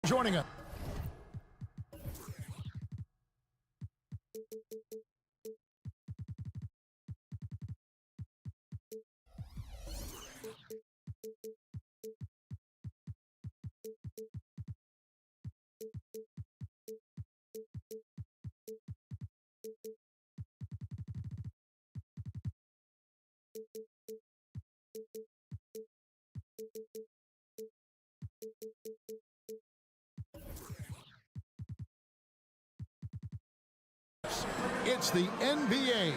Joining us. It's the NBA.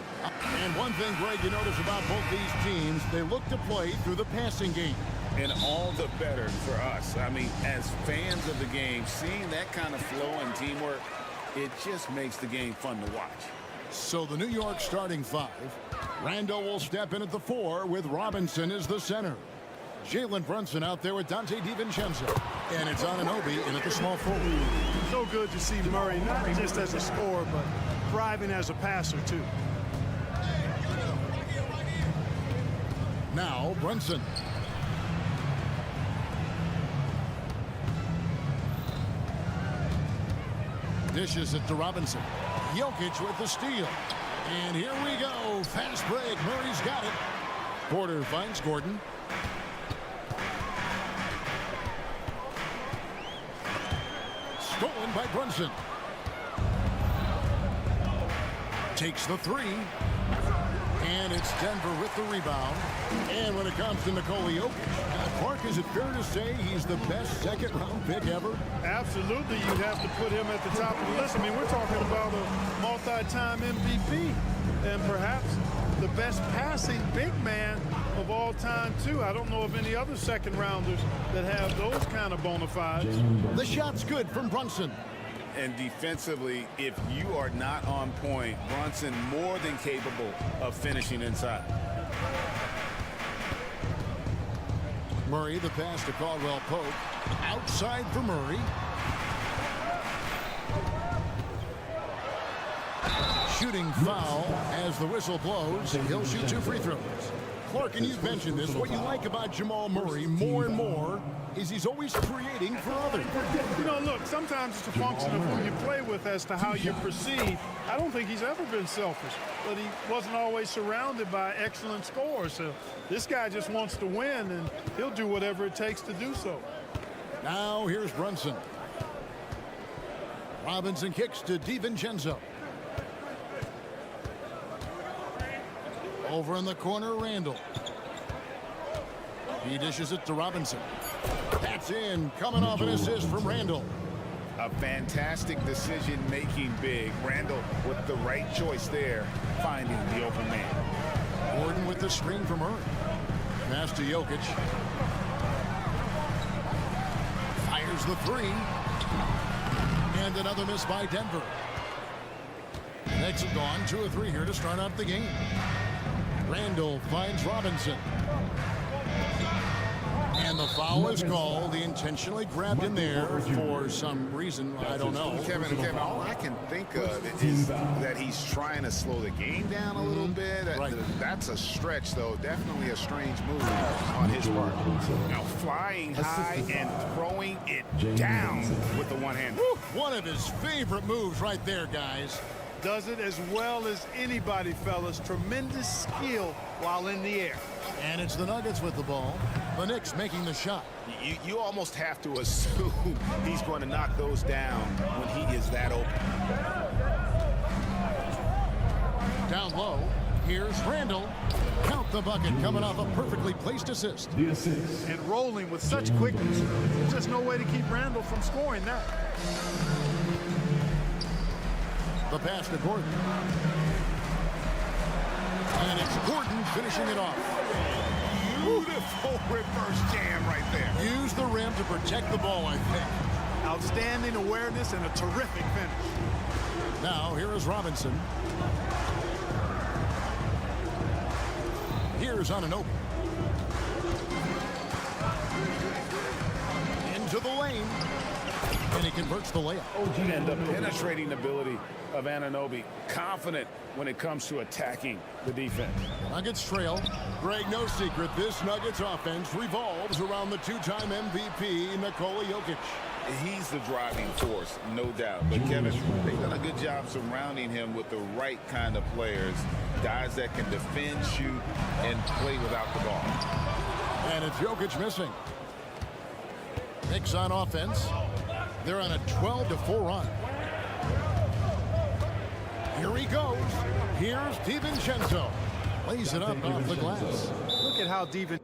And one thing, Greg, you notice about both these teams, they look to play through the passing game. And all the better for us. I mean, as fans of the game, seeing that kind of flow and teamwork, it just makes the game fun to watch. So the New York starting five. Randall will step in at the 4 with Robinson as the center. Jalen Brunson out there with Dante DiVincenzo. And it's Anunoby in at the small forward. So good to see Murray, not just as a scorer, but thriving as a passer, too. Now Brunson. Dishes it to Robinson. Jokic with the steal. And here we go. Fast break. Murray's got it. Porter finds Gordon. Stolen by Brunson. Takes the 3. And it's Denver with the rebound. And when it comes to Nikola Jokic, Clark, is it fair to say he's the best second-round pick ever? Absolutely, you'd have to put him at the top of the list. I mean, we're talking about a multi-time MVP and perhaps the best passing big man of all time, too. I don't know of any other second-rounders that have those kind of bona fides. The shot's good from Brunson. And defensively, if you are not on point, Brunson more than capable of finishing inside. Murray, the pass to Caldwell Pope. Outside for Murray. Shooting foul as the whistle blows. He'll shoot 2 free throws. Clark, and you've mentioned this, what you like about Jamal Murray more and more is he's always creating for others. You know, look, sometimes it's a function of who you play with as to how you perceive. I don't think he's ever been selfish, but he wasn't always surrounded by excellent scorers. So this guy just wants to win, and he'll do whatever it takes to do so. Now here's Brunson. Robinson kicks to DiVincenzo. Over in the corner, Randall. He dishes it to Robinson. That's in, coming off an assist from Randall. A fantastic decision-making big. Randall with the right choice there, finding the open man. Gordon with the screen from Murray. Pass to Jokic. Fires the 3. And another miss by Denver. Knicks have gone 2 of 3 here to start out the game. Randall finds Robinson. And the foul is called. He intentionally grabbed him there for some reason. I don't know. Kevin, all I can think of is that he's trying to slow the game down a little bit. Right. That's a stretch, though. Definitely a strange move on his part. Now, flying high and throwing it down with the one-hand. One of his favorite moves right there, guys. Does it as well as anybody, fellas. Tremendous skill while in the air. And it's the Nuggets with the ball. The Knicks making the shot. You almost have to assume he's going to knock those down when he is that open. Down low, here's Randall. Count the bucket coming off a perfectly placed assist. And rolling with such quickness. There's just no way to keep Randall from scoring that. The pass to Gordon. And it's Gordon finishing it off. Beautiful reverse jam right there. Use the rim to protect the ball, I think. Outstanding awareness and a terrific finish. Now, here is Robinson. Here's Anunoby. Into the lane. And he converts the layup. And the penetrating ability of Anunoby, confident when it comes to attacking the defense. Nuggets trail. Greg, no secret, this Nuggets offense revolves around the two-time MVP, Nikola Jokic. He's the driving force, no doubt. But Kevin, they've done a good job surrounding him with the right kind of players, guys that can defend, shoot, and play without the ball. And it's Jokic missing. Knicks on offense. They're on a 12-4 run. Here he goes. Here's DiVincenzo. Lays it up off the glass. Look at how DiVincenzo.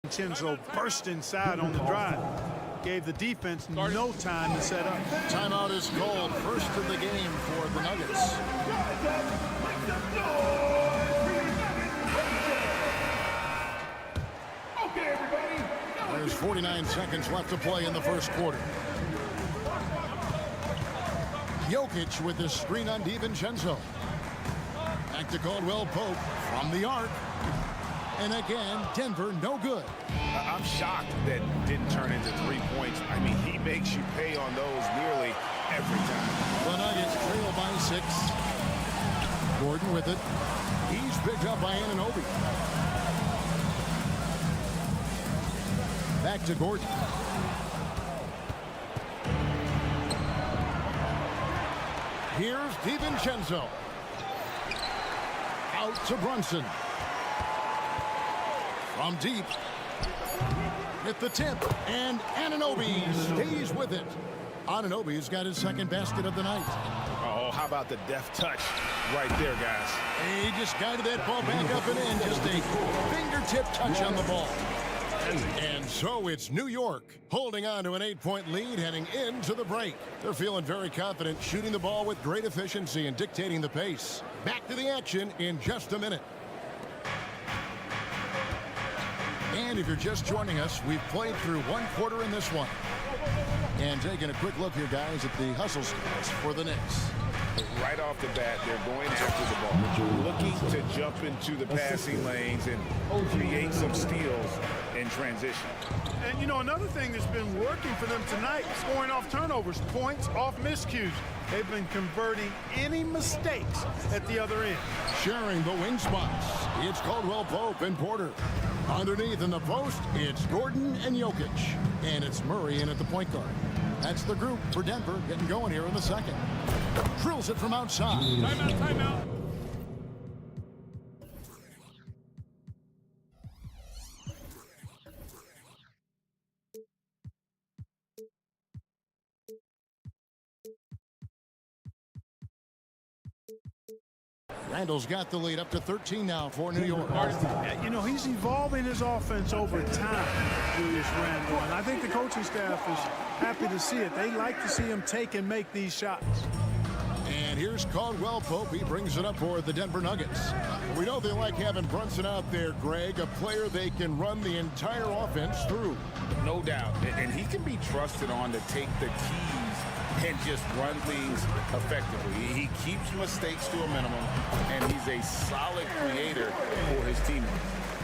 DiVincenzo burst inside on the drive. Gave the defense no time to set up. Timeout is called. First of the game for the Nuggets. There's 49 seconds left to play in the first quarter. Jokic with the screen on DiVincenzo. Back to Caldwell Pope from the arc. And again, Denver no good. I'm shocked that didn't turn into 3 points. I mean, he makes you pay on those nearly every time. The Nuggets trail by 6. Gordon with it. He's picked up by Anunoby. Back to Gordon. Here's DiVincenzo. Out to Brunson. From deep. Hit the tip. And Anunoby stays with it. Anunoby's got his second basket of the night. Oh, how about the deft touch right there, guys? He just guided that ball back up and in. Just a fingertip touch on the ball. And so it's New York holding on to an 8-point lead heading into the break. They're feeling very confident, shooting the ball with great efficiency and dictating the pace. Back to the action in just a minute. And if you're just joining us, we've played through one quarter in this one. And taking a quick look here, guys, at the hustle stats for the Knicks. Right off the bat, they're going after the ball, looking to jump into the passing lanes and create some steals in transition. And, you know, another thing that's been working for them tonight, scoring off turnovers, points off miscues. They've been converting any mistakes at the other end. Sharing the wing spots, it's Caldwell Pope and Porter. Underneath in the post, it's Gordon and Jokic. And it's Murray in at the point guard. That's the group for Denver getting going here in the second. Drills it from outside. Timeout, timeout. Randall's got the lead up to 13 now for New York. You know, he's evolving his offense over time, Julius Randle, and I think the coaching staff is happy to see it. They like to see him take and make these shots. And here's Caldwell Pope. He brings it up for the Denver Nuggets. We know they like having Brunson out there, Greg, a player they can run the entire offense through. No doubt. And he can be trusted on to take the keys and just run things effectively. He keeps mistakes to a minimum, and he's a solid creator for his teammates.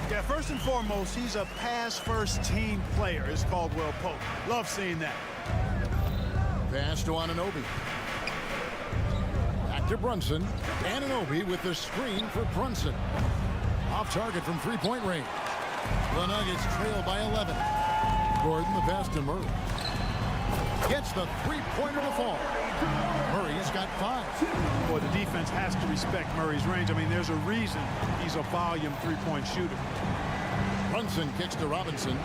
Yeah, first and foremost, he's a pass-first team player, is Caldwell Pope. Love seeing that. Pass to Anunoby. Back to Brunson. Anunoby with the screen for Brunson. Off target from three-point range. The Nuggets trail by 11. Gordon the pass to Murray. Gets the three-pointer to fall. Murray's got 5. Boy, the defense has to respect Murray's range. I mean, there's a reason he's a volume three-point shooter. Brunson kicks to Robinson.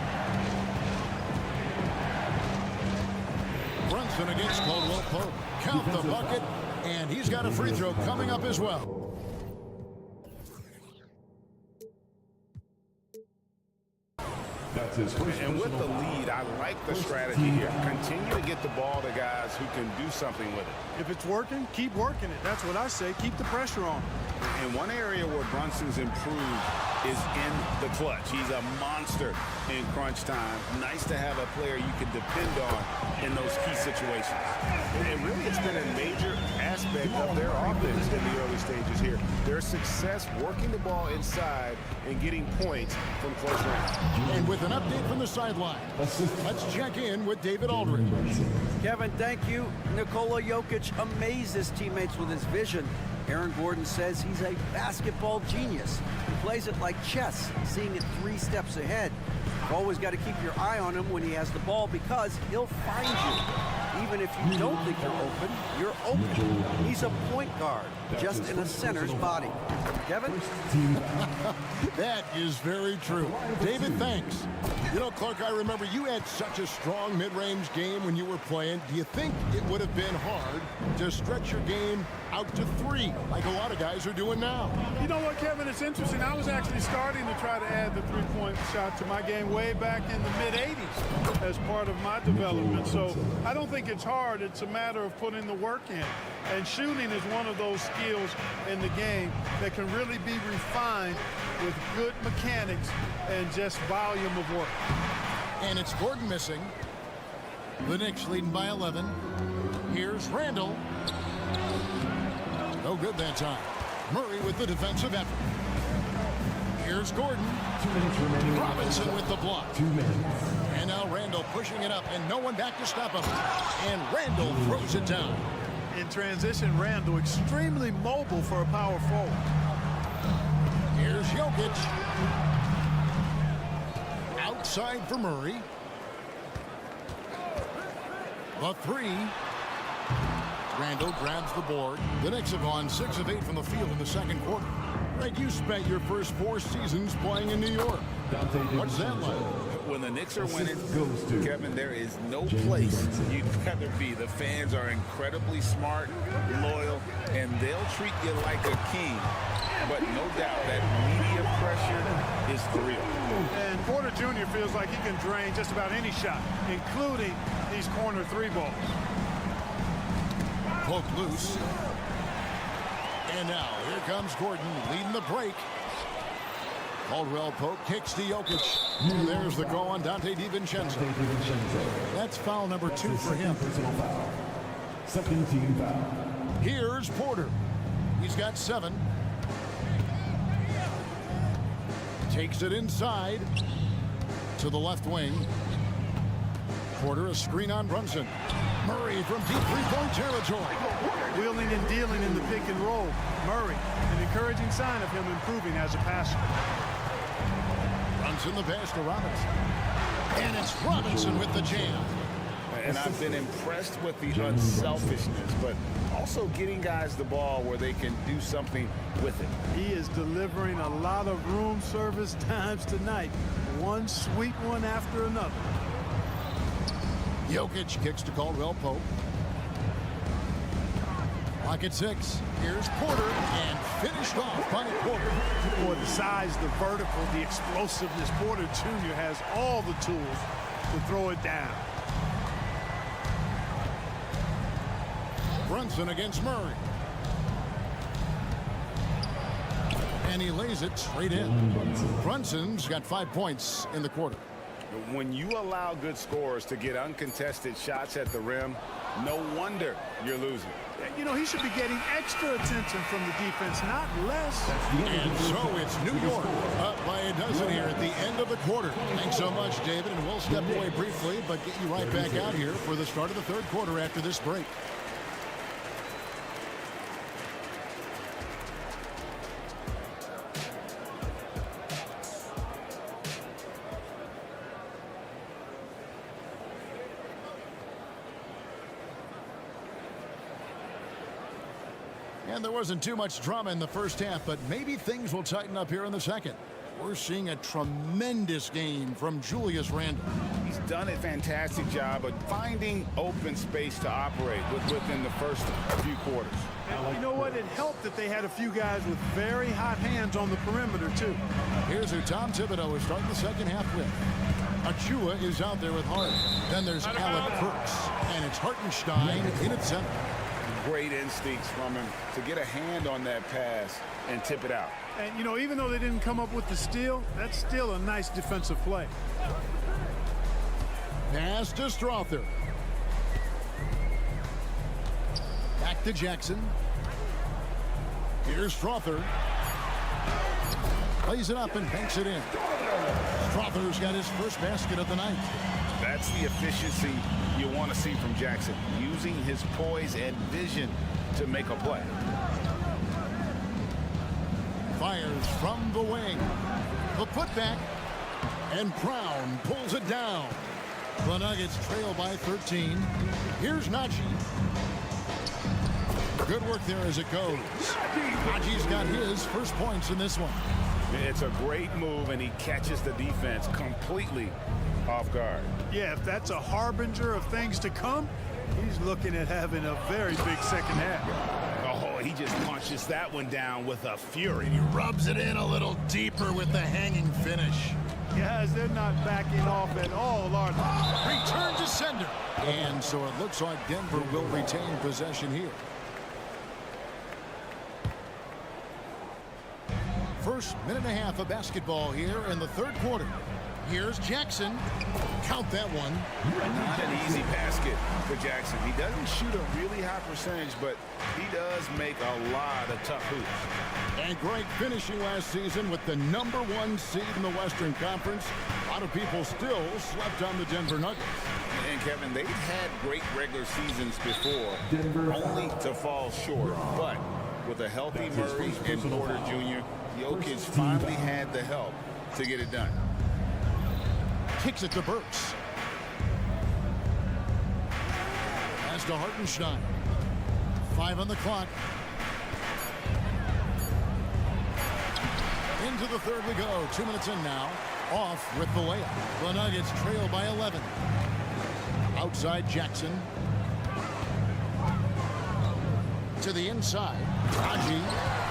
Brunson against Caldwell Pope. Count the bucket, and he's got a free throw coming up as well. That's his first And with the personal lead, I like the strategy here. Continue to get the ball to guys who can do something with it. If it's working, keep working it. That's what I say. Keep the pressure on. And one area where Brunson's improved is in the clutch. He's a monster in crunch time. Nice to have a player you can depend on in those key situations. And really, it's been a major aspect of their offense in the early stages here. Their success working the ball inside and getting points from close range. And with an update from the sideline, let's check in with David Aldridge. Kevin, thank you. Nikola Jokic amazes teammates with his vision. Aaron Gordon says he's a basketball genius. He plays it like chess, seeing it 3 steps ahead. You've always got to keep your eye on him when he has the ball because he'll find you. Even if you don't think you're open. He's a point guard, just in a center's body. Kevin? That is very true. David, thanks. You know, Clark, I remember you had such a strong mid-range game when you were playing. Do you think it would have been hard to stretch your game out to 3, like a lot of guys are doing now? You know what, Kevin? It's interesting. I was actually starting to try to add the three-point shot to my game way back in the mid-'80s as part of my development. So I don't think it's hard. It's a matter of putting the work in. And shooting is one of those skills in the game that can really be refined with good mechanics and just volume of work. And it's Gordon missing. The Knicks leading by 11. Here's Randall. No good that time. Murray with the defensive effort. Here's Gordon. 2 minutes remaining. Robinson with the block. 2 minutes. And now Randall pushing it up, and no one back to stop him. And Randall throws it down. In transition, Randall extremely mobile for a power forward. Here's Jokic. Outside for Murray. The 3. Randall grabs the board. The Knicks have gone 6 of 8 from the field in the second quarter. Right, you spent your first 4 seasons playing in New York. What's that like? When the Knicks are winning, Kevin, there is no place you'd rather be. The fans are incredibly smart, loyal, and they'll treat you like a king. But no doubt that media pressure is for real. And Porter Jr. feels like he can drain just about any shot, including these corner 3 balls. Poke loose. And now here comes Gordon leading the break. Caldwell Pope kicks to Jokic. And there's the call on Dante DiVincenzo. That's foul number 2 for him. Second team foul. Here's Porter. He's got 7. Takes it inside to the left wing. Porter a screen on Brunson. Murray from deep 3-point territory. Wheeling and dealing in the pick and roll. Murray, an encouraging sign of him improving as a passer. Brunson the pass to Robinson. And it's Robinson with the jam. And I've been impressed with the unselfishness, but also getting guys the ball where they can do something with it. He is delivering a lot of room service times tonight. One sweet one after another. Jokic kicks to Caldwell Pope. Clock at 6. Here's Porter, and finished off by Porter. Boy, the size, the vertical, the explosiveness. Porter Jr. has all the tools to throw it down. Brunson against Murray. And he lays it straight in. Brunson's got 5 points in the quarter. When you allow good scorers to get uncontested shots at the rim, no wonder you're losing. You know, he should be getting extra attention from the defense, not less. And so it's New York up by a dozen here at the end of the quarter. Thanks so much, David, and we'll step away briefly, but get you right back out here for the start of the third quarter after this break. And there wasn't too much drama in the first half, but maybe things will tighten up here in the second. We're seeing a tremendous game from Julius Randle. He's done a fantastic job of finding open space to operate within the first few quarters. And you know what? It helped that they had a few guys with very hot hands on the perimeter, too. Here's who Tom Thibodeau is starting the second half with. Achua is out there with Hart. Then there's Alec Burks, and it's Hartenstein in at center. Great instincts from him to get a hand on that pass and tip it out. And, you know, even though they didn't come up with the steal, that's still a nice defensive play. Pass to Strother. Back to Jackson. Here's Strother. Plays it up and banks it in. Strother's got his first basket of the night. That's the efficiency you want to see from Jackson, using his poise and vision to make a play. Fires from the wing. The putback. And Brown pulls it down. The Nuggets trail by 13. Here's Najee. Good work there as it goes. Najee's got his first points in this one. It's a great move, and he catches the defense completely off guard. Yeah, if that's a harbinger of things to come, he's looking at having a very big second half. Oh, he just punches that one down with a fury. He rubs it in a little deeper with the hanging finish. Guys, they're not backing off at all, are they? Return to sender. And so it looks like Denver will retain possession here. First minute and a half of basketball here in the third quarter. Here's Jackson. Count that one. Not an easy basket for Jackson. He doesn't shoot a really high percentage, but he does make a lot of tough hoops. And great finishing last season with the #1 seed in the Western Conference. A lot of people still slept on the Denver Nuggets. And Kevin, they've had great regular seasons before, only to fall short. But with a healthy Murray and Porter Jr., Jokic finally had the help to get it done. Kicks it to Burks. Pass to Hartenstein. 5 on the clock. Into the third we go. 2 minutes in now. Off with the layup. The Nuggets trail by 11. Outside Jackson. To the inside. Najee.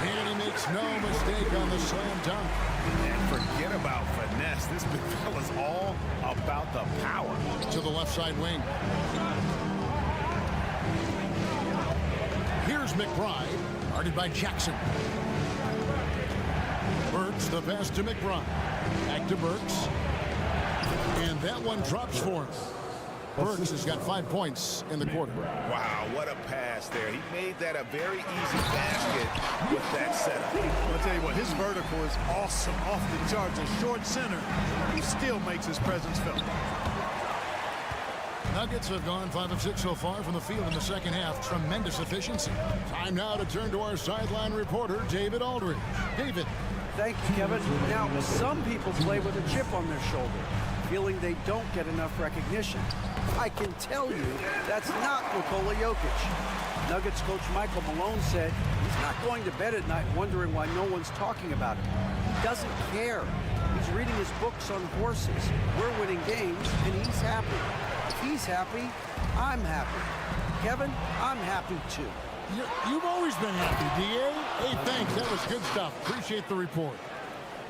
And he makes no mistake on the slam dunk. And forget about finesse. This big fella's all about the power. To the left side wing. Here's McBride. Guarded by Jackson. Burks, the pass to McBride. Back to Burks. And that one drops for him. Burks has got 5 points in the quarter. Wow, what a pass there. He made that a very easy basket with that setup. I'll tell you what, his vertical is awesome, off the charts. A short center, he still makes his presence felt. Nuggets have gone 5 of 6 so far from the field in the second half. Tremendous efficiency. Time now to turn to our sideline reporter, David Aldridge. David. Thank you, Kevin. Now, some people play with a chip on their shoulder, feeling they don't get enough recognition. I can tell you that's not Nikola Jokic. Nuggets coach Michael Malone said he's not going to bed at night wondering why no one's talking about him. He doesn't care. He's reading his books on horses. We're winning games, and he's happy. If he's happy, I'm happy. Kevin, I'm happy too. You've always been happy, D.A. Hey, thanks. That was good stuff. Appreciate the report.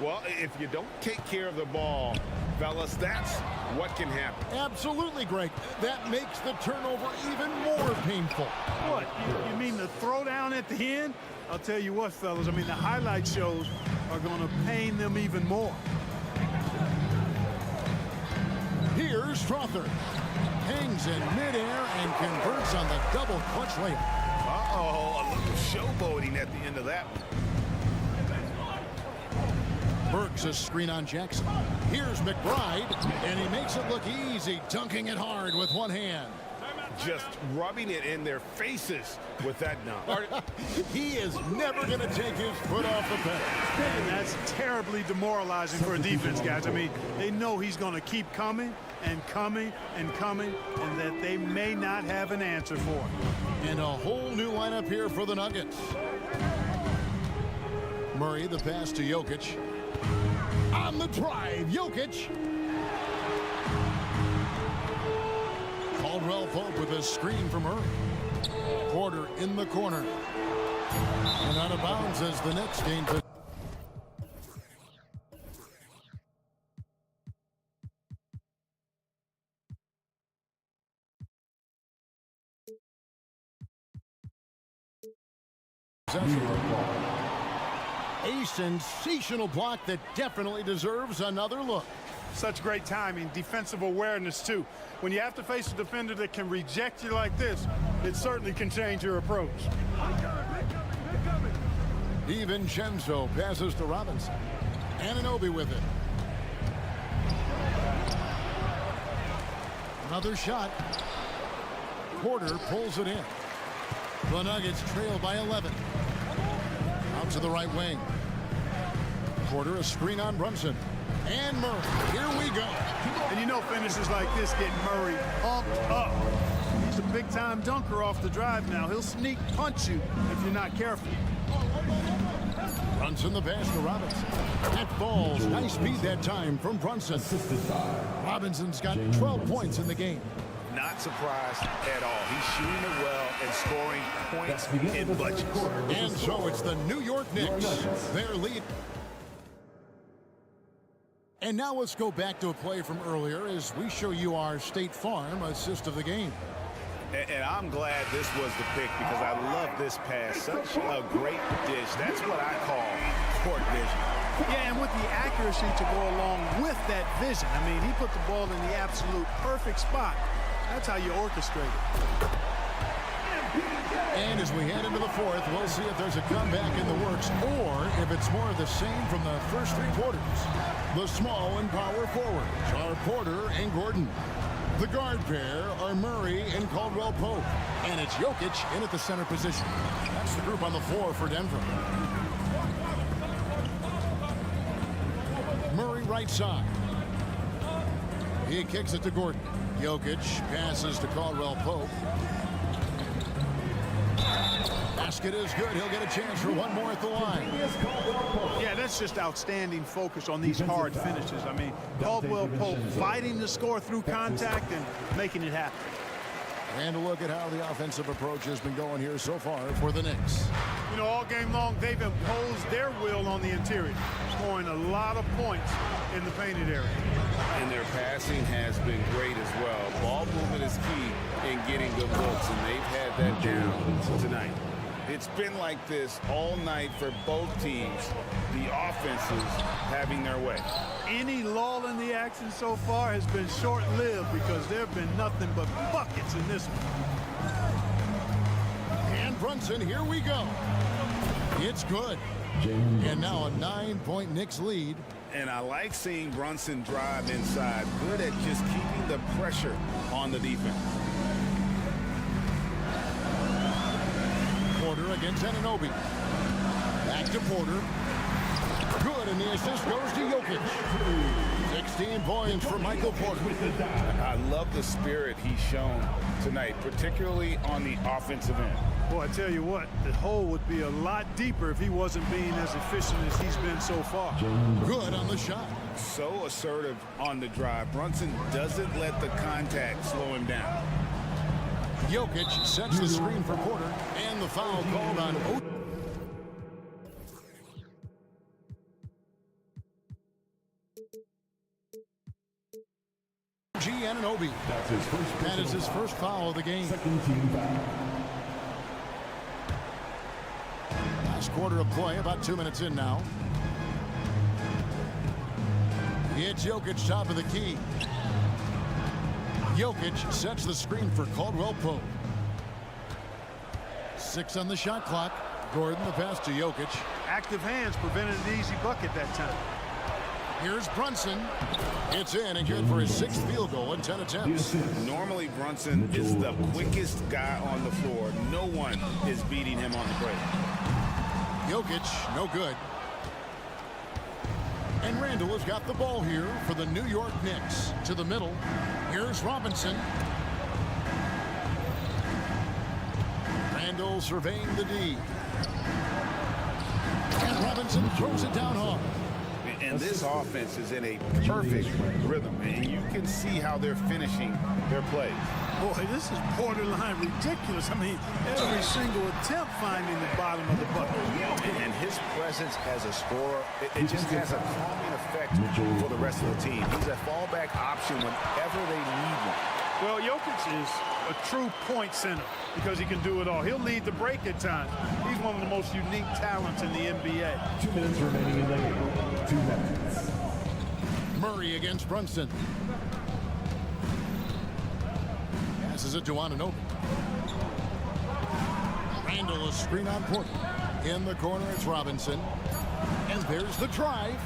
Well, if you don't take care of the ball, fellas, that's what can happen. Absolutely, Greg. That makes the turnover even more painful. What, you mean the throwdown at the end? I'll tell you what, fellas, I mean, the highlight shows are going to pain them even more. Here's Strother. Hangs in midair and converts on the double clutch layup. Uh-oh, a little showboating at the end of that one. Burks a screen on Jackson. Here's McBride, and he makes it look easy, dunking it hard with one hand. Just rubbing it in their faces with that dunk. He is never going to take his foot off the pedal. And that's terribly demoralizing for a defense, guys. I mean, they know he's going to keep coming and coming and coming, and that they may not have an answer for it. And a whole new lineup here for the Nuggets. Murray, the pass to Jokic. On the drive, Jokic. Caldwell Pope with a screen from Murray. Porter in the corner. And out of bounds as the Knicks gain possession. possession. A sensational block that definitely deserves another look. Such great timing, defensive awareness too. When you have to face a defender that can reject you like this, it certainly can change your approach. DiVincenzo passes to Robinson. Anunoby with it. Another shot. Porter pulls it in. The Nuggets trail by 11. Out to the right wing. Porter, a screen on Brunson. And Murray. Here we go. And you know finishes like this get Murray pumped up. He's a big-time dunker off the drive now. He'll sneak punch you if you're not careful. Brunson the pass to Robinson. That falls. Nice speed that time from Brunson. Robinson's got 12 points in the game. Not surprised at all. He's shooting it well and scoring points in bunches. And so it's the New York Knicks. Their lead. And now let's go back to a play from earlier as we show you our State Farm assist of the game. And I'm glad this was the pick because I love this pass. Such a great dish. That's what I call court vision. Yeah, and with the accuracy to go along with that vision. I mean, he put the ball in the absolute perfect spot. That's how you orchestrate it. And as we head into the fourth, we'll see if there's a comeback in the works or if it's more of the same from the first three quarters. The small and power forwards are Porter and Gordon. The guard pair are Murray and Caldwell Pope. And it's Jokic in at the center position. That's the group on the floor for Denver. Murray right side. He kicks it to Gordon. Jokic passes to Caldwell Pope. Basket is good. He'll get a chance for one more at the line. Yeah, that's just outstanding focus on these hard finishes. I mean, Caldwell Pope fighting the score through contact and making it happen. And a look at how the offensive approach has been going here so far for the Knicks. You know, all game long, they've imposed their will on the interior, scoring a lot of points in the painted area. And their passing has been great as well. Ball movement is key in getting good looks, and they've had that down tonight. It's been like this all night for both teams. The offenses having their way. Any lull in the action so far has been short-lived because there have been nothing but buckets in this one. And Brunson, here we go. It's good. And now a 9-point Knicks lead. And I like seeing Brunson drive inside. Good at just keeping the pressure on the defense. Porter against Anunoby. Back to Porter. Good, and the assist goes to Jokic. 16 points for Michael Porter. I love the spirit he's shown tonight, particularly on the offensive end. Boy, I tell you what, the hole would be a lot deeper if he wasn't being as efficient as he's been so far. Good on the shot. So assertive on the drive. Brunson doesn't let the contact slow him down. Jokic sets the screen for Porter, and the foul called on Anunoby. That is his first foul of the game. Second team foul. Last quarter of play, about 2 minutes in now. It's Jokic top of the key. Jokic sets the screen for Caldwell Pope. 6 on the shot clock. Gordon the pass to Jokic. Active hands prevented an easy bucket that time. Here's Brunson. It's in and good for his 6th field goal in 10 attempts. Normally Brunson is the quickest guy on the floor. No one is beating him on the break. Jokic, no good. And Randall has got the ball here for the New York Knicks. To the middle. Here's Robinson. Randall surveying the D. And Robinson throws it down hard. And this offense is in a perfect rhythm, and you can see how they're finishing their plays. Boy, this is borderline ridiculous. I mean, every single attempt finding the bottom of the bucket. And his presence as a scorer, it just has a calming effect for the rest of the team. He's a fallback option whenever they need one. Well, Jokic is a true point center because he can do it all. He'll lead the break at times. He's one of the most unique talents in the NBA. 2 minutes remaining in the game. 2 minutes. Murray against Brunson. Passes it to Anunoby. Randall, a screen on Porter. In the corner, it's Robinson. And there's the drive.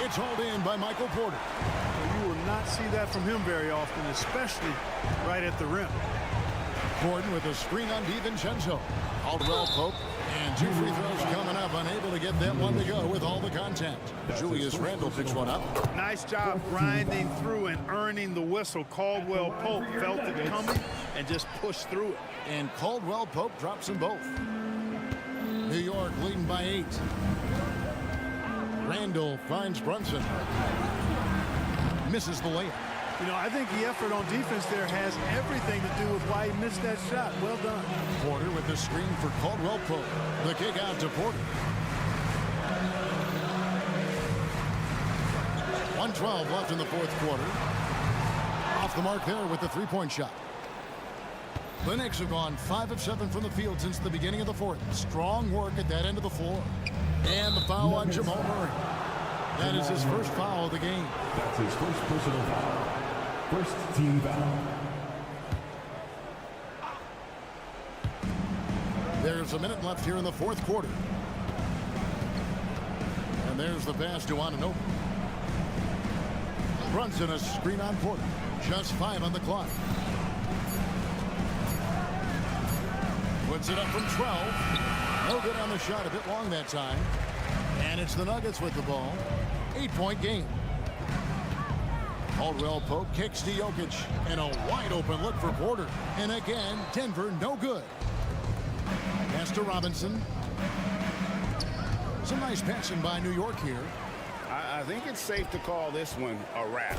It's hauled in by Michael Porter. You will not see that from him very often, especially right at the rim. Gordon with a screen on DiVincenzo. Caldwell Pope. And 2 free throws coming up. Unable to get that one to go with all the contact. Julius Randle picks one up. Nice job grinding through and earning the whistle. Caldwell Pope felt it coming and just pushed through it. And Caldwell Pope drops them both. New York leading by 8. Randall finds Brunson. Misses the layup. You know, I think the effort on defense there has everything to do with why he missed that shot. Well done. Porter with the screen for Caldwell Pope. The kick out to Porter. 1:12 left in the fourth quarter. Off the mark there with the three-point shot. The Knicks have gone 5 of 7 from the field since the beginning of the fourth. Strong work at that end of the floor. And the foul on Jamal Murray. That is his first foul of the game. That's his first personal foul. First team foul. There's a minute left here in the fourth quarter. And there's the pass to Anunoby. Brunson, a screen on Porter. Just 5 on the clock. Puts it up from 12. No good on the shot, a bit long that time. And it's the Nuggets with the ball. 8-point game. Caldwell Pope kicks to Jokic. And a wide open look for Porter. And again, Denver no good. Pass to Robinson. Some nice passing by New York here. I think it's safe to call this one a wrap.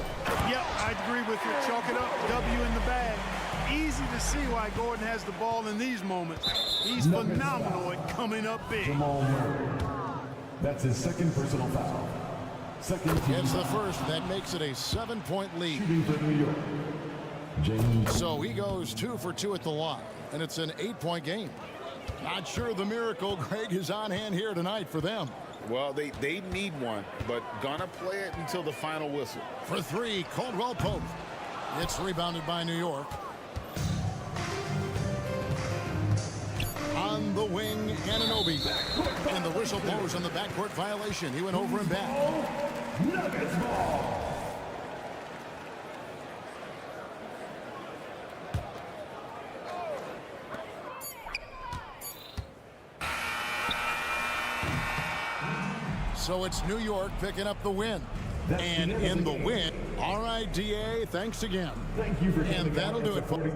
Yep, I agree with you. Chalk it up. W in the bag. Easy to see why Gordon has the ball in these moments. He's phenomenal at coming up big. Jamal Murray. That's his second personal foul. Second team It's the foul. first. That makes it a 7-point lead. Shooting for New York. James. So he goes 2 for 2 at the line. And it's an 8-point game. Not sure the miracle, Greg, is on hand here tonight for them. Well, they need one, but gonna play it until the final whistle. For 3, Caldwell Pope. It's rebounded by New York. On the wing, Anunoby. And the whistle blows on the backcourt violation. He went over and back. Nuggets ball. So it's New York picking up the win. And in the win, all right, DA, thanks again. Thank you for And that'll do it, folks.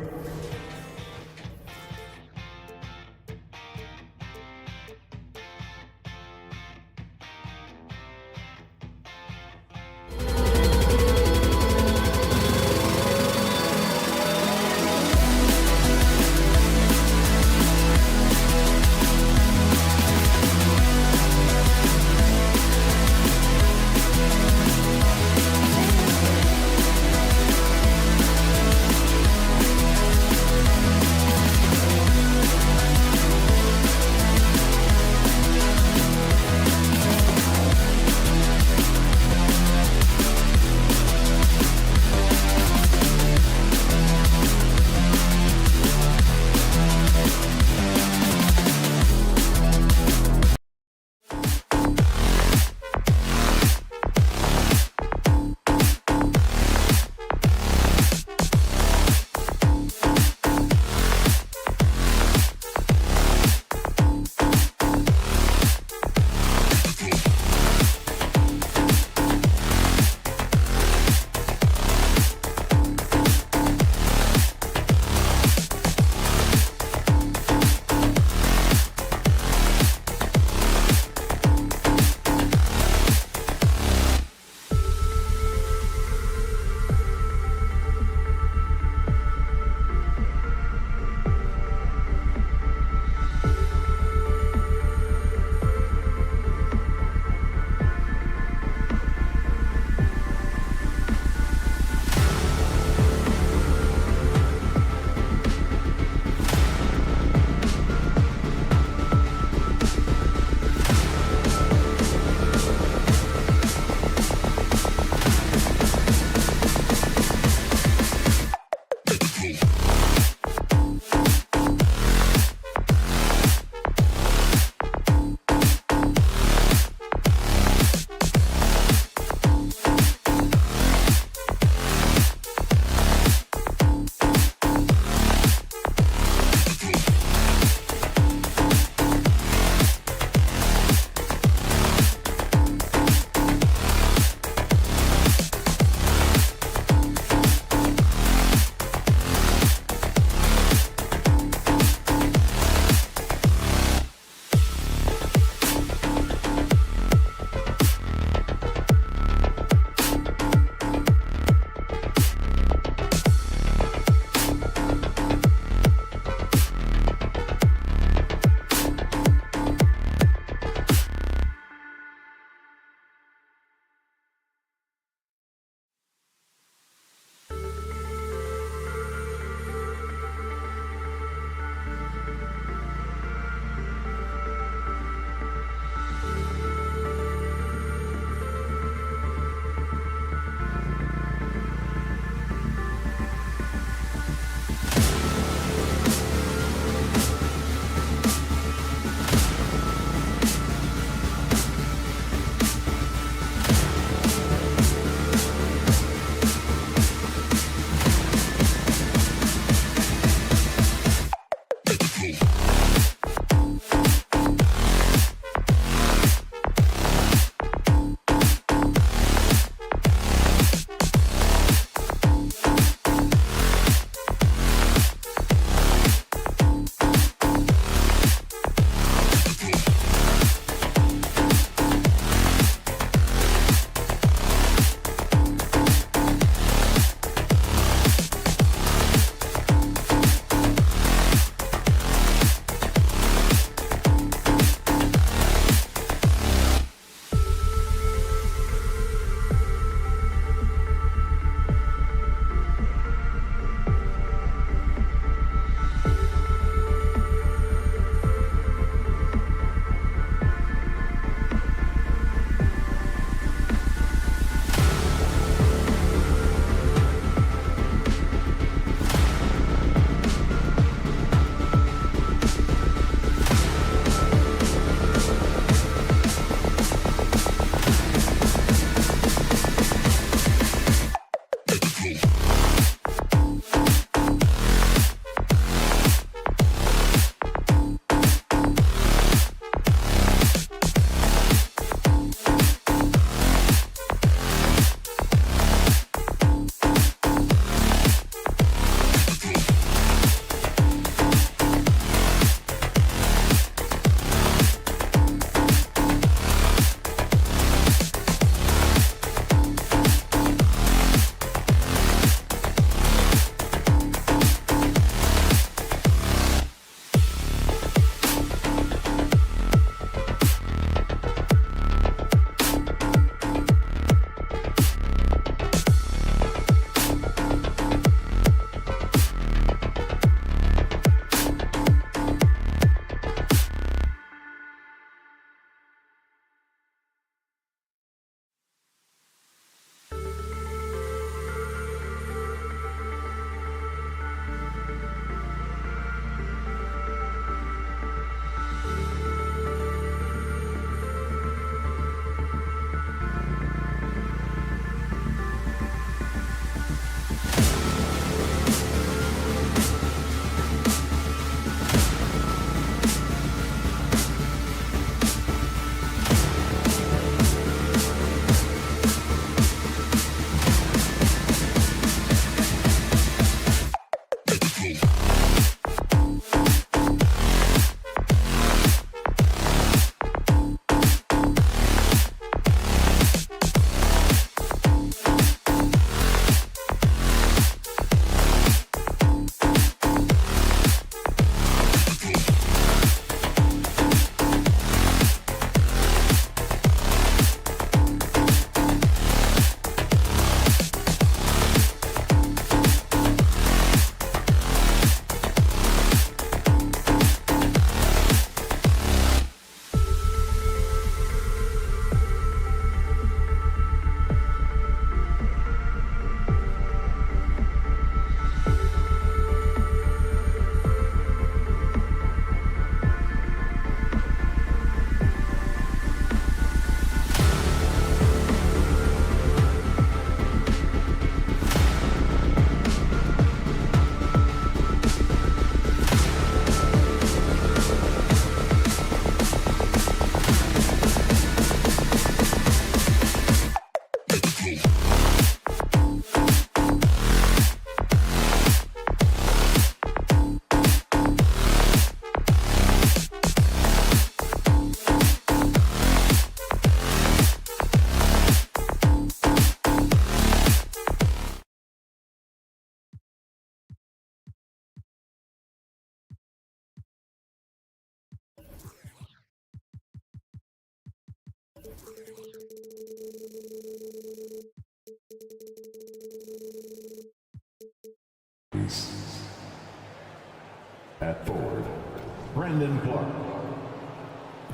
Brandon Clark.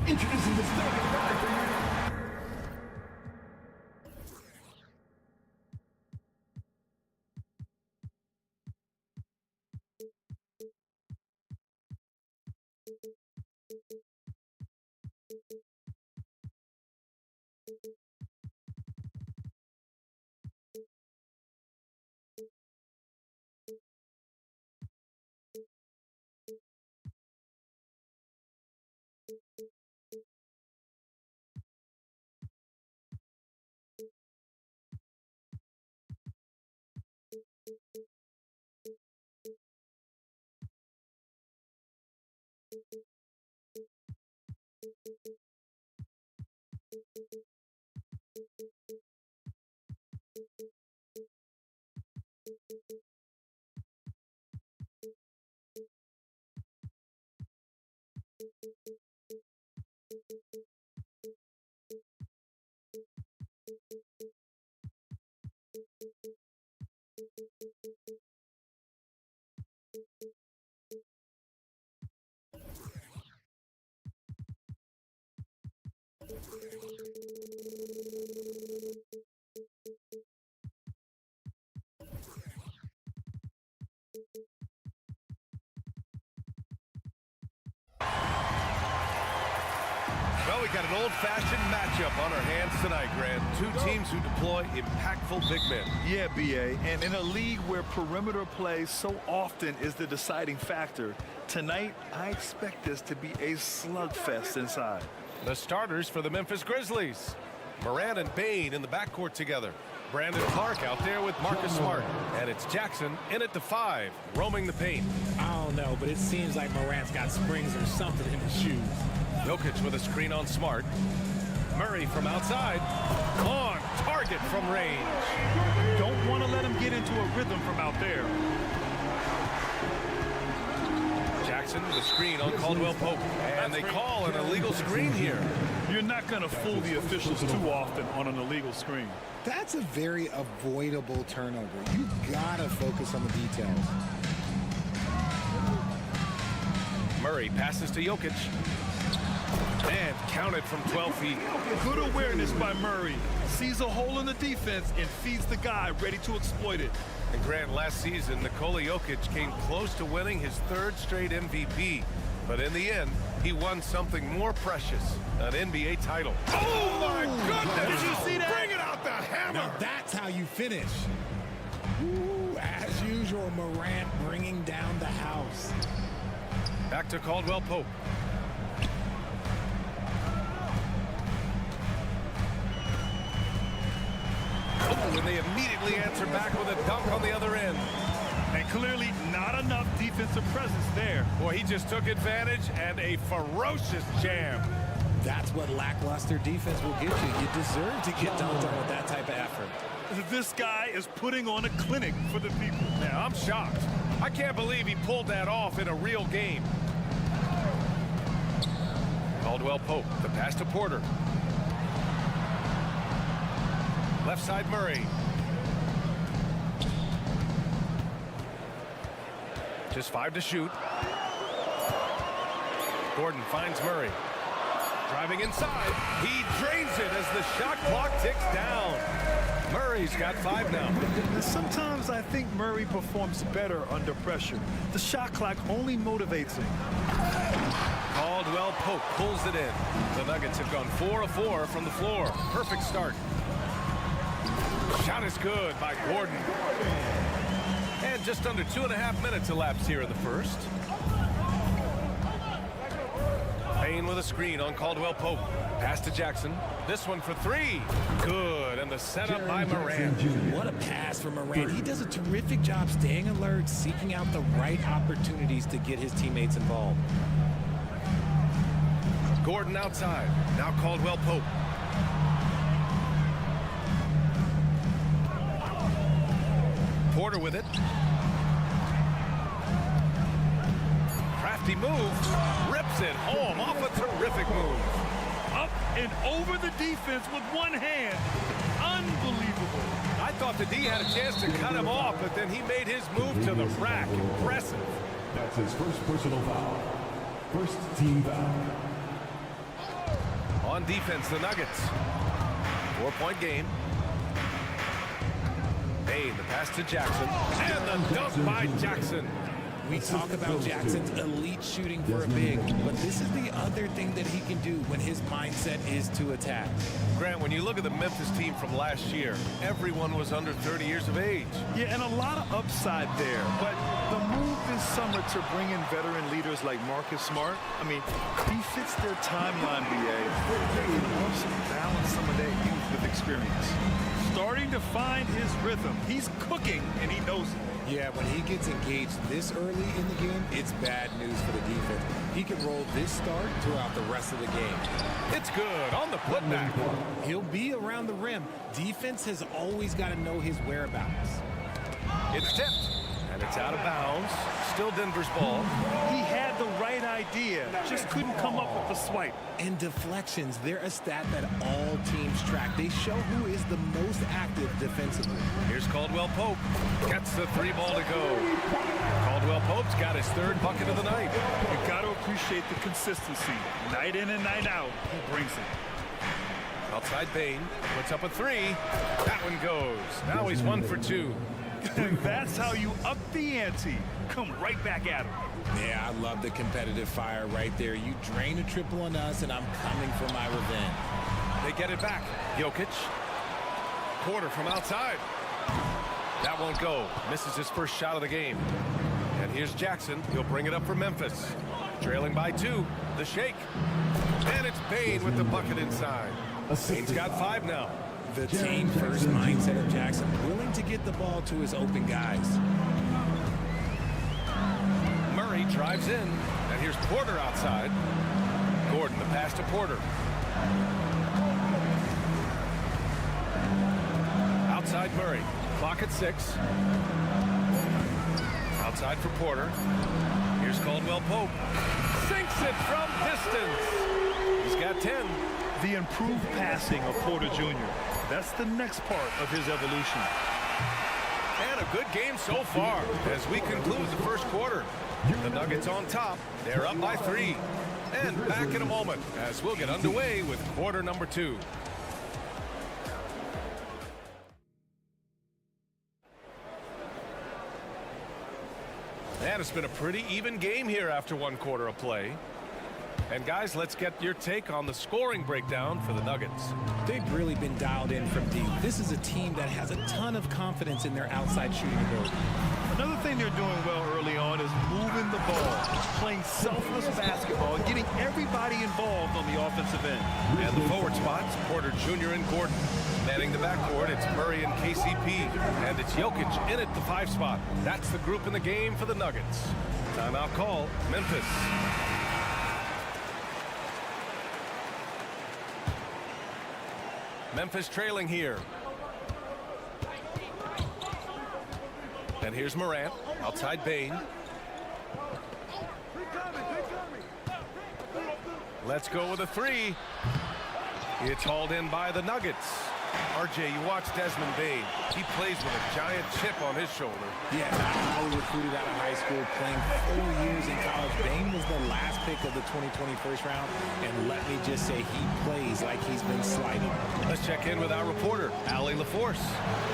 Introducing the starting five for you. Well, we got an old-fashioned matchup on our hands tonight, Grant. Two teams who deploy impactful big men. Yeah, B.A., and in a league where perimeter play so often is the deciding factor, tonight I expect this to be a slugfest inside. The starters for the Memphis Grizzlies. Morant and Bane in the backcourt together. Brandon Clark out there with Marcus Smart. And it's Jackson in at the 5, roaming the paint. I don't know, but it seems like Morant's got springs or something in his shoes. Jokic with a screen on Smart. Murray from outside. On target from range. Don't want to let him get into a rhythm from out there. Jackson with a screen on Caldwell Pope. And they call an illegal screen here. You're not going to fool the officials too often on an illegal screen. That's a very avoidable turnover. You gotta focus on the details. Murray passes to Jokic. And counted from 12 feet. Good awareness by Murray. Sees a hole in the defense and feeds the guy ready to exploit it. And Grant, last season, Nikola Jokic came close to winning his 3rd straight MVP. But in the end, he won something more precious, an NBA title. Oh, my goodness! Did you see that? Bring it out the hammer! Now that's how you finish. Ooh, as usual, Morant bringing down the house. Back to Caldwell Pope. Oh, and they immediately answer back with a dunk on the other end. And clearly not enough defensive presence there. Boy, he just took advantage and a ferocious jam. That's what lackluster defense will get you. You deserve to get dunked on with that type of effort. This guy is putting on a clinic for the people. Now, I'm shocked. I can't believe he pulled that off in a real game. Caldwell Pope, the pass to Porter. Left side Murray. Just 5 to shoot. Gordon finds Murray. Driving inside. He drains it as the shot clock ticks down. Murray's got 5 now. Sometimes I think Murray performs better under pressure. The shot clock only motivates him. Caldwell Pope pulls it in. The Nuggets have gone 4 of 4 from the floor. Perfect start. Shot is good by Gordon. And just under 2.5 minutes elapsed here in the first. Payne with a screen on Caldwell Pope. Pass to Jackson. This one for 3. Good. And the setup by Morant. What a pass from Morant. He does a terrific job staying alert, seeking out the right opportunities to get his teammates involved. Gordon outside. Now Caldwell Pope. Porter with it. Crafty move. Rips it home off a terrific move. Up and over the defense with one hand. Unbelievable. I thought the D had a chance to cut him off, but then he made his move to the rack. Impressive. That's his first personal foul. First team foul. On defense, the Nuggets. 4-point game. Bane, the pass to Jackson. And the dunk by Jackson. We talk about Jackson's elite shooting for a big, but this is the other thing that he can do when his mindset is to attack. Grant, when you look at the Memphis team from last year, everyone was under 30 years of age. Yeah, and a lot of upside there. But the move this summer to bring in veteran leaders like Marcus Smart, I mean, he fits their timeline, BA. He helps balance some of that youth with experience. Starting to find his rhythm. He's cooking, and he knows it. Yeah, when he gets engaged this early in the game, it's bad news for the defense. He can roll this start throughout the rest of the game. It's good on the putback. He'll be around the rim. Defense has always got to know his whereabouts. It's tipped, and it's out of bounds. Still Denver's ball. He had the right idea, just couldn't come up with the swipe. And deflections, they're a stat that all teams track. They show who is the most active defensively. Here's Caldwell Pope. Gets the 3 ball to go. Caldwell Pope's got his 3rd bucket of the night. You got to appreciate the consistency. Night in and night out, he brings it. Outside Bane, puts up a 3. That one goes. Now he's 1 for 2. And that's how you up the ante. Come right back at him. Yeah, I love the competitive fire right there. You drain a triple on us, and I'm coming for my revenge. They get it back. Jokic. Porter from outside. That won't go. Misses his first shot of the game. And here's Jackson. He'll bring it up for Memphis. Trailing by 2. The shake. And it's Bane with the bucket inside. Bane's got 5 now. The team-first mindset of Jackson, willing to get the ball to his open guys. Murray drives in, and here's Porter outside. Gordon, the pass to Porter. Outside Murray, clock at 6. Outside for Porter. Here's Caldwell Pope. Sinks it from distance. He's got 10. The improved passing of Porter Jr. That's the next part of his evolution. And a good game so far as we conclude the first quarter. The Nuggets on top. They're up by 3. And back in a moment as we'll get underway with quarter number 2. And it's been a pretty even game here after 1 quarter of play. And guys, let's get your take on the scoring breakdown for the Nuggets. They've really been dialed in from deep. This is a team that has a ton of confidence in their outside shooting ability. Another thing they're doing well early on is moving the ball, playing selfless basketball, and getting everybody involved on the offensive end. And the forward spots, Porter Jr. and Gordon. Manning the backcourt, it's Murray and KCP. And it's Jokic in at the 5 spot. That's the group in the game for the Nuggets. Timeout call, Memphis. Memphis trailing here. And here's Morant, outside Bane. Let's go with a 3. It's hauled in by the Nuggets. RJ, you watch Desmond Bane. He plays with a giant chip on his shoulder. Yeah, highly recruited out of high school, playing 4 years in college. Bane was the last pick of the 2020 first round, and let me just say he plays like he's been slighted. Let's check in with our reporter, Allie LaForce.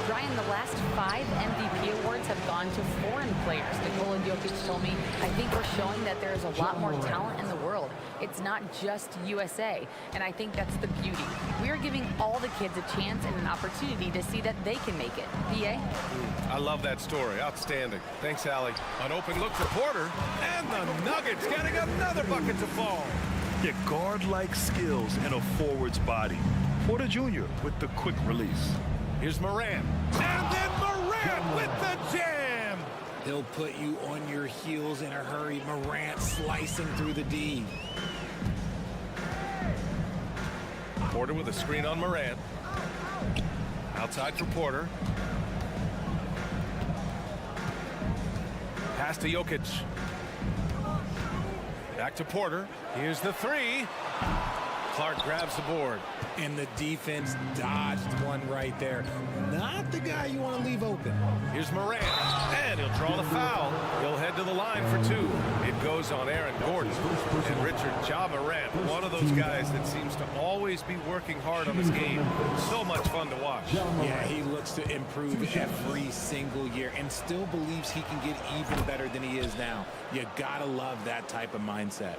Ryan, the last 5 MVP awards have gone to foreign players. Nikola Jokic told me, I think we're showing that there's a lot more talent in the world. It's not just USA, and I think that's the beauty. We are giving all the kids a chance and an opportunity to see that they can make it. BA? I love that story. Outstanding. Thanks, Allie. An open look for Porter, and the Nuggets getting another bucket to fall. Yeah, guard-like skills and a forward's body. Porter Jr. with the quick release. Here's Morant. And then Morant with the jam. He'll put you on your heels in a hurry. Morant slicing through the D. Porter with a screen on Morant. Outside for Porter. Pass to Jokic. Back to Porter. Here's the 3. Clark grabs the board. And the defense dodged one right there. Not the guy you want to leave open. Here's Morant, and he'll draw the foul. He'll head to the line for two. It goes on Aaron Gordon. And Richard Ja Morant, one of those guys that seems to always be working hard on his game. So much fun to watch. Yeah, he looks to improve every single year and still believes he can get even better than he is now. You gotta love that type of mindset.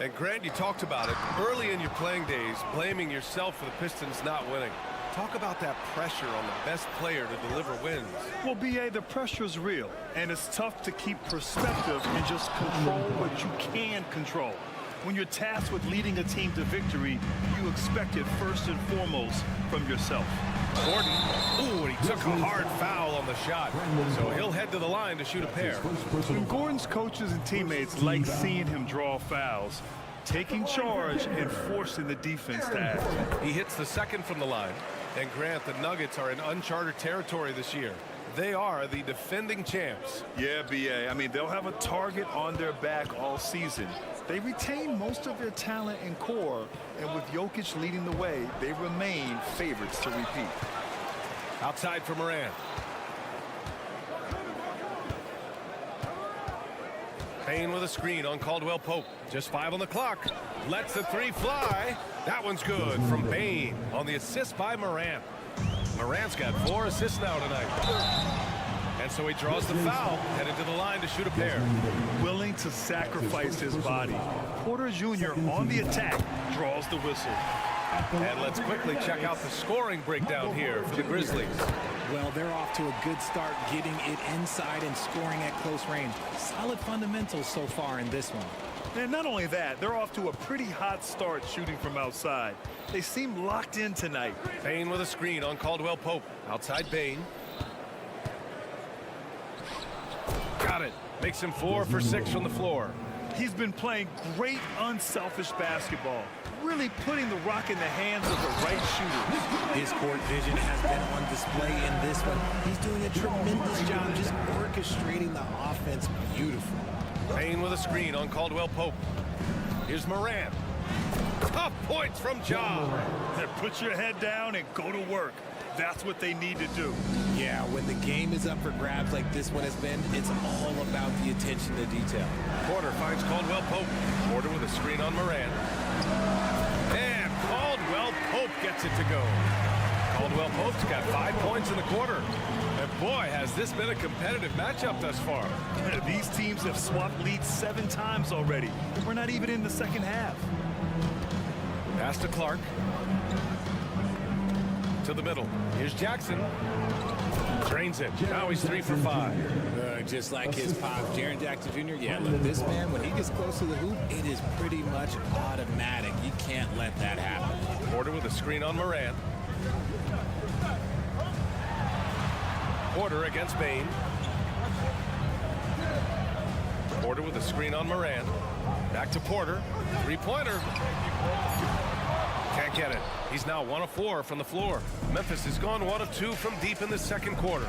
And Grant, you talked about it early in your playing days, blaming yourself for the Pistons not winning. Talk about that pressure on the best player to deliver wins. Well, B.A., the pressure is real, and it's tough to keep perspective and just control what you can control. When you're tasked with leading a team to victory, you expect it first and foremost from yourself. Gordon, ooh, and he took a hard foul on the shot, so he'll head to the line to shoot a pair. And Gordon's coaches and teammates like seeing him draw fouls, taking charge and forcing the defense to act. He hits the second from the line. And Grant, the Nuggets are in uncharted territory this year. They are the defending champs. Yeah, B.A. I mean, they'll have a target on their back all season. They retain most of their talent and core, and with Jokic leading the way, they remain favorites to repeat. Outside for Morant. Payne with a screen on Caldwell Pope. Just 5 on the clock. Lets the three fly. That one's good from Payne on the assist by Morant. Morant's got 4 assists now tonight. And so he draws the foul, headed to the line to shoot a pair. Willing to sacrifice his body. Porter Jr. on the attack draws the whistle. And let's quickly check out the scoring breakdown here for the Grizzlies. Well, they're off to a good start getting it inside and scoring at close range. Solid fundamentals so far in this one. And not only that, they're off to a pretty hot start shooting from outside. They seem locked in tonight. Payne with a screen on Caldwell Pope. Outside Payne. Got it. Makes him 4 for 6 from the floor. He's been playing great unselfish basketball. Really putting the rock in the hands of the right shooters. His court vision has been on display in this one. He's doing a tremendous job just orchestrating the offense beautifully. Payne with a screen on Caldwell Pope. Here's Morant. Tough points from Ja. Put your head down and go to work. That's what they need to do. Yeah, when the game is up for grabs like this one has been, it's all about the attention to detail. Porter finds Caldwell Pope. Porter with a screen on Morant. And Caldwell Pope gets it to go. Caldwell Pope's got 5 points in the quarter. And boy, has this been a competitive matchup thus far. These teams have swapped leads 7 times already. We're not even in the second half. Pass to Clark. To the middle. Here's Jackson. Drains it. Now he's 3 for 5. Just like his pop, Jaren Jackson Jr. Yeah, look, this man, when he gets close to the hoop, it is pretty much automatic. You can't let that happen. Porter with a screen on Morant. Porter against Payne. Porter with a screen on Morant. Back to Porter. 3-pointer. Can't get it. He's now 1 of 4 from the floor. Memphis has gone 1 of 2 from deep in the second quarter.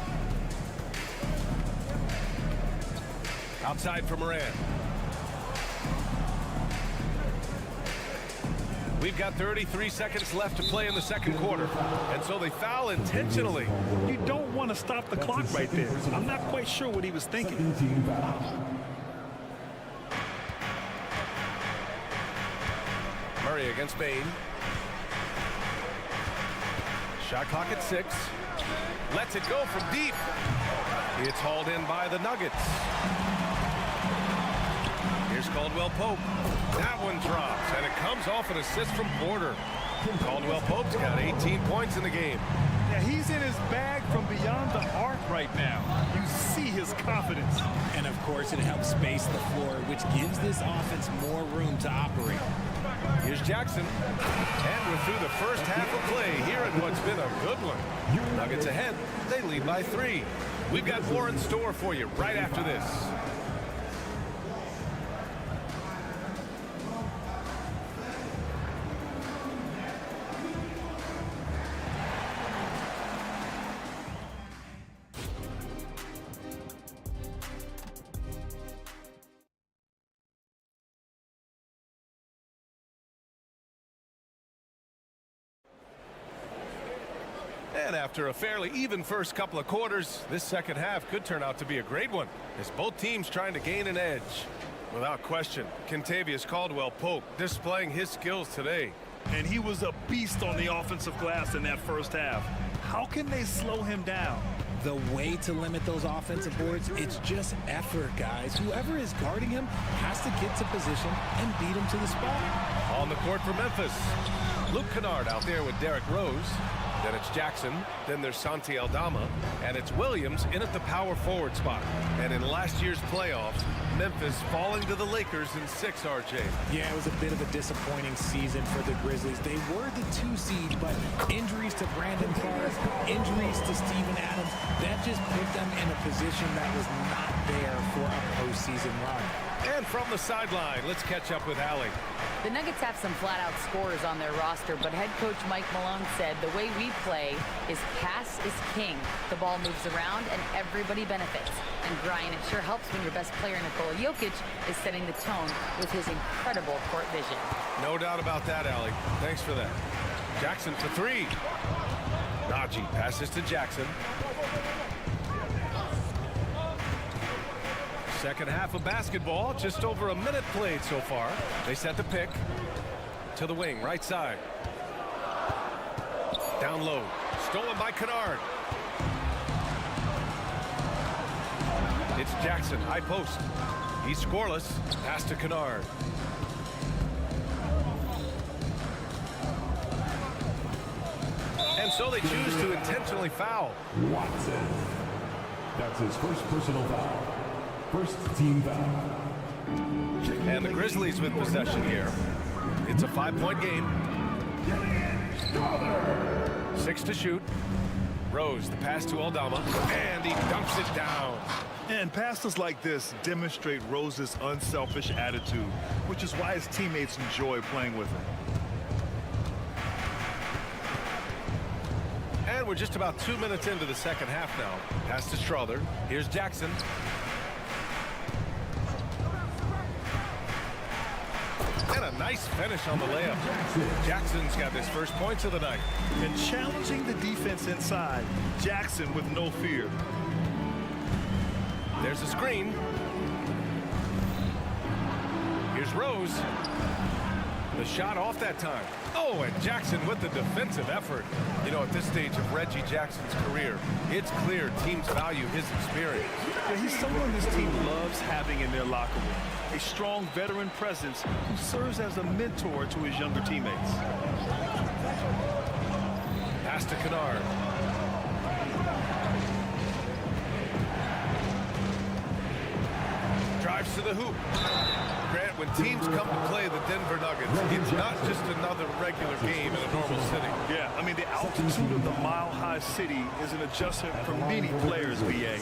Outside for Morant. We've got 33 seconds left to play in the second quarter. And so they foul intentionally. You don't want to stop the clock right there. I'm not quite sure what he was thinking. Murray against Payne. Shot clock at 6. Lets it go from deep. It's hauled in by the Nuggets. Here's Caldwell Pope. That one drops, and it comes off an assist from Porter. Caldwell Pope's got 18 points in the game. Yeah, he's in his bag from beyond the arc right now. You see his confidence. And of course, it helps space the floor, which gives this offense more room to operate. Here's Jackson. And we're through the first half of play here in what's been a good one. Nuggets ahead. They lead by 3. We've got more in store for you right after this. And after a fairly even first couple of quarters, this second half could turn out to be a great one, as both teams trying to gain an edge. Without question, Kentavious Caldwell-Pope displaying his skills today. And he was a beast on the offensive glass in that first half. How can they slow him down? The way to limit those offensive boards, it's just effort, guys. Whoever is guarding him has to get to position and beat him to the spot. On the court for Memphis, Luke Kennard out there with Derrick Rose. Then it's Jackson, then there's Santi Aldama, and it's Williams in at the power forward spot. And in last year's playoffs, Memphis falling to the Lakers in 6, RJ. Yeah, it was a bit of a disappointing season for the Grizzlies. They were the 2 seed, but injuries to Brandon Clark, injuries to Steven Adams, that just put them in a position that was not there for a postseason run. And from the sideline, let's catch up with Allie. The Nuggets have some flat-out scorers on their roster, but head coach Mike Malone said the way we play is pass is king. The ball moves around and everybody benefits. And Brian, it sure helps when your best player, Nikola Jokic, is setting the tone with his incredible court vision. No doubt about that, Allie. Thanks for that. Jackson for 3. Najee passes to Jackson. Second half of basketball, just over a minute played so far. They set the pick to the wing, right side. Down low, stolen by Kennard. It's Jackson, high post. He's scoreless, pass to Kennard. And so they choose to intentionally foul. Watson. That's his first personal foul. First team foul. And the Grizzlies with possession here. It's a 5-point game. 6 to shoot. Rose, the pass to Aldama, and he dumps it down. And passes like this demonstrate Rose's unselfish attitude, which is why his teammates enjoy playing with him. And we're just about 2 minutes into the second half now. Pass to Strother. Here's Jackson. And a nice finish on the layup. Jackson's got his first points of the night. And challenging the defense inside, Jackson with no fear. There's a screen. Here's Rose. The shot off that time. Oh, and Jackson with the defensive effort. You know, at this stage of Reggie Jackson's career, it's clear teams value his experience. Yeah, he's someone this team loves having in their locker room. A strong veteran presence who serves as a mentor to his younger teammates. Pass to Kennard. Drives to the hoop. Grant, when teams come to play the Denver Nuggets, it's not just another regular game in a normal city. Yeah, I mean, the altitude of the mile-high city is an adjustment for many players, VA.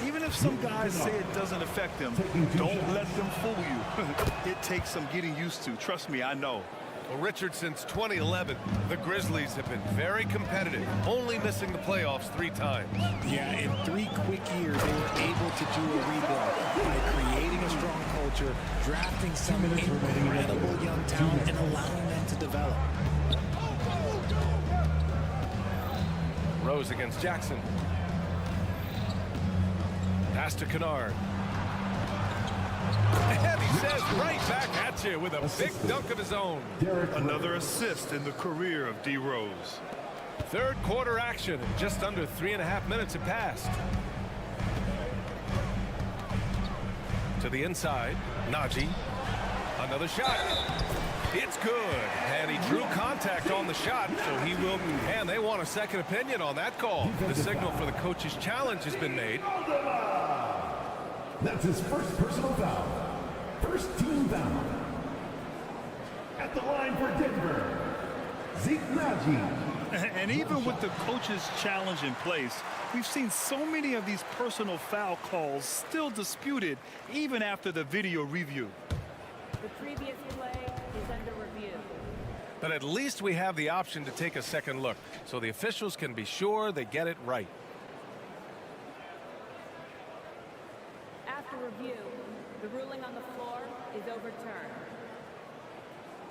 Even if some guys say it doesn't affect them, don't let them fool you. It takes some getting used to. Trust me, I know. Well, Richard, since 2011, the Grizzlies have been very competitive, only missing the playoffs 3 times. Yeah, in 3 quick years, they were able to do a rebuild by creating a strong culture, drafting some incredible young talent, and allowing them to develop. Rose against Jackson. Pass to Kennard. And he says right back at you with a big dunk of his own. Another assist in the career of D. Rose. Third quarter action. Just under 3.5 minutes have passed. To the inside. Najee. Another shot. It's good. And he drew contact on the shot, so he will. And they want a second opinion on that call. The signal for the coach's challenge has been made. That's his first personal foul. First team foul. At the line for Denver, Najee. And even with the coach's challenge in place, we've seen so many of these personal foul calls still disputed even after the video review. The previous play is under review. But at least we have the option to take a second look, so the officials can be sure they get it right. After review, the ruling on the floor is overturned.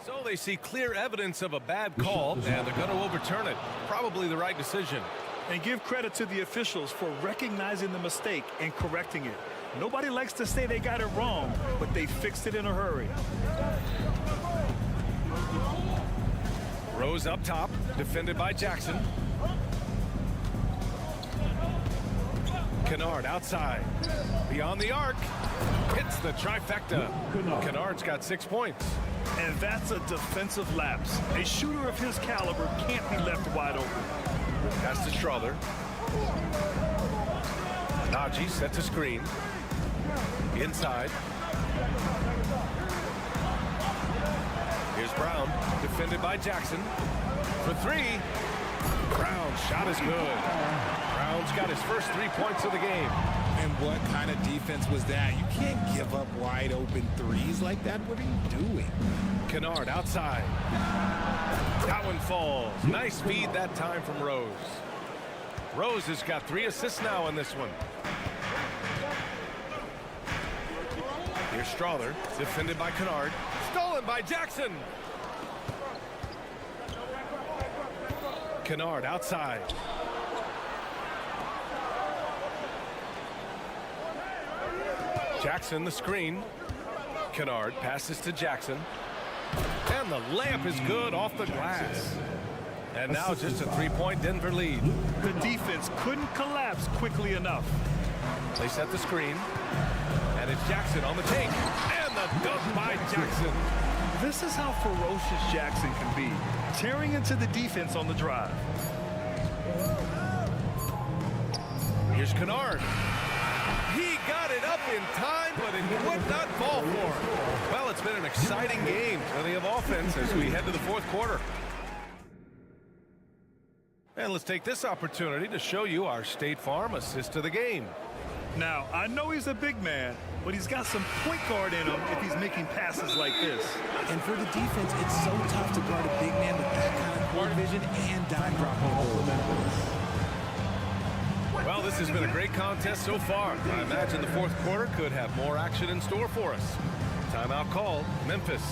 So they see clear evidence of a bad call, and they're going to overturn it. Probably the right decision. And give credit to the officials for recognizing the mistake and correcting it. Nobody likes to say they got it wrong, but they fixed it in a hurry. Rose up top, defended by Jackson. Kennard outside, beyond the arc, hits the trifecta. Kennard's got 6 points. And that's a defensive lapse. A shooter of his caliber can't be left wide open. Pass to Strother. Najee sets a screen. Inside. Here's Brown, defended by Jackson. For 3. Brown's shot is good. Brown's got his first 3 points of the game. And what kind of defense was that? You can't give up wide open threes like that. What are you doing? Kennard outside. That one falls. Nice feed that time from Rose. Rose has got 3 assists now in this one. Here's Strother, defended by Kennard. Stolen by Jackson. Kennard outside. Jackson the screen. Kennard passes to Jackson. And the layup is good off the glass. And now just a 3-point Denver lead. The defense couldn't collapse quickly enough. They set the screen. And it's Jackson on the take. And the dunk by Jackson. This is how ferocious Jackson can be, tearing into the defense on the drive. Here's Kennard. He got it up in time, but it would not fall for him. Well, it's been an exciting game. Plenty of offense as we head to the fourth quarter. And let's take this opportunity to show you our State Farm assist of the game. Now, I know he's a big man, but he's got some point guard in him if he's making passes like this. And for the defense, it's so tough to guard a big man with that kind of court vision and dime dropping ability. Well, this has been a great contest so far. I imagine the fourth quarter could have more action in store for us. Timeout called, Memphis.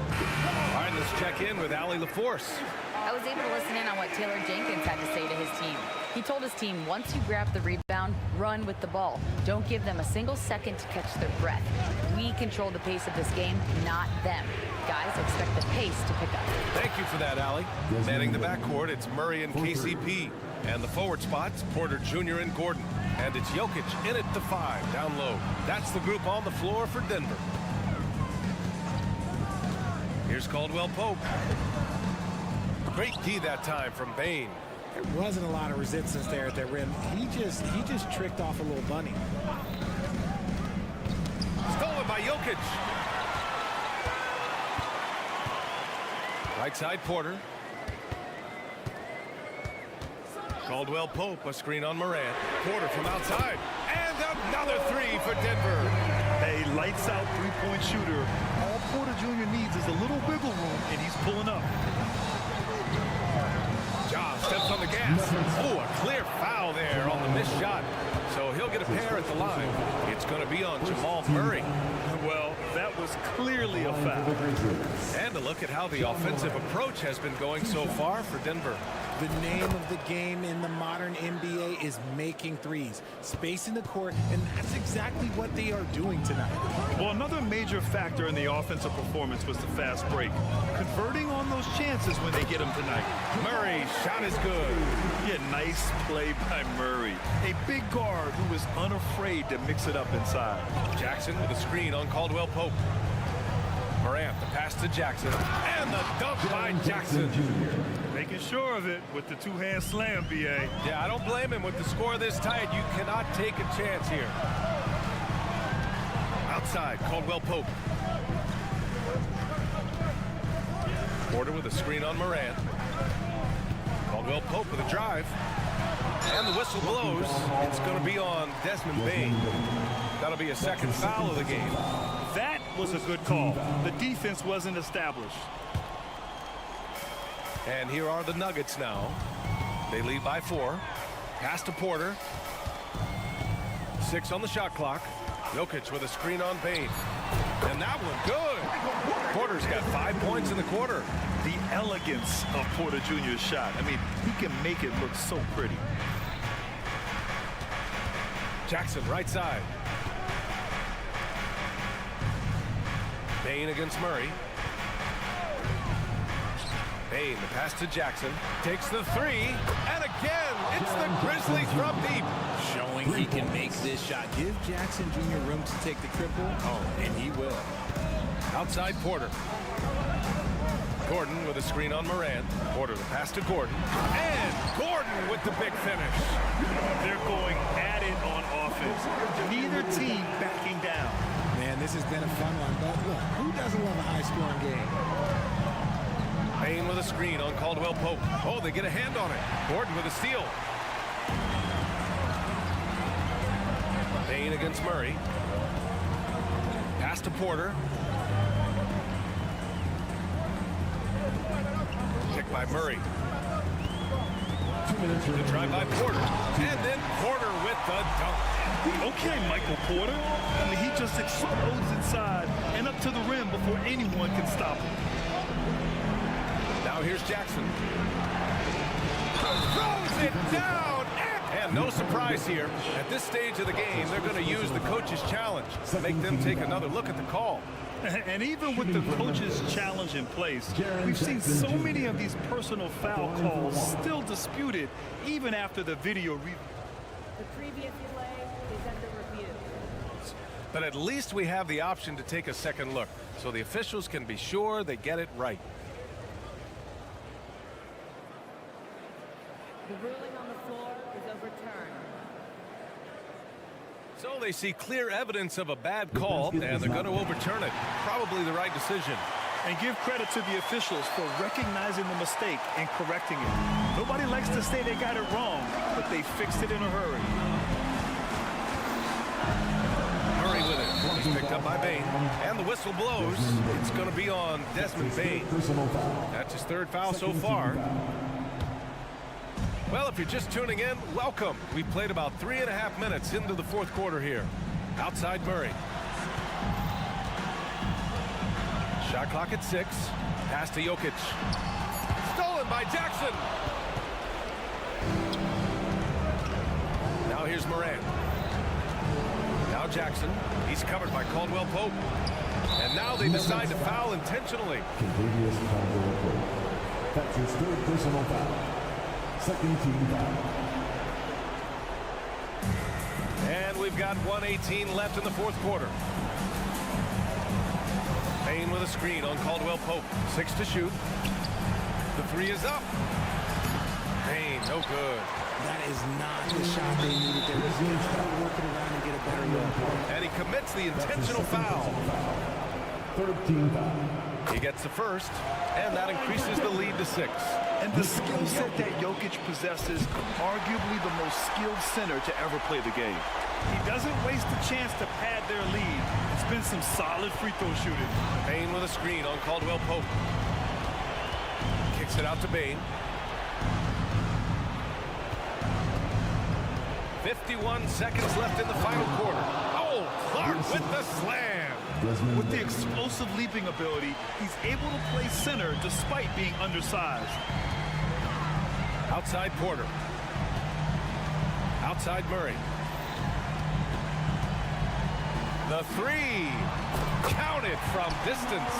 All right, let's check in with Allie LaForce. I was able to listen in on what Taylor Jenkins had to say to his team. He told his team, once you grab the rebound, run with the ball. Don't give them a single second to catch their breath. We control the pace of this game, not them. Guys, expect the pace to pick up. Thank you for that, Allie. Manning the backcourt, it's Murray and KCP. And the forward spots, Porter Jr. and Gordon. And it's Jokic in at the 5, down low. That's the group on the floor for Denver. Here's Caldwell Pope. Great D that time from Bain. There wasn't a lot of resistance there at the rim. He just tricked off a little bunny. Stolen by Jokic. Right side Porter. Caldwell Pope, a screen on Morant. Porter from outside. And another 3 for Denver. A lights-out three-point shooter. All Porter Jr. needs is a little wiggle room, and he's pulling up. Ja steps on the gas. Oh, a clear foul there on the missed shot. So he'll get a pair at the line. It's going to be on Jamal Murray. Well, that was clearly a foul. And a look at how the offensive approach has been going so far for Denver. The name of the game in the modern NBA is making threes, spacing the court, and that's exactly what they are doing tonight. Well, another major factor in the offensive performance was the fast break. Converting on those chances when they get them tonight. Murray, shot is good. Yeah, nice play by Murray. A big guard who is unafraid to mix it up inside. Jackson with a screen on Caldwell Pope. Morant, the pass to Jackson. And the dunk by Jackson. Making sure of it with the two-hand slam, B.A. Yeah, I don't blame him with the score this tight. You cannot take a chance here. Outside, Caldwell Pope. Porter with a screen on Morant. Caldwell Pope with a drive. And the whistle blows. It's going to be on Desmond Bain. That'll be a second foul of the game. That was a good call. The defense wasn't established. And here are the Nuggets now. They lead by 4. Pass to Porter. 6 on the shot clock. Jokic with a screen on Bain. And that one good. Porter's got 5 points in the quarter. The elegance of Porter Jr.'s shot. I mean, he can make it look so pretty. Jackson, right side. Bane against Murray. Bane, the pass to Jackson. Takes the three. And again, it's the Grizzlies from deep. Showing he can make this shot. Give Jackson Jr. room to take the triple. Oh, and he will. Outside Porter. Gordon with a screen on Morant. Porter, the pass to Gordon. And Gordon with the big finish. They're going at it on offense. Neither team backing down. Man, this has been a fun one. But look, who doesn't love a high-scoring game? Bane with a screen on Caldwell Pope. Oh, they get a hand on it. Gordon with a steal. Bane against Murray. Pass to Porter. Kick by Murray. The drive by Porter. And then Porter with the dunk. Okay, Michael Porter. I mean, he just explodes inside and up to the rim before anyone can stop him. Now here's Jackson. Throws it down. And no surprise here. At this stage of the game, they're going to use the coach's challenge to make them take another look at the call. And even with the coach's challenge in place, we've seen so many of these personal foul calls still disputed even after the video review. The previous play is under review. But at least we have the option to take a second look, so the officials can be sure they get it right. The ruling on the floor is overturned. So they see clear evidence of a bad call, and they're going to overturn it. Probably the right decision. And give credit to the officials for recognizing the mistake and correcting it. Nobody likes to say they got it wrong, but they fixed it in a hurry. Murray with it. He's picked up by Bane. And the whistle blows. It's going to be on Desmond Bane. That's his third foul so far. Well, if you're just tuning in, welcome. We played about 3.5 minutes into the fourth quarter here. Outside Murray. Shot clock at 6. Pass to Jokic. Stolen by Jackson. Now here's Morant. Now Jackson. He's covered by Caldwell Pope. And now they decide to foul intentionally. That's his third personal foul. Second team foul. And we've got 1:18 left in the fourth quarter. Bane with a screen on Caldwell Pope. 6 to shoot. The three is up. Bane, no good. That is not the shot they needed. They were really trying to work it around and get a better look. And he commits the intentional foul. Third team foul. He gets the first, and that increases the lead to 6. And the skill set that Jokic possesses, arguably the most skilled center to ever play the game. He doesn't waste a chance to pad their lead. It's been some solid free throw shooting. Bane with a screen on Caldwell Pope. Kicks it out to Bane. 51 seconds left in the final quarter. Oh, Clark with the slam. With the explosive leaping ability, he's able to play center despite being undersized. Outside Porter. Outside Murray. The three. Counted from distance.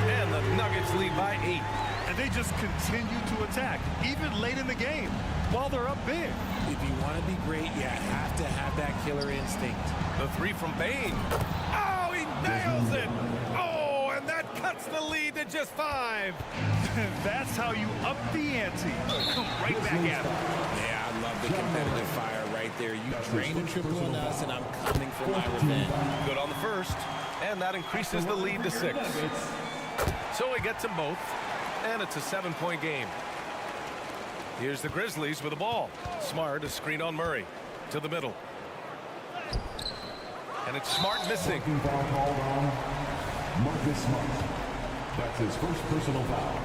And the Nuggets lead by 8. And they just continue to attack, even late in the game, while they're up big. If you want to be great, you have to have that killer instinct. The three from Bane. Oh, he nails it. Oh, and that cuts the lead to just 5. That's how you up the ante. Come right back at him. Yeah, I love the competitive fire right there. You drained a triple on us, and I'm coming for my revenge. Good on the first, and that increases the lead to 6. So he gets them both, and it's a 7-point game. Here's the Grizzlies with the ball. Smart, a screen on Murray. To the middle. And it's Smart missing. Foul called on Marcus Smart. That's his first personal foul.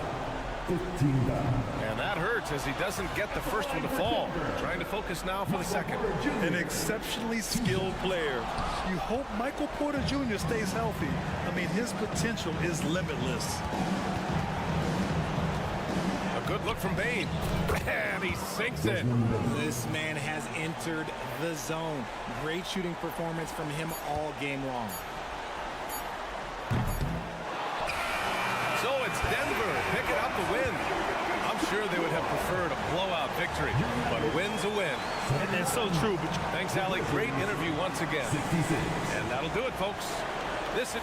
15 down. And that hurts as he doesn't get the first one to fall. Trying to focus now for the second. An exceptionally skilled player. You hope Michael Porter Jr. stays healthy. I mean, his potential is limitless. A good look from Bane. And he sinks it. This man has entered the zone. Great shooting performance from him all game long. So it's Denver picking up the win. I'm sure they would have preferred a blowout victory, but a win's a win. And that's so true. But Thanks, Allie. Great interview once again. 66. And that'll do it, folks. This is...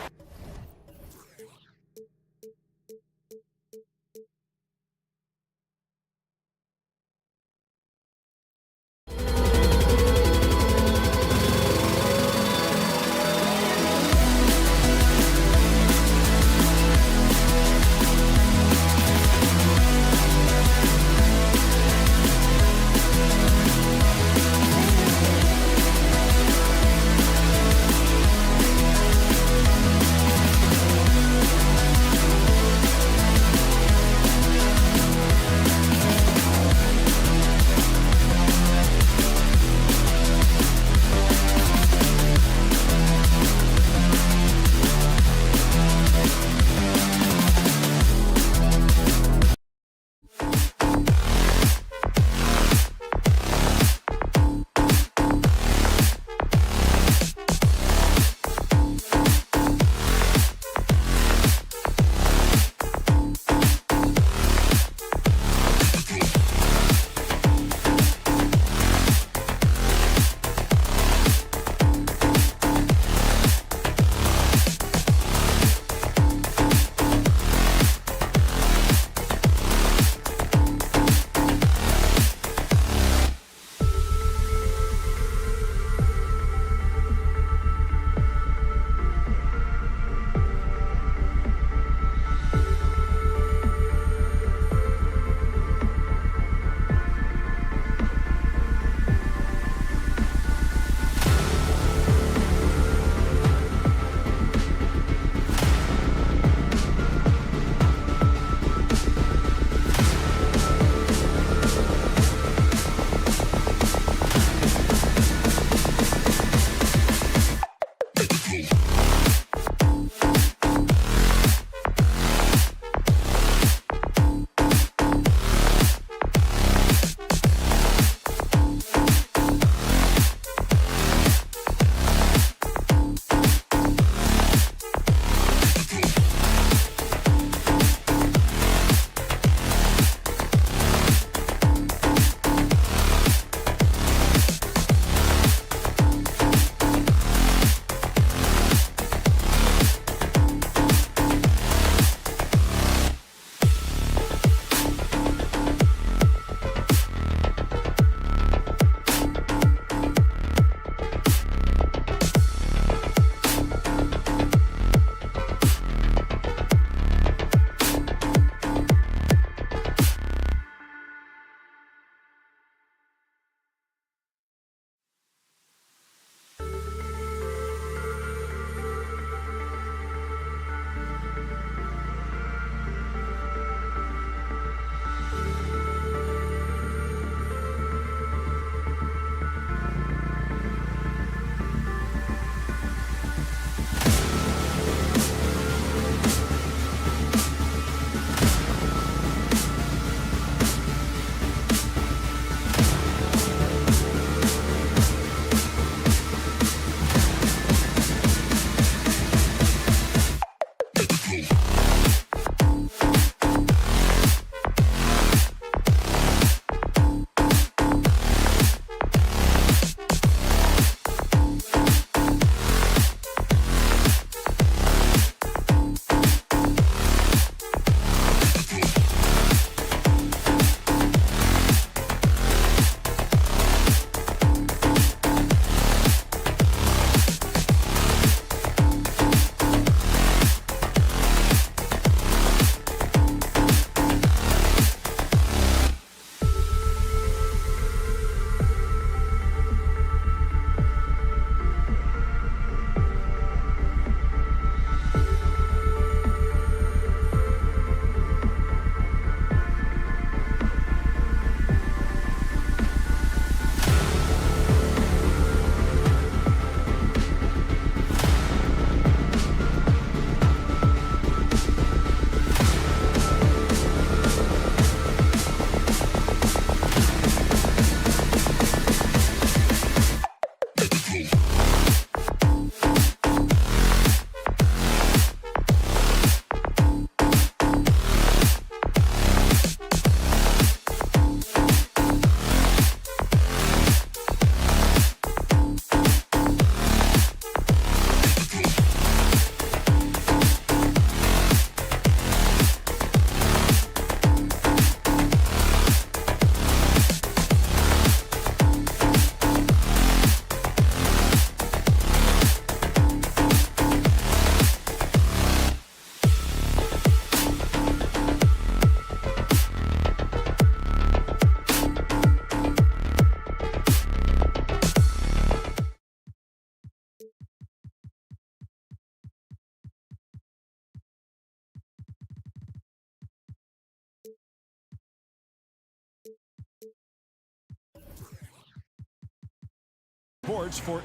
Sports for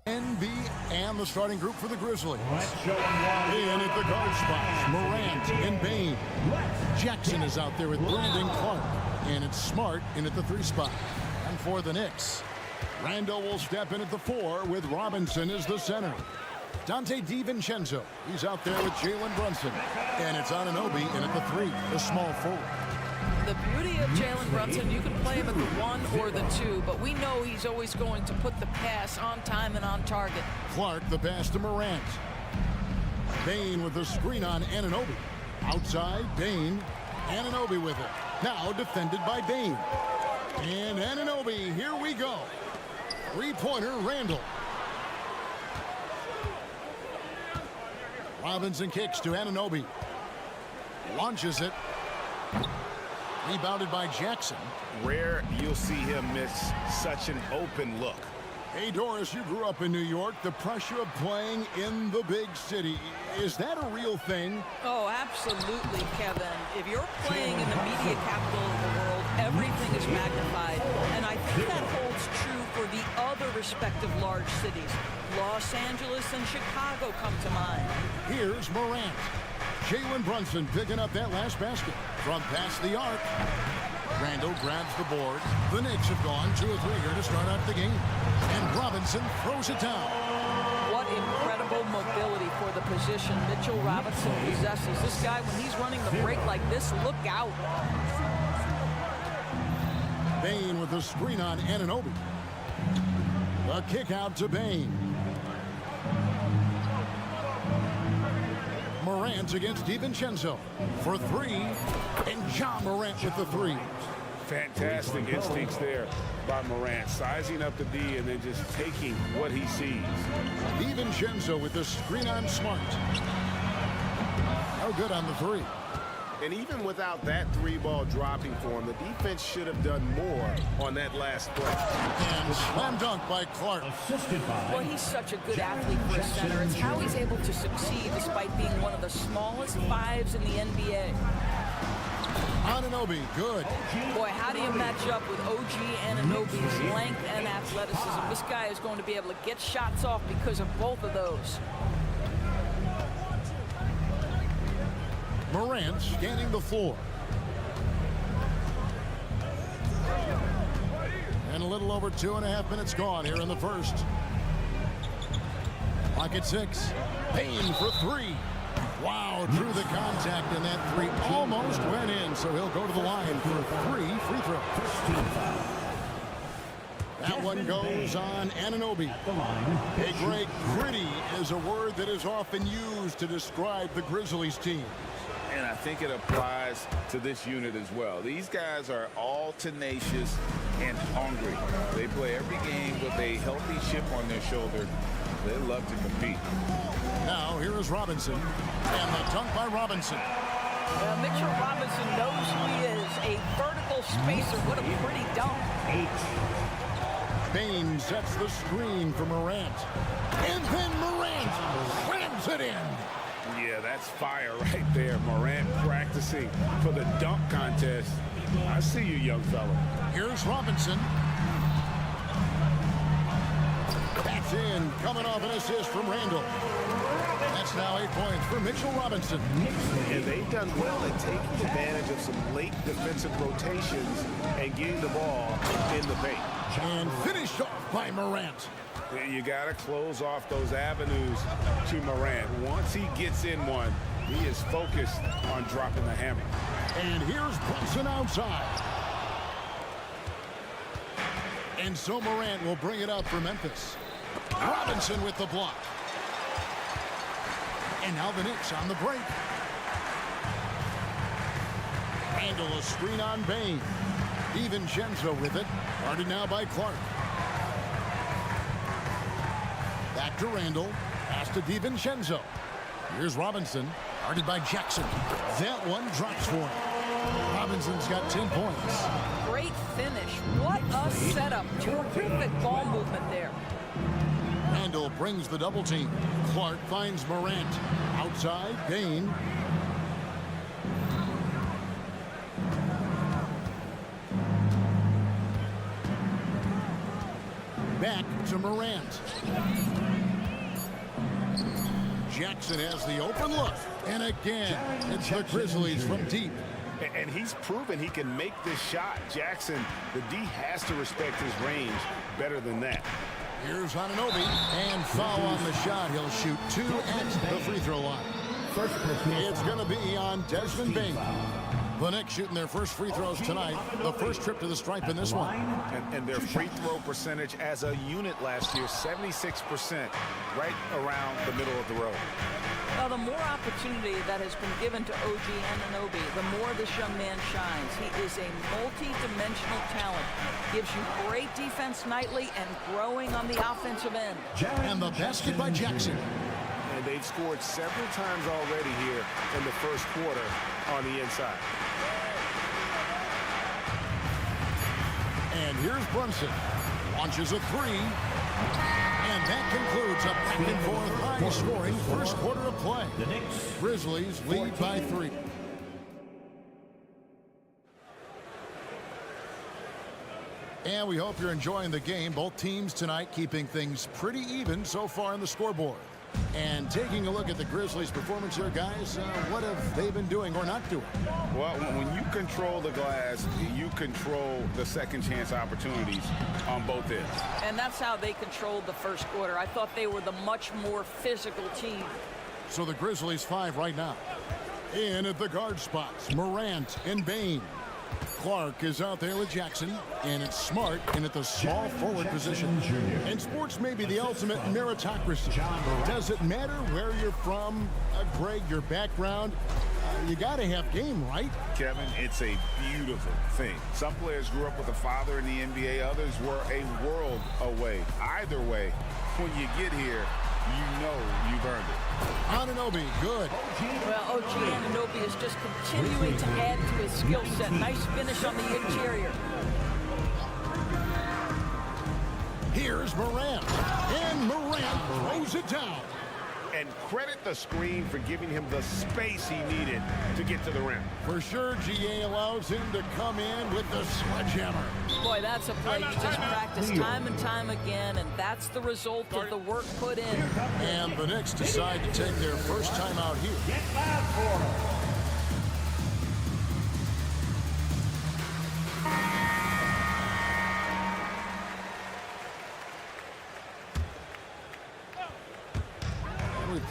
NB and the starting group for the Grizzlies. In at the guard spots, Morant and Bane. Jackson is out there with Brandon Clark. And it's Smart in at the 3 spot. And for the Knicks, Randall will step in at the 4 with Robinson as the center. Dante DiVincenzo, he's out there with Jalen Brunson. And it's Anunoby in at the 3, the small forward. The beauty of Jalen Brunson, you can play him at the 1 or the 2, but we know he's always going to put the pass on time and on target. Clark, the pass to Morant. Bane with the screen on Anunoby. Outside, Bane. Anunoby with it. Now defended by Bane. And Anunoby, here we go. 3-pointer, Randall. Robinson kicks to Anunoby. Launches it. Rebounded by Jackson. Rare you'll see him miss such an open look. Hey, Doris, you grew up in New York. The pressure of playing in the big city, is that a real thing? Oh, absolutely, Kevin. If you're playing in the media capital of the world, everything is magnified. And I think that holds true for the other respective large cities. Los Angeles and Chicago come to mind. Here's Morant. Jalen Brunson picking up that last basket from past the arc. Randall grabs the board. The Knicks have gone 2 or 3 here to start out the game. And Robinson throws it down. What incredible mobility for the position Mitchell Robinson possesses. This guy, when he's running the break like this, look out. Bane with the screen on Anunoby. The kick out to Bane. Morant against DiVincenzo for 3. And Ja Morant with the 3. Fantastic instincts there by Morant, sizing up the D and then just taking what he sees. DiVincenzo with the screen on Smart. No good on the 3. And even without that 3-ball dropping for him, the defense should have done more on that last play. And slam dunk by Clark. Well, he's such a good athlete for a center. It's how he's able to succeed despite being one of the smallest 5s in the NBA. Anunoby, good. Boy, how do you match up with OG Anunoby's length and athleticism? This guy is going to be able to get shots off because of both of those. Morant scanning the floor. And a little over 2.5 minutes gone here in the first. Clock at 6. Bane for 3. Wow, drew the contact, and that 3 almost went in, so he'll go to the line for 3 free throws. That one goes on Anunoby. Hey, Greg, gritty is a word that is often used to describe the Grizzlies team. And I think it applies to this unit as well. These guys are all tenacious and hungry. They play every game with a healthy chip on their shoulder. They love to compete. Now, here is Robinson. And the dunk by Robinson. Mitchell Robinson knows who he is. A vertical spacer. What a pretty dunk. Bane sets the screen for Morant. And then Morant slams it in. Yeah, that's fire right there. Morant practicing for the dunk contest. I see you, young fella. Here's Robinson. That's in. Coming off an assist from Randall. That's now 8 points for Mitchell Robinson. And they've done well at taking advantage of some late defensive rotations and getting the ball in the paint. And finished off by Morant. You got to close off those avenues to Morant. Once he gets in one, he is focused on dropping the hammer. And here's Brunson outside. And so Morant will bring it up for Memphis. Robinson with the block. And now the Knicks on the break. Handle a screen on Bain. DiVincenzo with it. Guarded now by Clark. Back to Randall. Pass to DiVincenzo. Here's Robinson. Guarded by Jackson. That one drops for him. Robinson's got 10 points. Great finish. What a setup. Terrific ball movement there. Randall brings the double team. Clark finds Morant. Outside, Bain. Back to Morant. Jackson has the open look. And again, it's the Grizzlies from deep. And he's proven he can make this shot. Jackson, the D has to respect his range better than that. Here's Anunoby, and foul on the shot. He'll shoot 2 at the free throw line. It's going to be on Desmond Bain. The Knicks shooting their first free throws tonight. The first trip to the stripe in this one. And their free throw percentage as a unit last year, 76%, right around the middle of the road. Well, the more opportunity that has been given to OG Anunoby, the more this young man shines. He is a multi-dimensional talent. Gives you great defense nightly and growing on the offensive end. And the basket by Jackson. And they've scored several times already here in the first quarter on the inside. And here's Brunson. Launches a three. And that concludes a back-and-forth high-scoring first quarter of play. The Grizzlies lead by 3. And we hope you're enjoying the game. Both teams tonight keeping things pretty even so far on the scoreboard. And taking a look at the Grizzlies' performance here, guys, what have they been doing or not doing? Well, when you control the glass, you control the second chance opportunities on both ends. And that's how they controlled the first quarter. I thought they were the much more physical team. So the Grizzlies 5 right now. In at the guard spots, Morant and Bain. Clark is out there with Jackson, and it's Smart in at the small forward position. And sports may be the ultimate meritocracy. Does it matter where you're from, Greg, your background? You got to have game, right? Kevin, it's a beautiful thing. Some players grew up with a father in the NBA. Others were a world away. Either way, when you get here, you know you've earned it. Anunoby, good. Well, OG Anunoby is just continuing to add to his skill set. Nice finish on the interior. Here's Morant. And Morant throws it down. And credit the screen for giving him the space he needed to get to the rim. For sure, GA allows him to come in with the sledgehammer. Boy, that's a play you just practice time and time again, and that's the result of the work put in. And the Knicks decide to take their first time out here. Get loud for him.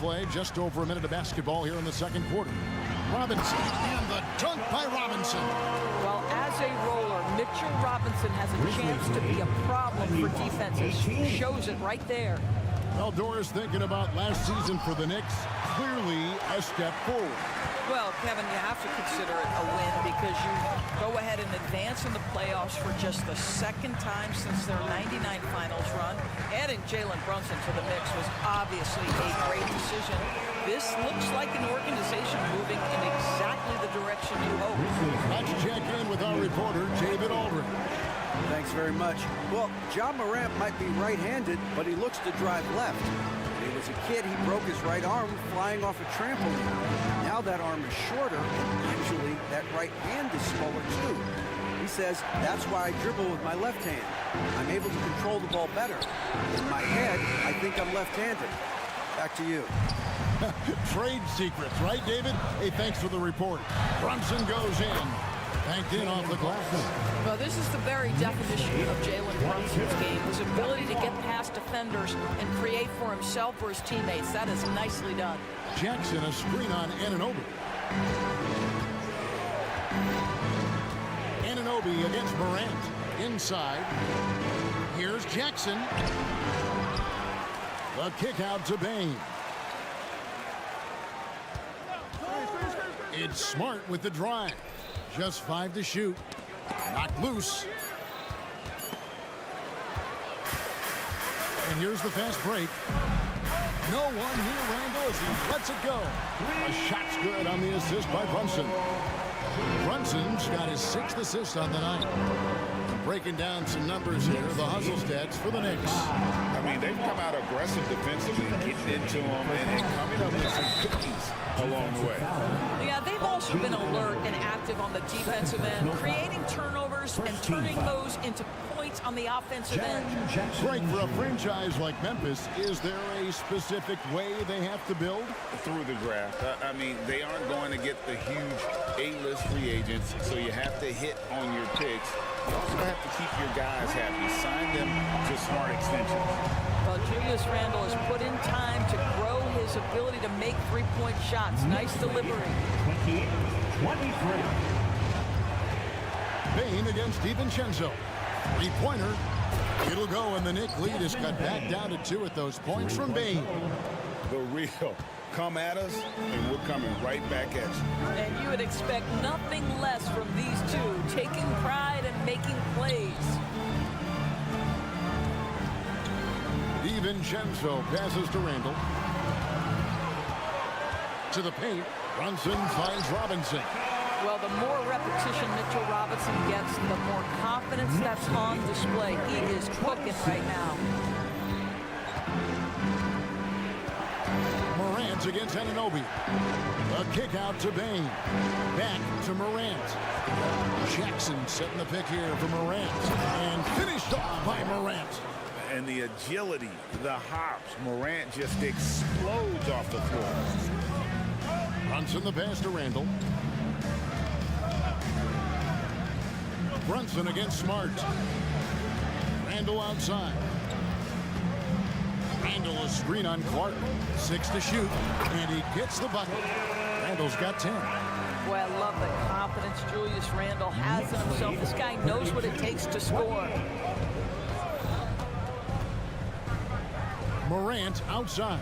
Play just over a minute of basketball here in the second quarter. Robinson and the dunk by Robinson. Well, as a roller, Mitchell Robinson has a chance to be a problem for defenses. Shows it right there. Well, Doris, thinking about last season for the Knicks, clearly a step forward. Well, Kevin, you have to consider it a win because you go ahead and advance in the playoffs for just the second time since their '99 finals run. Adding Jalen Brunson to the mix was obviously a great decision. This looks like an organization moving in exactly the direction you hope. Let's check in with our reporter, David Aldridge. Thanks very much. Well, Ja Morant might be right-handed, but he looks to drive left. When he was a kid, he broke his right arm flying off a trampoline. Now that arm is shorter, and actually that right hand is smaller too. He says, that's why I dribble with my left hand. I'm able to control the ball better. In my head, I think I'm left-handed. Back to you. Trade secrets, right, David? Hey, thanks for the report. Brunson goes in. Banked in off the glass. Well, this is the very definition of Jalen Brunson's game. His ability to get past defenders and create for himself or his teammates. That is nicely done. Jackson, a screen on Anunoby. Anunoby against Morant. Inside. Here's Jackson. The kick out to Bain. It's Smart with the drive. Just 5 to shoot. Knocked loose. And here's the fast break. No one here, Randall, as he lets it go. A shot's good on the assist by Brunson. Brunson's got his 6th assist on the night. Breaking down some numbers here, the hustle stats for the Knicks. I mean, they've come out aggressive defensively, getting into them, and coming up with some cookies along the way. Yeah, they've also been alert and active on the defensive end, creating turnovers and turning those into points on the offensive end. Frank, for a franchise like Memphis, is there a specific way they have to build? Through the draft. I mean, they aren't going to get the huge A-list free agents, so you have to hit on your picks. You also have to keep your guys happy. Sign them to smart extensions. Well, Julius Randle has put in time to grow his ability to make three-point shots. Nice delivery. 23. Bain against DiVincenzo. Three-pointer. It'll go, and the Knicks lead is cut back down to 2 at those points from Bain. The real. Come at us, and we're coming right back at you. And you would expect nothing less from these two, taking pride and making plays. DiVincenzo passes to Randall. To the paint. Brunson finds Robinson. Well, the more repetition Mitchell Robinson gets, the more confidence that's on display. He is cooking right now. Morant against Anunoby. A kick out to Bain. Back to Morant. Jackson setting the pick here for Morant. And finished off by Morant. And the agility, the hops, Morant just explodes off the floor. Brunson the pass to Randall. Brunson against Smart. Randall outside. Randall a screen on Clark. 6 to shoot. And he gets the bucket. Randall's got 10. Boy, I love the confidence Julius Randle has in himself. This guy knows what it takes to score. Morant outside.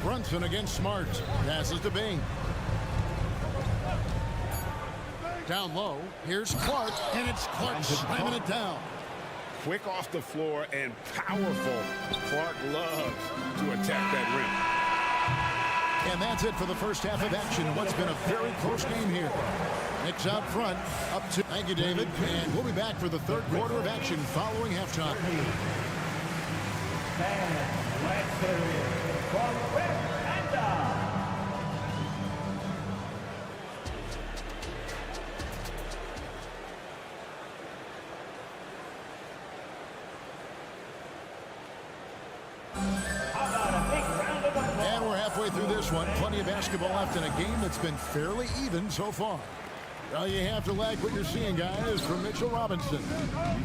Brunson against Smart. Passes to Bain. Down low. Here's Clark. And it's Clark slamming it down. Quick off the floor and powerful. Clark loves to attack that rim. And that's it for the first half of action. What's been a very close game here. Knicks out front. Up to. Thank you, David. And we'll be back for the third quarter of action following halftime. And we're halfway through this one. Plenty of basketball left in a game that's been fairly even so far. Well, you have to like what you're seeing, guys, from Mitchell Robinson.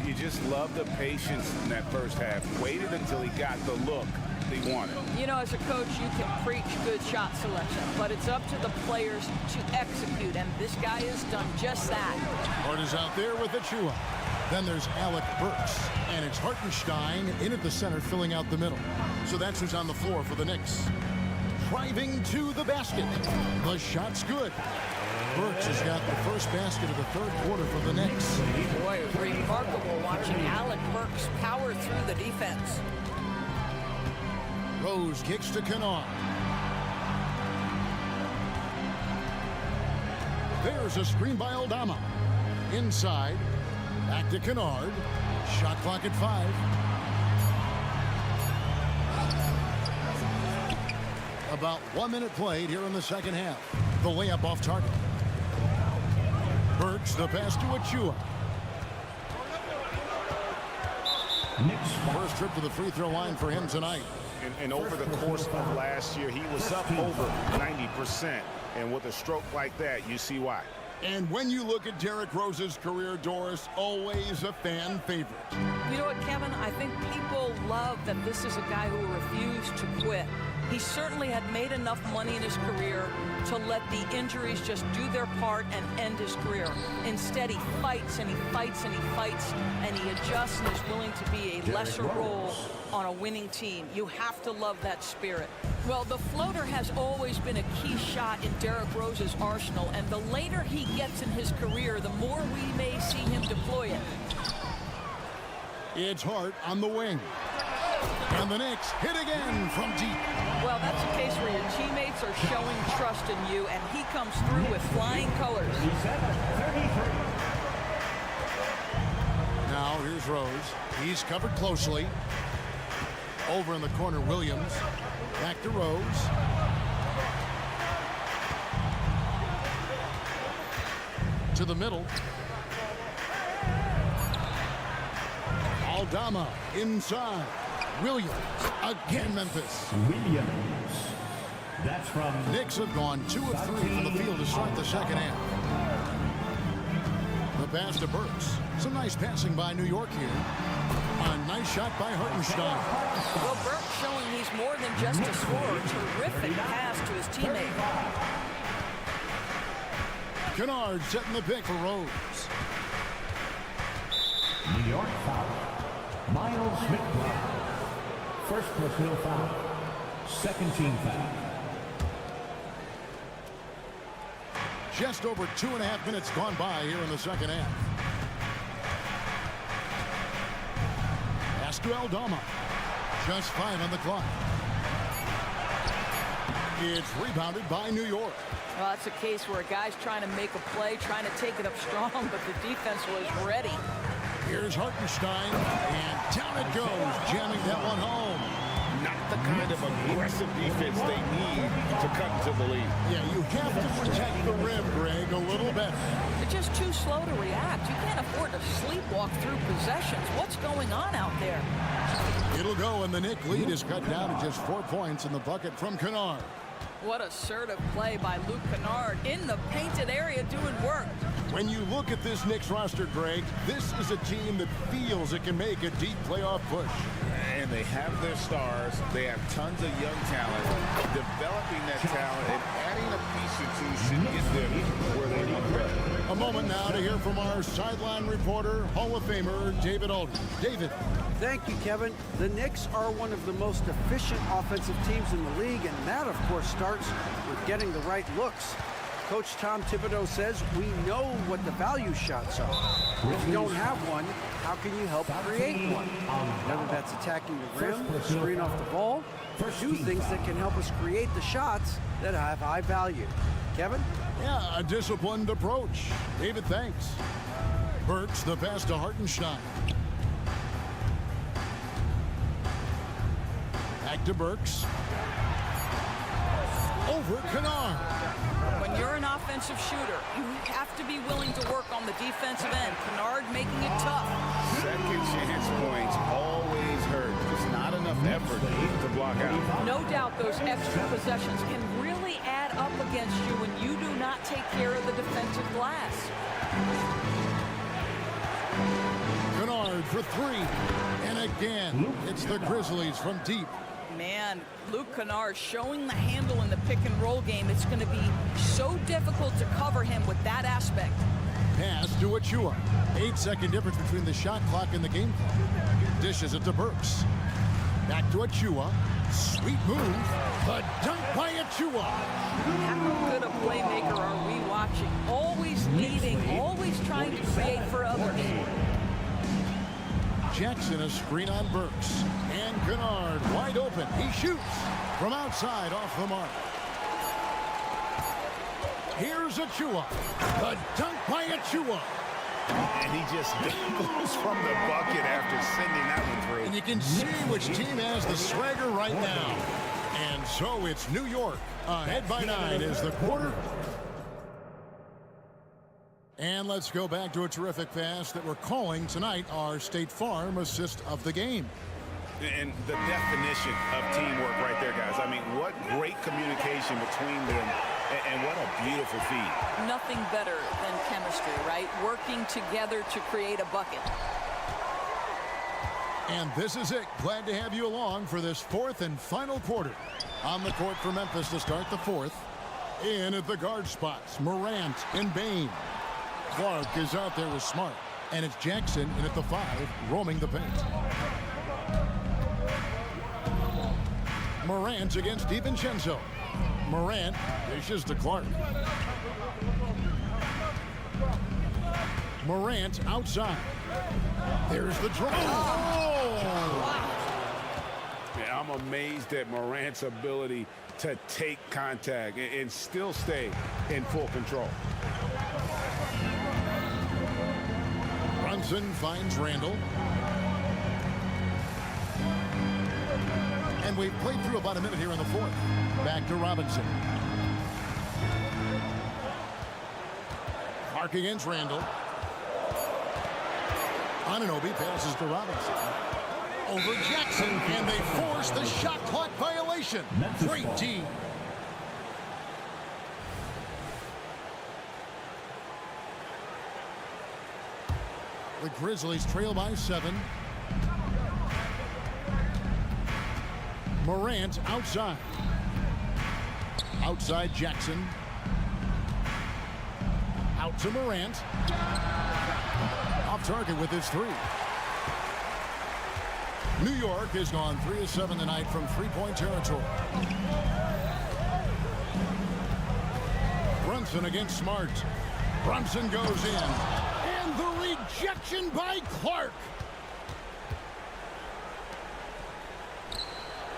You just love the patience in that first half. Waited until he got the look he wanted. You know, as a coach, you can preach good shot selection, but it's up to the players to execute, and this guy has done just that. Hart is out there with Achua. Then there's Alec Burks, and it's Hartenstein in at the center, filling out the middle. So that's who's on the floor for the Knicks. Driving to the basket. The shot's good. Burks has got the first basket of the third quarter for the Knicks. Boy, it was remarkable watching Alec Burks power through the defense. Rose kicks to Kennard. There's a screen by Aldama. Inside. Back to Kennard. Shot clock at 5. About 1 minute played here in the second half. The layup off target. Burks the pass to Achua. First trip to the free throw line for him tonight. And over the course of last year, he was up over 90%. And with a stroke like that, you see why. And when you look at Derrick Rose's career, Doris, always a fan favorite. You know what, Kevin? I think people love that this is a guy who refused to quit. He certainly had made enough money in his career to let the injuries just do their part and end his career. Instead, he fights and he fights and he fights, and he adjusts and is willing to be a lesser role on a winning team. You have to love that spirit. Well, the floater has always been a key shot in Derrick Rose's arsenal, and the later he gets in his career, the more we may see him deploy it. It's Hart on the wing. And the Knicks hit again from deep. Well, that's a case where your teammates are showing trust in you, and he comes through with flying colors. Now here's Rose. He's covered closely. Over in the corner, Williams. Back to Rose. To the middle. Aldama inside. Williams again. Memphis. Williams. That's from Knicks have gone 2 of 3 from the field to start the second half. The pass to Burks. Some nice passing by New York here. A nice shot by Hartenstein. Well, Burks showing he's more than just a scorer. Terrific pass to his teammate. Kennard setting the pick for Rose. New York foul. Miles McBride. First personal foul. Second team foul. Just over 2.5 minutes gone by here in the second half. Pass to Aldama. Just 5 on the clock. It's rebounded by New York. Well, that's a case where a guy's trying to make a play, trying to take it up strong, but the defense was ready. Here's Hartenstein, and down it goes, jamming that one home. Not the kind of aggressive defense they need to cut into the lead. Yeah, you have to protect the rim, Greg, a little better. They're just too slow to react. You can't afford to sleepwalk through possessions. What's going on out there? It'll go, and the Knicks lead is cut down to just 4 points in the bucket from Kennard. What assertive play by Luke Kennard in the painted area doing work. When you look at this Knicks roster, Greg, this is a team that feels it can make a deep playoff push. And they have their stars. They have tons of young talent. Developing that talent and adding a piece or two should get them where they need to go. A moment now to hear from our sideline reporter, Hall of Famer David Aldridge. David. Thank you, Kevin. The Knicks are one of the most efficient offensive teams in the league, and that, of course, starts with getting the right looks. Coach Tom Thibodeau says we know what the value shots are. If you don't have one, how can you help create one? Whether that's attacking the rim, screen off the ball, do things that can help us create the shots that have high value. Kevin? Yeah, a disciplined approach. David, thanks. Burks, the pass to Hartenstein. Back to Burks. Over Kennard. When you're an offensive shooter, you have to be willing to work on the defensive end. Kennard making it tough. Second chance points always hurt. Just not enough effort to block out. No doubt those extra possessions can really add up against you when you do not take care of the defensive glass. Kennard for 3. And again, it's the Grizzlies from deep. Man, Luke Kennard showing the handle in the pick-and-roll game. It's going to be so difficult to cover him with that aspect. Pass to Achua. 8-second difference between the shot clock and the game clock. Dishes it to Burks. Back to Achua. Sweet move. The dunk by Achua. How good a playmaker are we watching? Always leading, always trying to create for others. Jackson, a screen on Burks. And Kennard wide open. He shoots from outside off the mark. Here's Achua. The dunk by Achua. And he just goes from the bucket after sending that one through. And you can see which team has the swagger right now. And so it's New York ahead by 9 as the quarter. And let's go back to a terrific pass that we're calling tonight our State Farm assist of the game. And the definition of teamwork right there, guys. I mean, what great communication between them, and what a beautiful feed. Nothing better than chemistry, right? Working together to create a bucket. And this is it. Glad to have you along for this fourth and final quarter. On the court for Memphis to start the fourth. In at the guard spots, Morant and Bain. Clark is out there with Smart. And it's Jackson in at the 5, roaming the paint. Morant against DiVincenzo. Morant dishes to Clark. Morant outside. There's the draw. Oh! Yeah, I'm amazed at Morant's ability to take contact and still stay in full control. Brunson finds Randall. And we've played through about a minute here in the fourth. Back to Robinson. Clark against Randall. Anunoby passes to Robinson. Over Jackson, and they force the shot clock violation. Great team. The Grizzlies trail by 7. Morant outside. Outside Jackson. Out to Morant. Off target with his 3. New York has gone 3 of 7 tonight from three-point territory. Brunson against Smart. Brunson goes in. And the rejection by Clark.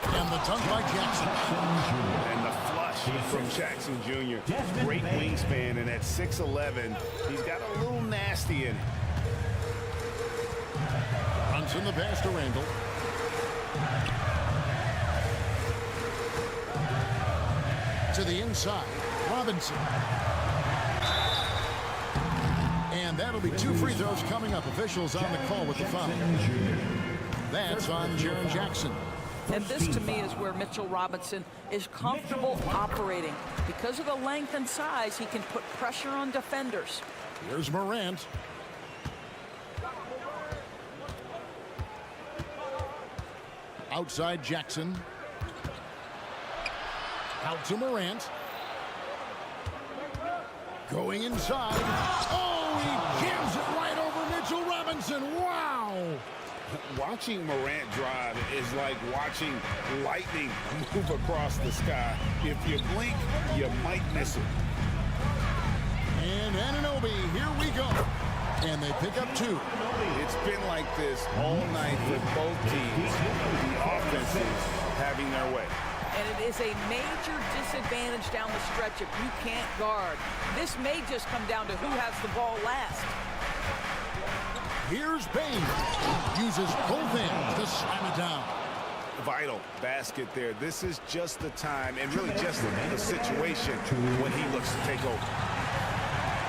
And the dunk by Jackson. And the flush from Jackson Jr. Great wingspan, and at 6'11", he's got a little nasty in it. Brunson the pass to Randall. To the inside, Robinson. And that'll be 2 free throws coming up. Officials on the call with the foul. That's on Jaren Jackson. And this, to me, is where Mitchell Robinson is comfortable operating. Because of the length and size, he can put pressure on defenders. Here's Morant. Outside Jackson. Out to Morant. Going inside. Oh, he jams it right over Mitchell Robinson. Wow. Watching Morant drive is like watching lightning move across the sky. If you blink, you might miss it. And Anunoby, here we go. And they pick up 2. It's been like this all night for both teams. The offenses having their way. And it is a major disadvantage down the stretch if you can't guard. This may just come down to who has the ball last. Here's Bain. Uses both hands to slam it down. Vital basket there. This is just the time, and really just the situation when he looks to take over.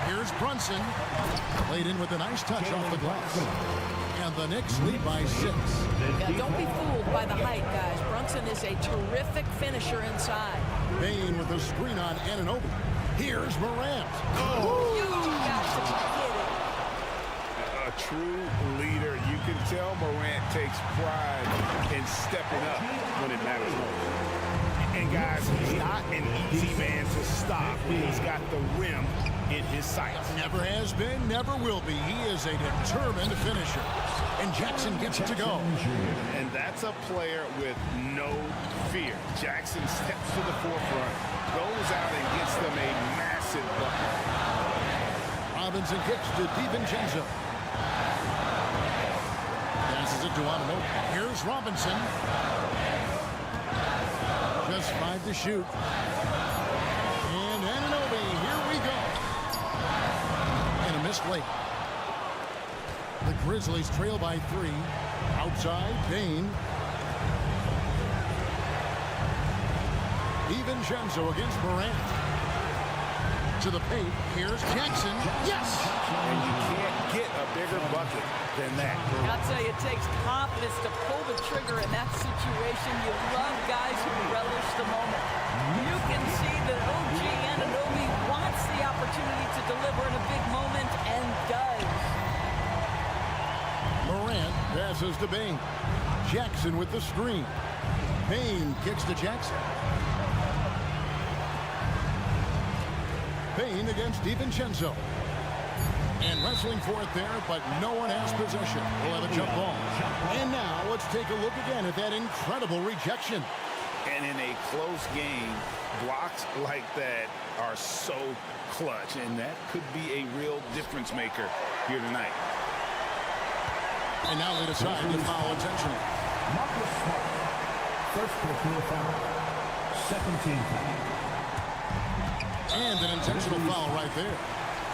Here's Brunson. Played in with a nice touch off the glass. And the Knicks lead by 6. Yeah, don't be fooled by the height, guys. Brunson is a terrific finisher inside. Bain with a screen on Anunoby. Here's Morant. Oh! You got to get it. A true leader. You can tell Morant takes pride in stepping up when it matters most. And guys, he's not an easy man to stop when he's got the rim in his sights. Never has been, never will be. He is a determined finisher. And Jackson gets it to go. And that's a player with no fear. Jackson steps to the forefront, goes out and gets them a massive bucket. Robinson kicks to DiVincenzo. Passes it to Anunoby. Here's Robinson. Just 5 to shoot. And Anunoby, here we go. And a missed late. The Grizzlies trail by 3. Outside, Bain. DiVincenzo against Morant. into the paint. Here's Jackson. Yes! And you can't get a bigger bucket than that. I'll tell you, it takes confidence to pull the trigger in that situation. You love guys who relish the moment. You can see that OG Anunoby wants the opportunity to deliver in a big moment and does. Morant passes to Bain. Jackson with the screen. Bain kicks to Jackson. Bain against DiVincenzo. And wrestling for it there, but no one has possession. We'll have a jump ball. And now let's take a look again at that incredible rejection. And in a close game, blocks like that are so clutch, and that could be a real difference maker here tonight. And now they decide to foul intentionally. Marcus Smart. First personal foul. Second team foul. And an intentional foul right there.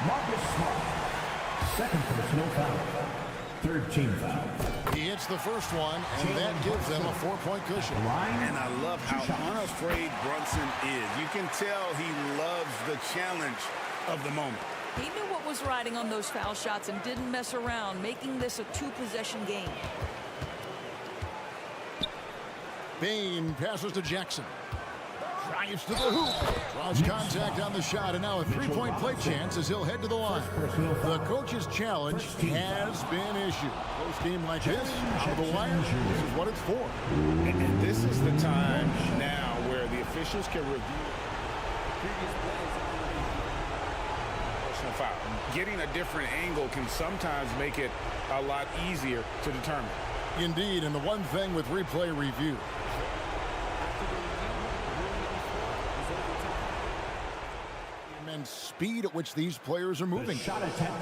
Marcus Smart. Second personal foul. Third team foul. He hits the first one, and that gives them a 4-point cushion. And I love how unafraid Brunson is. You can tell he loves the challenge of the moment. He knew what was riding on those foul shots and didn't mess around, making this a two-possession game. Bain passes to Jackson. Drives to the hoop. Draws contact on the shot, and now a 3-point play chance as he'll head to the line. The coach's challenge has been issued. Close game like this, out of the wire, this is what it's for. And this is the time now where the officials can review previous plays. Personal foul. Getting a different angle can sometimes make it a lot easier to determine. Indeed, and the one thing with replay review, and speed at which these players are moving,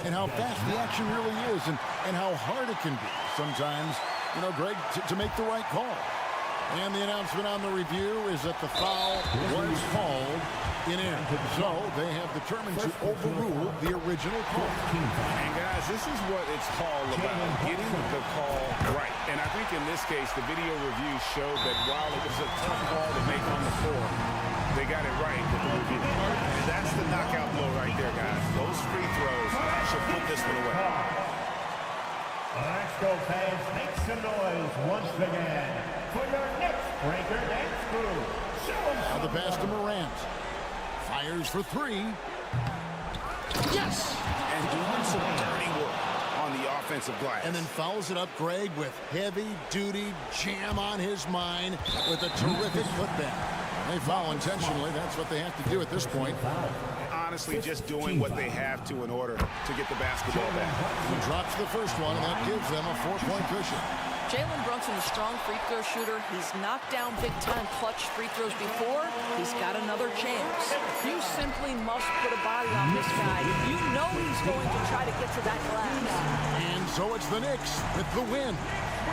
and how fast the action really is, and how hard it can be sometimes, you know, Greg, to make the right call. And the announcement on the review is that the foul was called in air. So they have determined to overrule the original call. And guys, this is what it's all about, getting the call right. And I think in this case, the video review showed that while it was a tough call to make on the floor, they got it right with the review. And that's the knockout blow right there, guys. Those free throws should put this one away. Let's go, fans. Make some noise once again for your next breaker and screw. Now the pass to Morant. Fires for three. Yes! And doing some dirty work on the offensive glass. And then fouls it up, Greg, with heavy-duty jam on his mind with a terrific putback. They foul intentionally. That's what they have to do at this point. Honestly, just doing what they have to in order to get the basketball back. He drops the first one, and that gives them a 4-point cushion. Jalen Brunson, a strong free throw shooter. He's knocked down big-time clutch free throws before. He's got another chance. You simply must put a body on this guy. You know he's going to try to get to that glass. And so it's the Knicks with the win.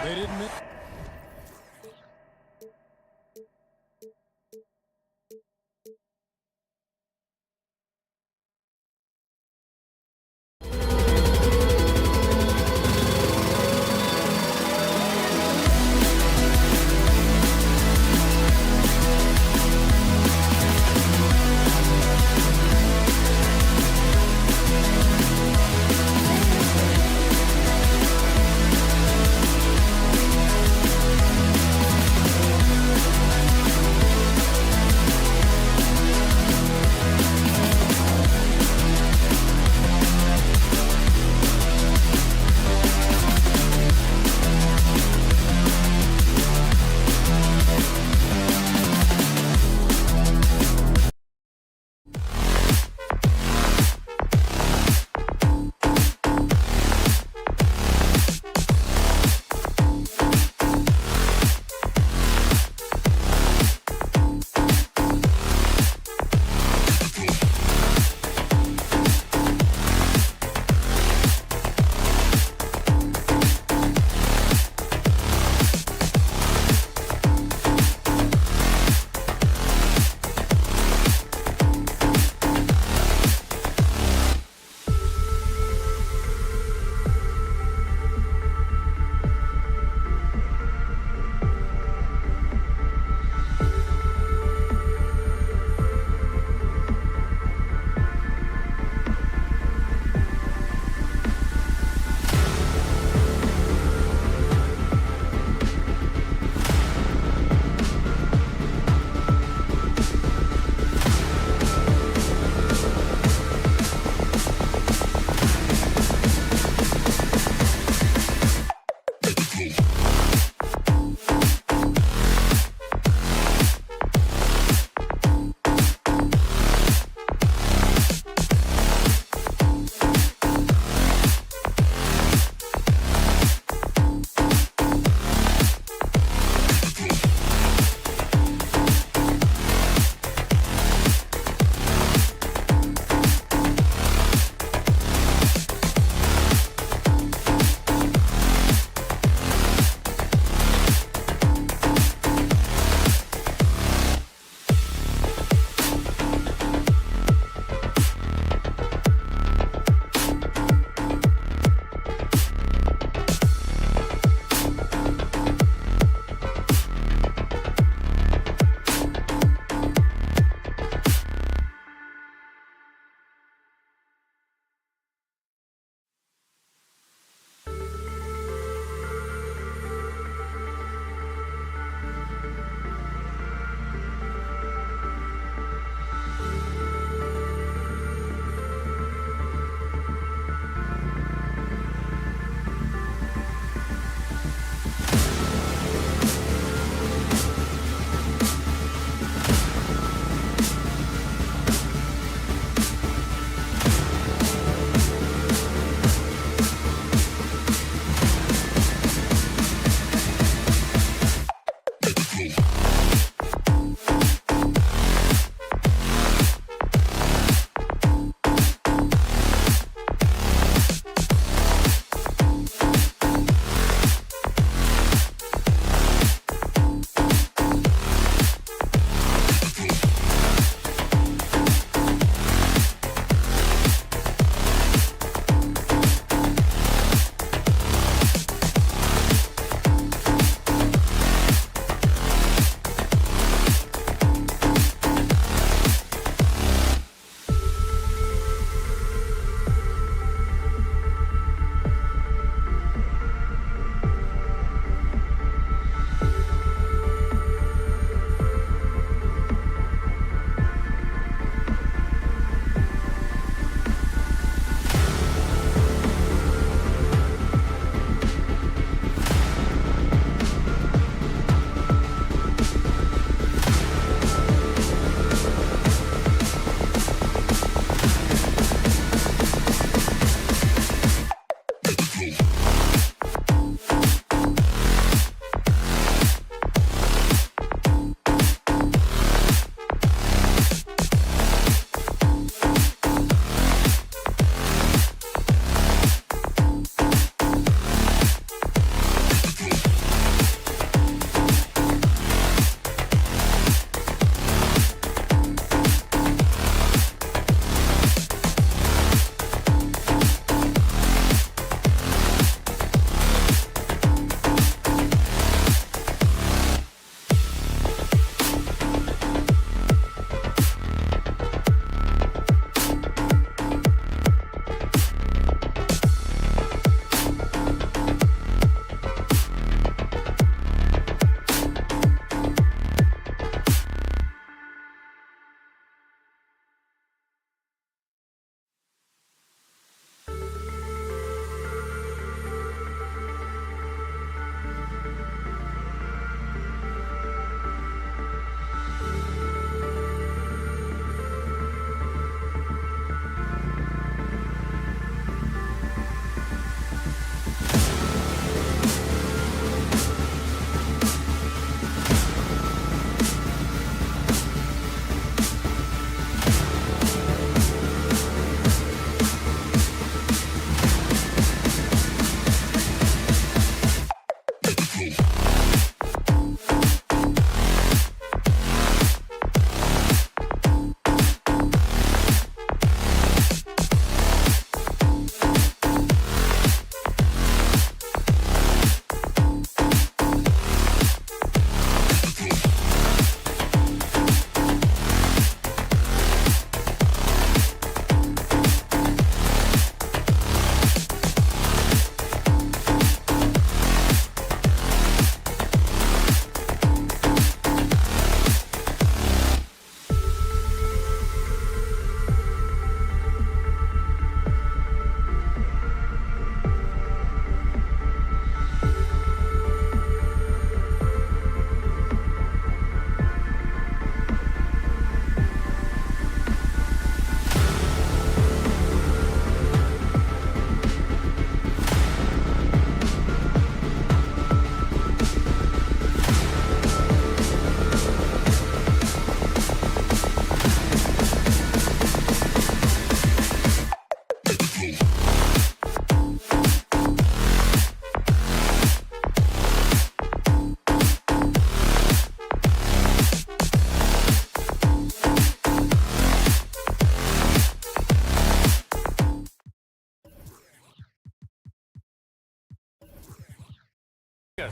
They didn't miss.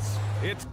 Nuggets. It's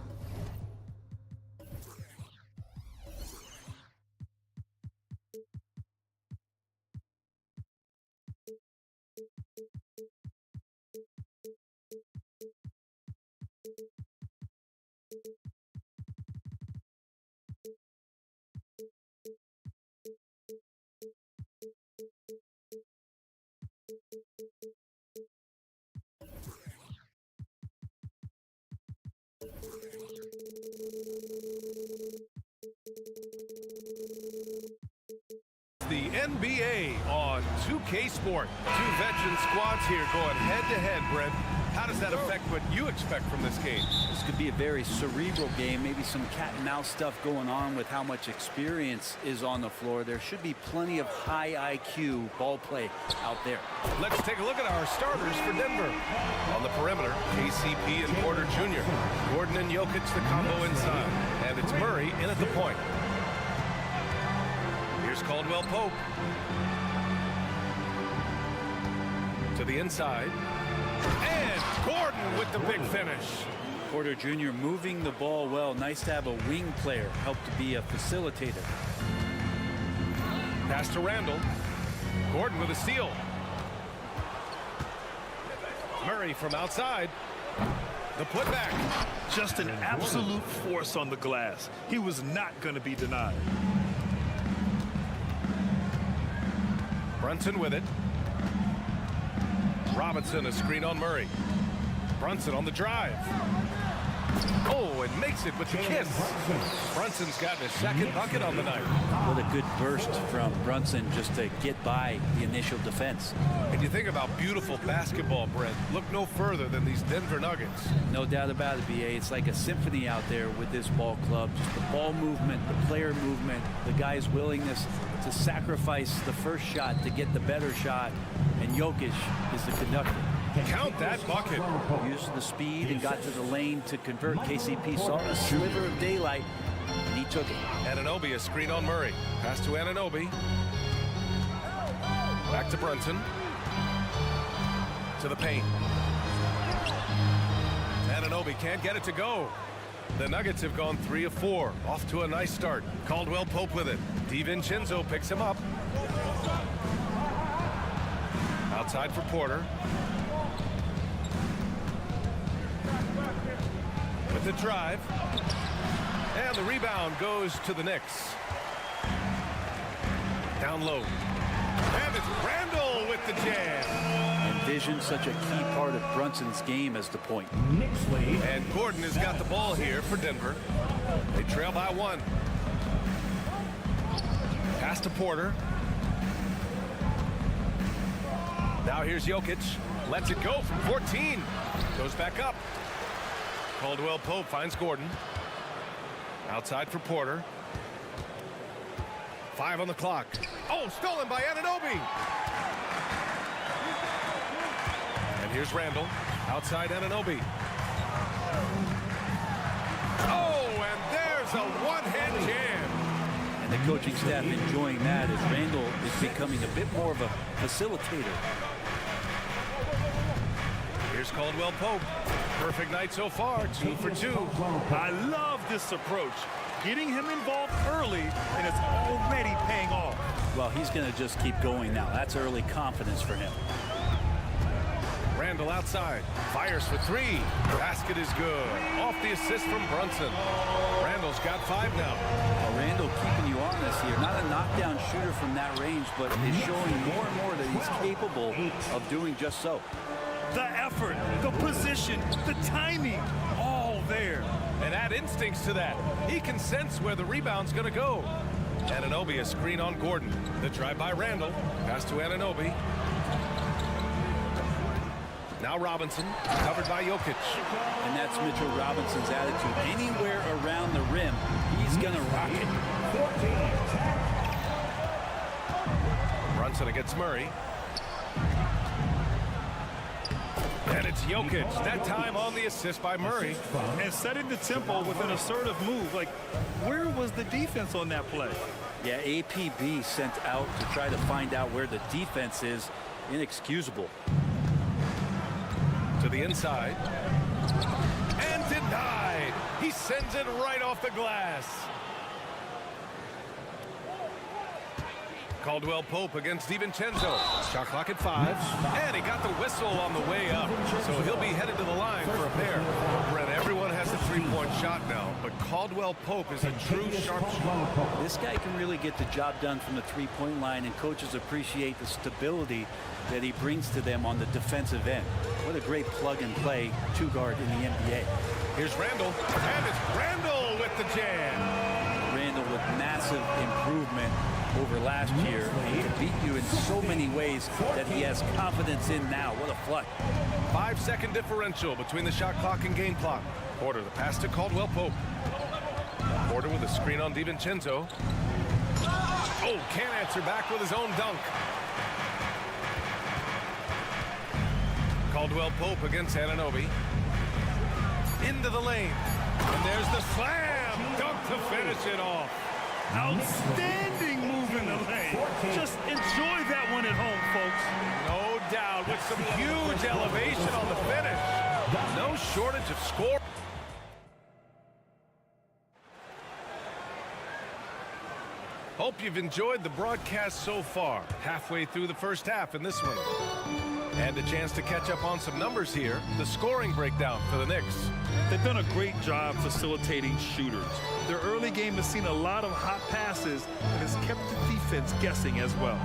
the NBA on 2K Sport. Two veteran squads here going head-to-head, Brent. How does that affect what you expect from this game? This could be a very cerebral game, maybe some cat and mouse stuff going on with how much experience is on the floor. There should be plenty of high IQ ball play out there. Let's take a look at our starters for Denver. On the perimeter, KCP and Porter Jr. Gordon and Jokic, the combo inside. And it's Murray in at the point. Here's Caldwell Pope. To the inside. And Gordon with the big finish. Porter Jr. moving the ball well. Nice to have a wing player help to be a facilitator. Pass to Randall. Gordon with a steal. Murray from outside. The putback. Just an absolute force on the glass. He was not going to be denied. Brunson with it. Robinson, a screen on Murray. Brunson on the drive. Oh, and makes it with the kiss. Brunson's gotten his second bucket on the night. What a good burst from Brunson just to get by the initial defense. And you think about beautiful basketball, Brent. Look no further than these Denver Nuggets. No doubt about it, BA. It's like a symphony out there with this ball club. Just the ball movement, the player movement, the guy's willingness to sacrifice the first shot to get the better shot. And Jokic is the conductor. Count that bucket. Used the speed and got to the lane to convert. KCP saw a sliver of daylight, and he took it. Anunoby, a screen on Murray. Pass to Anunoby. Back to Brunson. To the paint. Anunoby can't get it to go. The Nuggets have gone 3 of 4. Off to a nice start. Caldwell Pope with it. DiVincenzo picks him up. Outside for Porter. With the drive. And the rebound goes to the Knicks. Down low. And it's Randall with the jam. Envision such a key part of Brunson's game as the point. Knicks lead. And Gordon has got the ball here for Denver. They trail by 1. Pass to Porter. Now here's Jokic. Lets it go from 14. Goes back up. Caldwell Pope finds Gordon. Outside for Porter. 5 on the clock. Oh, stolen by Anunoby. And here's Randall. Outside Anunoby. Oh, and there's a one-hand jam. And the coaching staff enjoying that as Randall is becoming a bit more of a facilitator. Here's Caldwell Pope. Perfect night so far, 2 for 2. I love this approach. Getting him involved early, and it's already paying off. Well, he's going to just keep going now. That's early confidence for him. Randall outside. Fires for 3. Basket is good. Off the assist from Brunson. Randall's got 5 now. Well, Randall keeping you honest here. Not a knockdown shooter from that range, but is showing more and more that he's capable of doing just so. The effort, the position, the timing, all there. And add instincts to that. He can sense where the rebound's going to go. Anunoby, a screen on Gordon. The drive by Randall. Pass to Anunoby. Now Robinson, covered by Jokic. And that's Mitchell Robinson's attitude. Anywhere around the rim, he's going to rock it. Brunson against Murray. And it's Jokic, that time on the assist by Murray. And setting the tempo with an assertive move. Like, where was the defense on that play? Yeah, APB sent out to try to find out where the defense is. Inexcusable. To the inside. And denied. sends it right off the glass. Caldwell Pope against DiVincenzo. Shot clock at 5. And he got the whistle on the way up. So he'll be headed to the line for a pair. Brett, everyone has a three-point shot now, but Caldwell Pope is a true sharpshooter. This guy can really get the job done from the three-point line, and coaches appreciate the stability that he brings to them on the defensive end. What a great plug-and-play two-guard in the NBA. Here's Randall, and it's Randall with the jam. Randall with massive improvement over last year. He can beat you in so many ways that he has confidence in now. What a flush. 5-second differential between the shot clock and game clock. Porter, the pass to Caldwell Pope. Porter with a screen on DiVincenzo. Oh, can't answer back with his own dunk. Caldwell Pope against Anunoby. Into the lane. And there's the slam. Dunk to finish it off. Outstanding move in the lane. Just enjoy that one at home, folks. No doubt, with some huge elevation on the finish. No shortage of score. Hope you've enjoyed the broadcast so far. Halfway through the first half in this one. And a chance to catch up on some numbers here. The scoring breakdown for the Knicks. They've done a great job facilitating shooters. Their early game has seen a lot of hot passes and has kept the defense guessing as well.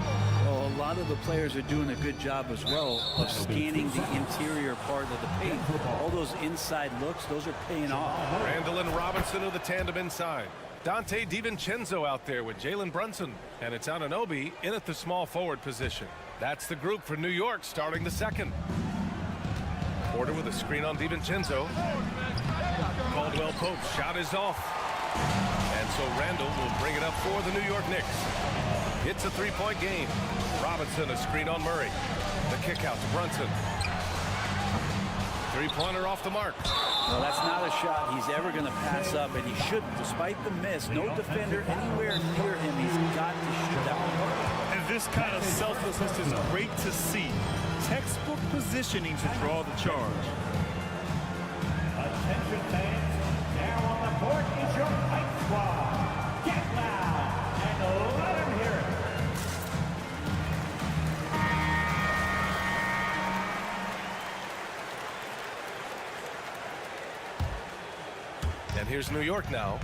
Well, a lot of the players are doing a good job as well of scanning the interior part of the paint. All those inside looks, those are paying off. Randall and Robinson are the tandem inside. Dante DiVincenzo out there with Jalen Brunson. And it's Anunoby in at the small forward position. That's the group for New York starting the second. Porter with a screen on DiVincenzo. Caldwell Pope shot is off. And so Randall will bring it up for the New York Knicks. It's a three-point game. Robinson a screen on Murray. The kick out to Brunson. Three-pointer off the mark. Well, that's not a shot he's ever going to pass up, and he shouldn't. Despite the miss, no defender anywhere near him. He's got to shoot that one. And this kind of selflessness is great to see. Textbook positioning to draw the charge. Attention fans, now on the court is your fight squad. Get loud and let him hear it. And here's New York now.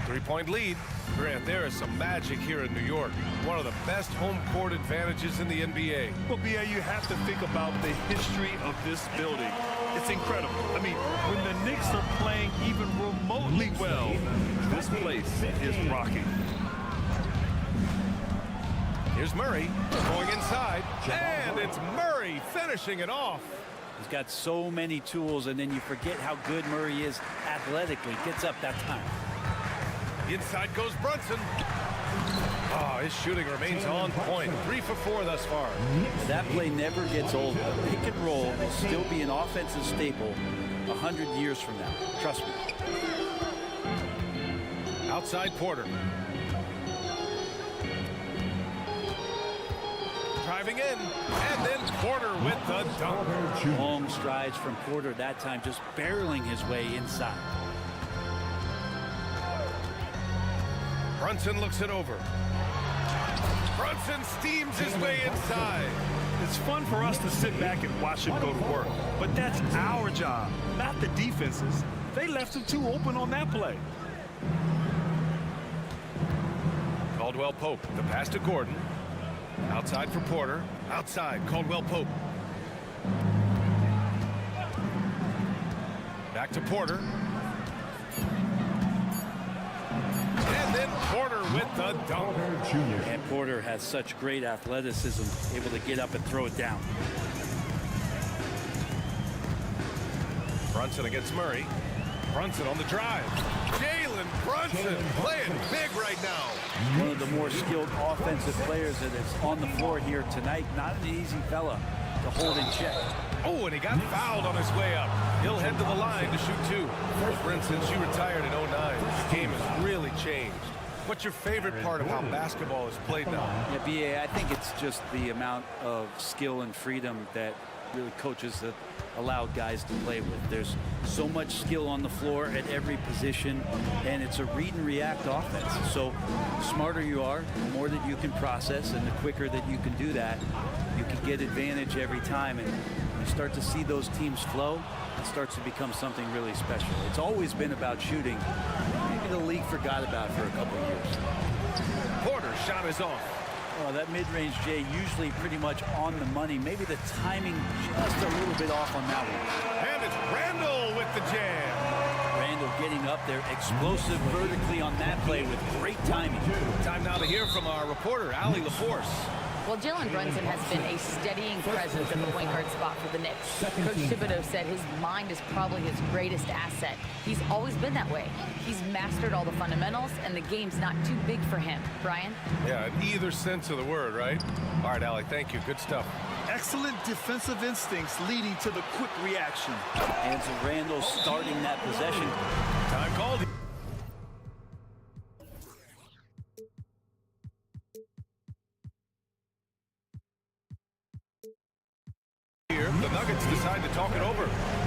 Three-point lead. Grant, there is some magic here in New York. One of the best home court advantages in the NBA. Well, B.A., you have to think about the history of this building. It's incredible. I mean, when the Knicks are playing even remotely well, this place is rocking. Here's Murray going inside, and it's Murray finishing it off. He's got so many tools, and then you forget how good Murray is athletically. Gets up that time. Inside goes Brunson. Oh, his shooting remains on point. 3 for 4 thus far. That play never gets old. The pick and roll will still be an offensive staple 100 years from now. Trust me. Outside Porter. Driving in, and then Porter with the dunk. Long strides from Porter that time, just barreling his way inside. Brunson looks it over. Brunson steams his way inside. It's fun for us to sit back and watch him go to work, but that's our job, not the defense's. They left him too open on that play. Caldwell Pope, the pass to Gordon. Outside for Porter. Outside, Caldwell Pope. Back to Porter. And then Porter with the dunk. And Porter has such great athleticism, able to get up and throw it down. Brunson against Murray. Brunson on the drive. Jalen Brunson playing big right now. One of the more skilled offensive players that is on the floor here tonight. Not an easy fella to hold in check. Oh, and he got fouled on his way up. He'll head to the line to shoot 2. Brent, since you retired in 09, the game has really changed. What's your favorite part of how basketball is played now? Yeah, B.A., I think it's just the amount of skill and freedom that really coaches that allow guys to play with. There's so much skill on the floor at every position, and it's a read and react offense. So the smarter you are, the more that you can process, and the quicker that you can do that, you can get advantage every time. And when you start to see those teams flow, it starts to become something really special. It's always been about shooting. Maybe the league forgot about it for a couple of years. Porter's shot is off. Well, that mid-range, Jay, usually pretty much on the money. Maybe the timing just a little bit off on that one. And it's Randall with the jam. Randall getting up there, explosive vertically on that play with great timing. Time now to hear from our reporter, Allie LaForce. Well, Jalen Brunson has been a steadying presence at the point guard spot for the Knicks. Coach Thibodeau said his mind is probably his greatest asset. He's always been that way. He's mastered all the fundamentals, and the game's not too big for him. Brian? Yeah, in either sense of the word, right? All right, Allie, thank you. Good stuff. Excellent defensive instincts leading to the quick reaction. And so Randall starting that possession. Time called. The Nuggets decide to talk it over.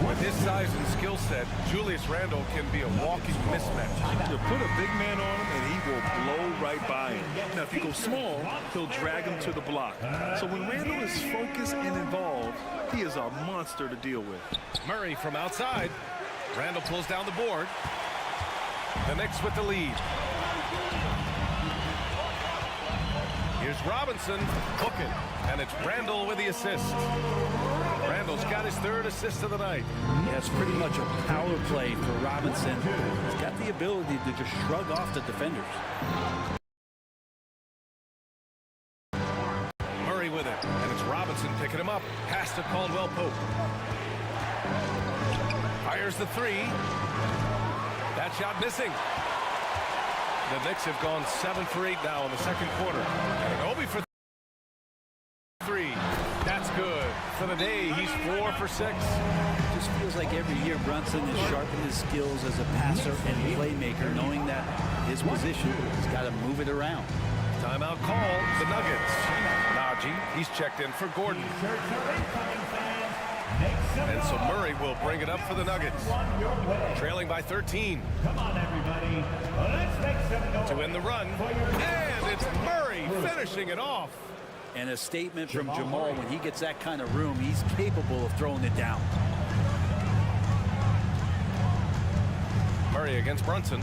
With his size and skill set, Julius Randle can be a walking mismatch. You put a big man on him, and he will blow right by him. Now, if you go small, he'll drag him to the block. So when Randle is focused and involved, he is a monster to deal with. Murray from outside. Randle pulls down the board. The Knicks with the lead. Here's Robinson hooking, and it's Randle with the assist. Randle's got his third assist of the night. Yeah, it's pretty much a power play for Robinson. He's got the ability to just shrug off the defenders. Murray with it, and it's Robinson picking him up. Pass to Caldwell Pope. Fires the three. That shot missing. The Knicks have gone 7 for 8 now in the second quarter. And Obi for 3. That's good. For the day, he's 4 for 6. It just feels like every year Brunson has sharpened his skills as a passer and playmaker, knowing that his position, he's got to move it around. Timeout call, the Nuggets. Najee, he's checked in for Gordon. And so Murray will bring it up for the Nuggets. Trailing by 13. Come on, everybody. Let's make some noise. To win the run. And it's Murray finishing it off. And a statement from Jamal, when he gets that kind of room, he's capable of throwing it down. Murray against Brunson.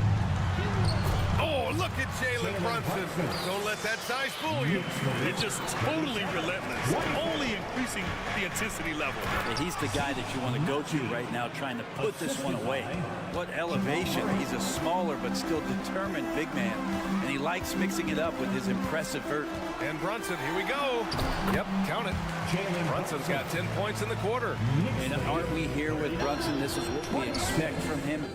Oh, look at Jalen Brunson. Don't let that size fool you. They're just totally relentless, only increasing the intensity level. Yeah, he's the guy that you want to go to right now, trying to put this one away. What elevation. He's a smaller but still determined big man, and he likes mixing it up with his impressive vert. And Brunson, here we go. Yep, count it. Brunson's got 10 points in the quarter. And aren't we here with Brunson? This is what we expect from him.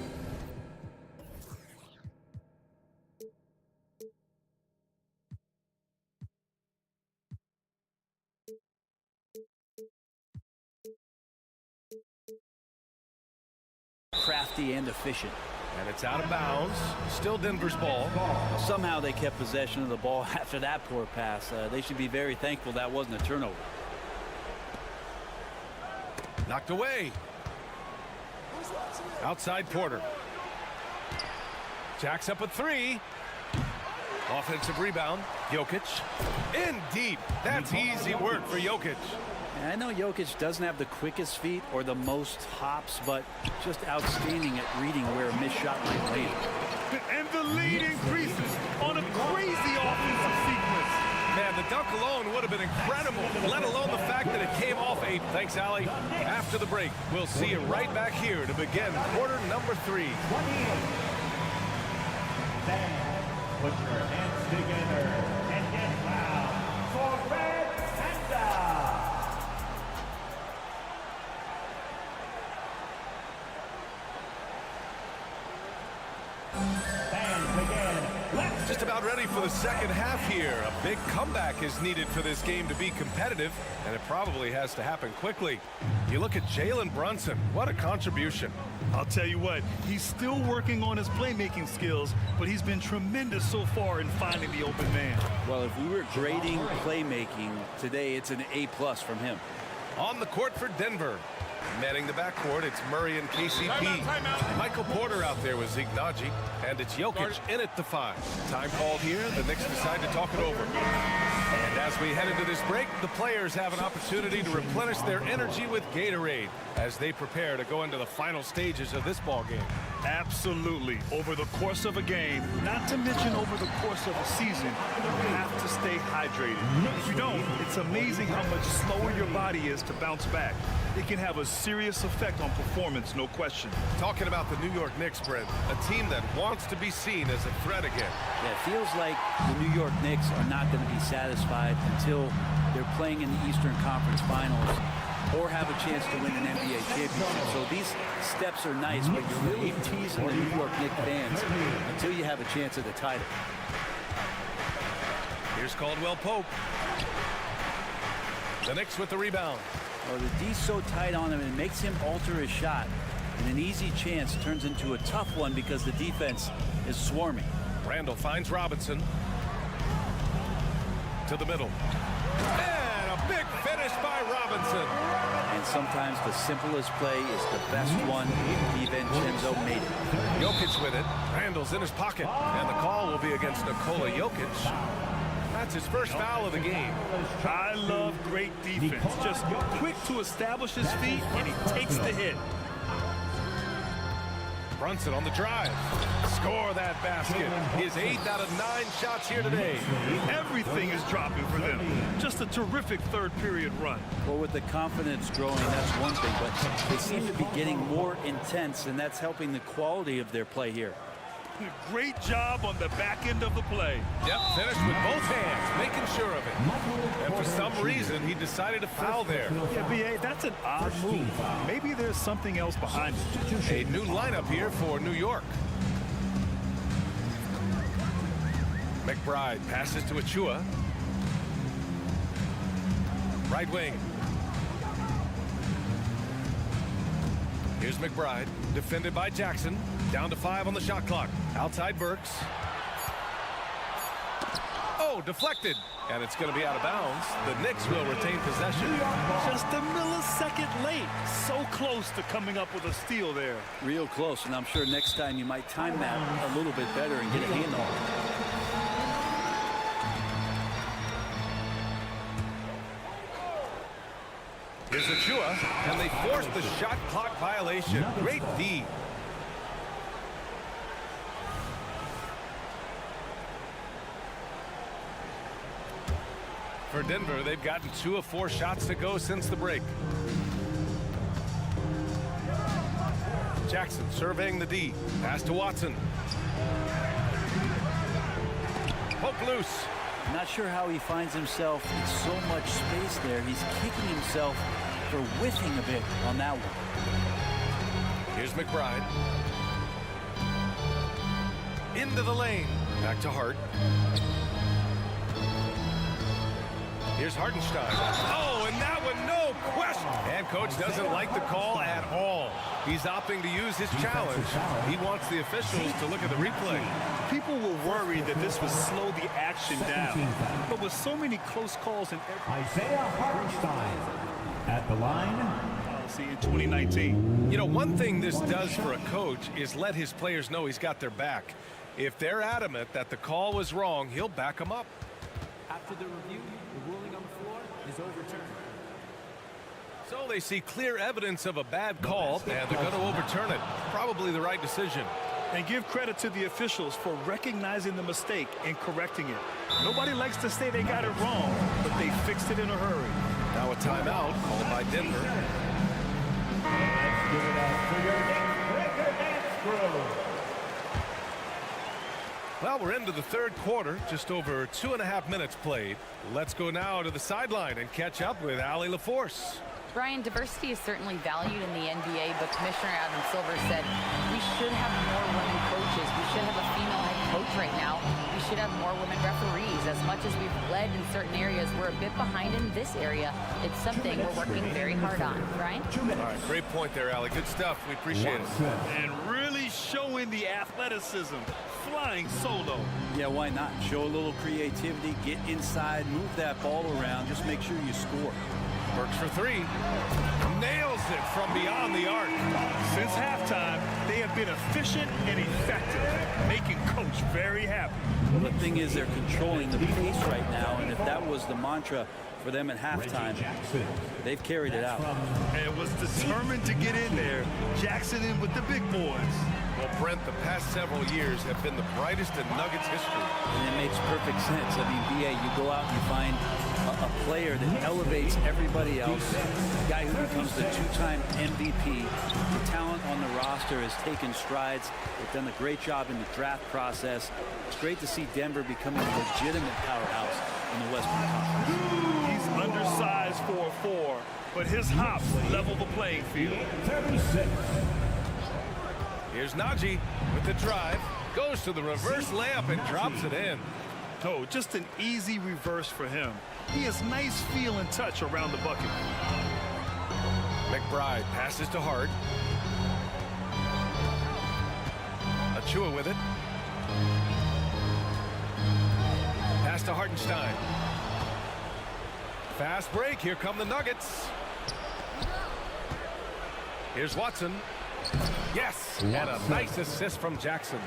Crafty and efficient. And it's out of bounds. Still Denver's ball. Somehow they kept possession of the ball after that poor pass. They should be very thankful that wasn't a turnover. Knocked away. Outside Porter. Jacks up a 3. Offensive rebound. Jokic. In deep. That's easy work for Jokic. And I know Jokic doesn't have the quickest feet or the most hops, but just outstanding at reading where a missed shot might land. And the lead increases on a crazy offensive sequence. Man, the dunk alone would have been incredible, let alone the fact that it came off a... Thanks, Allie. After the break, we'll see you right back here to begin quarter number 3. Put your hands together and get loud for Red Panda. Just about ready for the second half here. A big comeback is needed for this game to be competitive, and it probably has to happen quickly. You look at Jalen Brunson. What a contribution. I'll tell you what, he's still working on his playmaking skills, but he's been tremendous so far in finding the open man. Well, if we were grading playmaking today, it's an A+ from him. On the court for Denver. Manning the backcourt, it's Murray and KCP. Timeout. Michael Porter out there with Zeke Naji, and it's Jokic in at the 5. Time called here. The Knicks decide to talk it over. And as we head into this break, the players have an opportunity to replenish their energy with Gatorade as they prepare to go into the final stages of this ball game. Absolutely. Over the course of a game, not to mention over the course of a season, you have to stay hydrated. If you don't, it's amazing how much slower your body is to bounce back. It can have a serious effect on performance, no question. Talking about the New York Knicks, Brent, a team that wants to be seen as a threat again. Yeah, it feels like the New York Knicks are not going to be satisfied until they're playing in the Eastern Conference Finals or have a chance to win an NBA championship. So these steps are nice, but you're really teasing the New York Knicks fans until you have a chance at the title. Here's Caldwell Pope. The Knicks with the rebound. Well, the D's so tight on him, it makes him alter his shot. And an easy chance turns into a tough one because the defense is swarming. Randall finds Robinson. To the middle. And a big finish by Robinson. And sometimes the simplest play is the best one. DiVincenzo made it. Jokic with it. Randall's in his pocket. And the call will be against Nikola Jokic. That's his first foul of the game. I love great defense. Just quick to establish his feet, and he takes the hit. Brunson on the drive. Score that basket. His 8th out of 9 shots here today. Everything is dropping for them. Just a terrific third period run. Well, with the confidence growing, that's one thing, but they seem to be getting more intense, and that's helping the quality of their play here. Great job on the back end of the play. Yep, finished with both hands, making sure of it. And for some reason, he decided to foul there. Yeah, B.A., that's an odd move. Maybe there's something else behind it. A new lineup here for New York. McBride passes to Achua. Right wing. Here's McBride, defended by Jackson. Down to 5 on the shot clock. Outside Burks. Oh, deflected. And it's going to be out of bounds. The Knicks will retain possession. Just a millisecond late. So close to coming up with a steal there. Real close, and I'm sure next time you might time that a little bit better and get a hand on it. Here's Achua, and they force the shot clock violation. Great D. For Denver, they've gotten 2 of 4 shots to go since the break. Jackson surveying the D. Pass to Watson. Poke loose. I'm not sure how he finds himself in so much space there. He's kicking himself for whiffing a bit on that one. Here's McBride. Into the lane. Back to Hart. Here's Hartenstein. Oh, and that one, no question. And coach doesn't like the call at all. He's opting to use his challenge. He wants the officials to look at the replay. People were worried that this would slow the action down. But with so many close calls in Isaiah Hartenstein at the line. See in 2019. You know, one thing this does for a coach is let his players know he's got their back. If they're adamant that the call was wrong, he'll back them up. After the review, the ruling on the floor is overturned. So they see clear evidence of a bad call, and they're going to overturn it. Probably the right decision. And give credit to the officials for recognizing the mistake and correcting it. Nobody likes to say they got it wrong, but they fixed it in a hurry. Now a timeout called by Denver. Let's give it up for your breaker dance crew. Well, we're into the third quarter, just over 2.5 minutes played. Let's go now to the sideline and catch up with Allie LaForce. Brian, diversity is certainly valued in the NBA, but Commissioner Adam Silver said we should have more women coaches. We should have a female head coach right now. We should have more women referees. As much as we've led in certain areas, we're a bit behind in this area. It's something we're working very hard on. Brian? All right, great point there, Allie. Good stuff. We appreciate it. And really showing the athleticism. Flying solo. Yeah, why not? Show a little creativity, get inside, move that ball around, just make sure you score. Works for three. Nails it from beyond the arc. Since halftime, they have been efficient and effective, making Coach very happy. Well, the thing is, they're controlling the pace right now, and if that was the mantra for them at halftime, they've carried it out. And was determined to get in there. Jackson in with the big boys. Well, Brent, the past several years have been the brightest in Nuggets history. And it makes perfect sense. I mean, BA, you go out and you find a player that elevates everybody else, a guy who becomes the two-time MVP. The talent on the roster has taken strides. They've done a great job in the draft process. It's great to see Denver becoming a legitimate powerhouse in the Western Conference. He's undersized for a 4, but his hops level the playing field. 36. Here's Najee with the drive. Goes to the reverse layup and drops it in. No, just an easy reverse for him. He has nice feel and touch around the bucket. McBride passes to Hart. Achua with it. Pass to Hartenstein. Fast break. Here come the Nuggets. Here's Watson. Yes, and a nice assist from Jackson.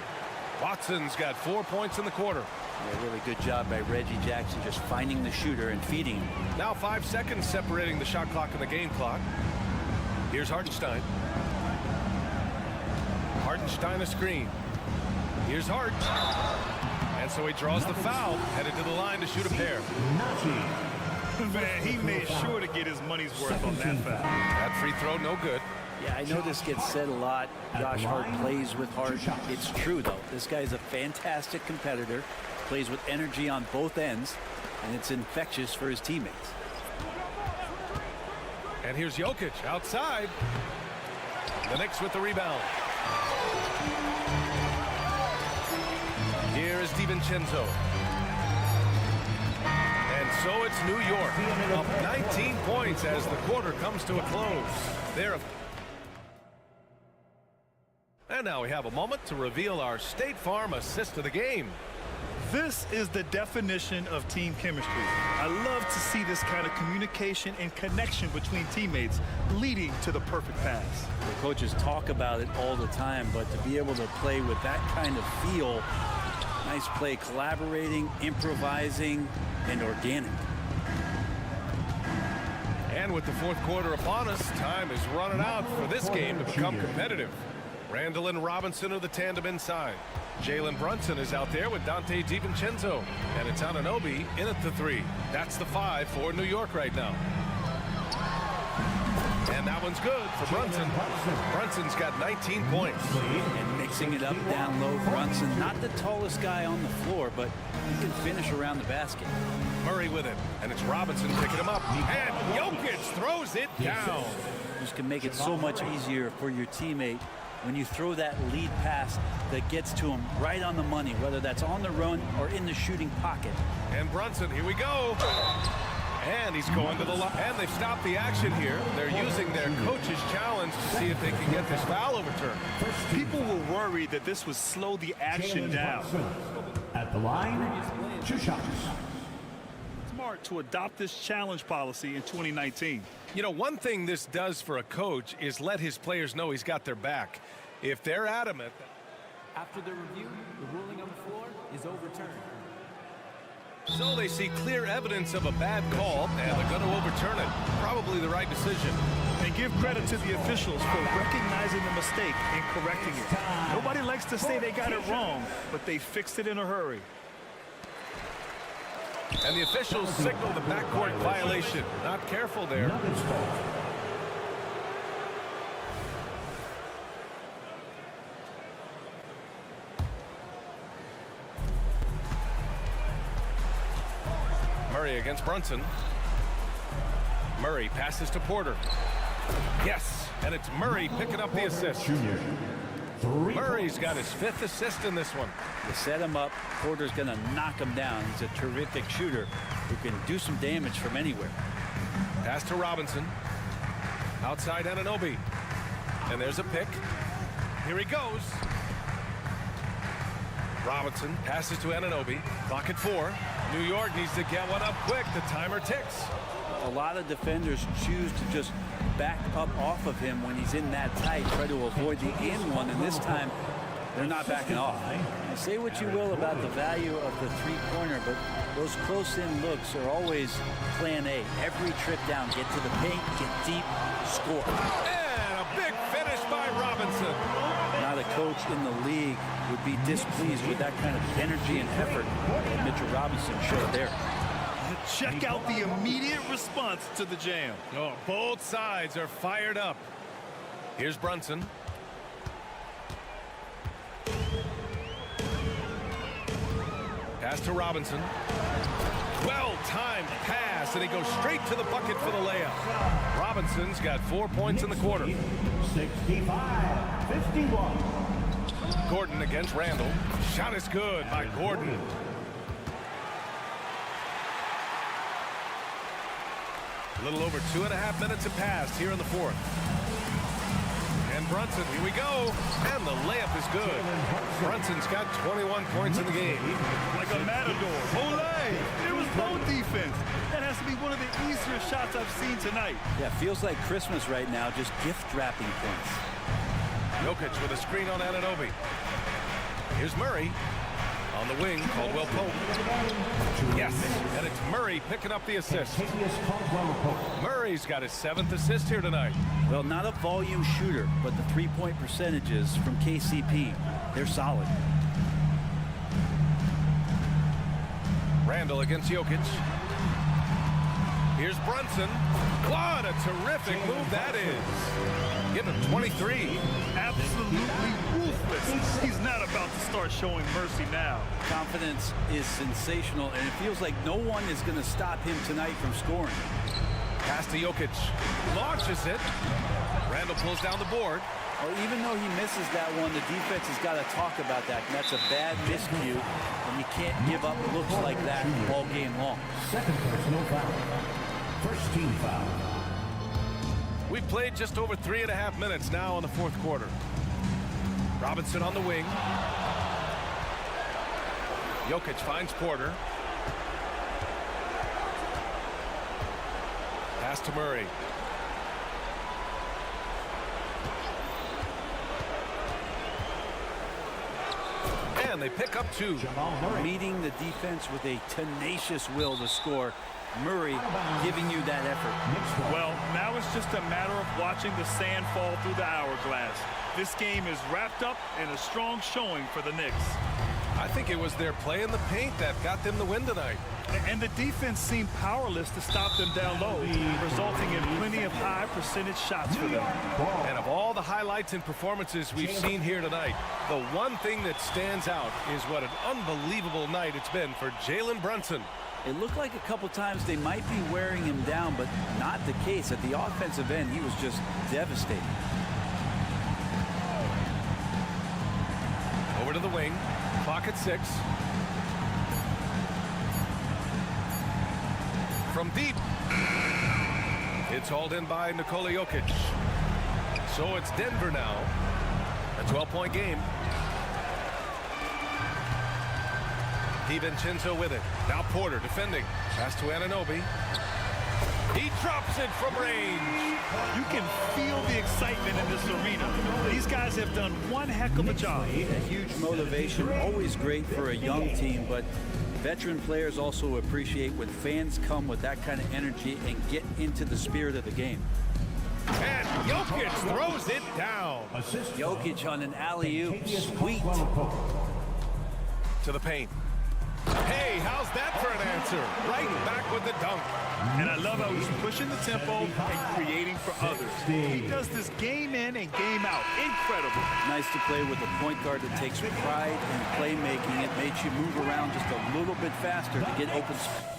Watson's got 4 points in the quarter. Yeah, really good job by Reggie Jackson just finding the shooter and feeding him. Now 5 seconds separating the shot clock and the game clock. Here's Hartenstein. Hartenstein a screen. Here's Hart. And so he draws the foul, headed to the line to shoot a pair. Man, he made sure to get his money's worth on that foul. That free throw, no good. Yeah, I know this gets said a lot. Josh Hart plays with heart. It's true, though. This guy's a fantastic competitor, plays with energy on both ends, and it's infectious for his teammates. And here's Jokic outside. The Knicks with the rebound. Here is DiVincenzo. And so it's New York, up 19 points as the quarter comes to a close. And now we have a moment to reveal our State Farm assist of the game. This is the definition of team chemistry. I love to see this kind of communication and connection between teammates leading to the perfect pass. The coaches talk about it all the time, but to be able to play with that kind of feel, nice play, collaborating, improvising, and organic. And with the fourth quarter upon us, time is running out for this game to become competitive. Randall and Robinson are the tandem inside. Jalen Brunson is out there with Dante DiVincenzo. And it's Anunoby in at the 3. That's the 5 for New York right now. And that one's good for Brunson. Brunson's got 19 points. And mixing it up down low, Brunson, not the tallest guy on the floor, but he can finish around the basket. Murray with it, and it's Robinson picking him up. And Jokic throws it down. Just can make it so much easier for your teammate when you throw that lead pass that gets to him right on the money, whether that's on the run or in the shooting pocket. And Brunson, here we go. And he's going to the line. And they've stopped the action here. They're using their coach's challenge to see if they can get this foul overturned. People were worried that this would slow the action down. At the line, 2 shots. Smart to adopt this challenge policy in 2019. You know, one thing this does for a coach is let his players know he's got their back. If they're adamant. After the review, the ruling on the floor is overturned. So they see clear evidence of a bad call, and they're going to overturn it. Probably the right decision. And give credit to the officials for recognizing the mistake and correcting it. Nobody likes to say they got it wrong, but they fixed it in a hurry. And the officials signal the backcourt violation. Not careful there. Murray against Brunson. Murray passes to Porter. Yes, and it's Murray picking up the assist. Murray's got his 5th assist in this one. You set him up, Porter's going to knock him down. He's a terrific shooter who can do some damage from anywhere. Pass to Robinson. Outside Anunoby. And there's a pick. Here he goes. Robinson passes to Anunoby. Clock at 4. New York needs to get one up quick. The timer ticks. A lot of defenders choose to just back up off of him when he's in that tight, try to avoid the and one, and this time they're not backing off. Now, say what you will about the value of the three-pointer, but those close-in looks are always plan A. Every trip down, get to the paint, get deep, score. And a big finish by Robinson. Not a coach in the league would be displeased with that kind of energy and effort that Mitchell Robinson showed there. Check out the immediate response to the jam. Oh, both sides are fired up. Here's Brunson. Pass to Robinson. Well-timed pass, and he goes straight to the bucket for the layup. Robinson's got 4 points in the quarter. 65-51. Gordon against Randall. Shot is good by Gordon. A little over 2.5 minutes have passed here in the fourth. And Brunson, here we go. And the layup is good. Brunson's got 21 points in the game. Like a matador. Olay! It was zone defense. That has to be one of the easier shots I've seen tonight. Yeah, feels like Christmas right now, just gift wrapping points. Jokic with a screen on Anunoby. Here's Murray. On the wing, Caldwell Pope. Yes, and it's Murray picking up the assist. Murray's got his 7th assist here tonight. Well, not a volume shooter, but the three-point percentages from KCP, they're solid. Randall against Jokic. Here's Brunson. What a terrific move that is. Give him 23. Absolutely ruthless. He's not about to start showing mercy now. Confidence is sensational, and it feels like no one is going to stop him tonight from scoring. Pass to Jokic. Launches it. Randall pulls down the board. Well, even though he misses that one, the defense has got to talk about that. And that's a bad miscue, and you can't give up looks like that all game long. Second personal foul. First team foul. We've played just over 3.5 minutes now in the fourth quarter. Robinson on the wing. Jokic finds Porter. Pass to Murray. And they pick up 2. Meeting the defense with a tenacious will to score. Murray giving you that effort. Well, now it's just a matter of watching the sand fall through the hourglass. This game is wrapped up in a strong showing for the Knicks. I think it was their play in the paint that got them the win tonight. And the defense seemed powerless to stop them down low, resulting in plenty of high percentage shots for them. And of all the highlights and performances we've seen here tonight, the one thing that stands out is what an unbelievable night it's been for Jalen Brunson. It looked like a couple times they might be wearing him down, but not the case. At the offensive end, he was just devastating. Over to the wing. Clock at 6. From deep. It's hauled in by Nikola Jokic. So it's Denver now. A 12-point game. DiVincenzo with it. Now Porter defending. Pass to Anunoby. He drops it from range. You can feel the excitement in this arena. These guys have done one heck of a job. A huge motivation, always great for a young team, but veteran players also appreciate when fans come with that kind of energy and get into the spirit of the game. And Jokic throws it down. Jokic on an alley-oop. Sweet. To the paint. Hey, how's that for an answer? Right back with the dunk. And I love how he's pushing the tempo and creating for others. He does this game in and game out. Incredible. Nice to play with a point guard that takes pride in playmaking. It makes you move around just a little bit faster to get open space.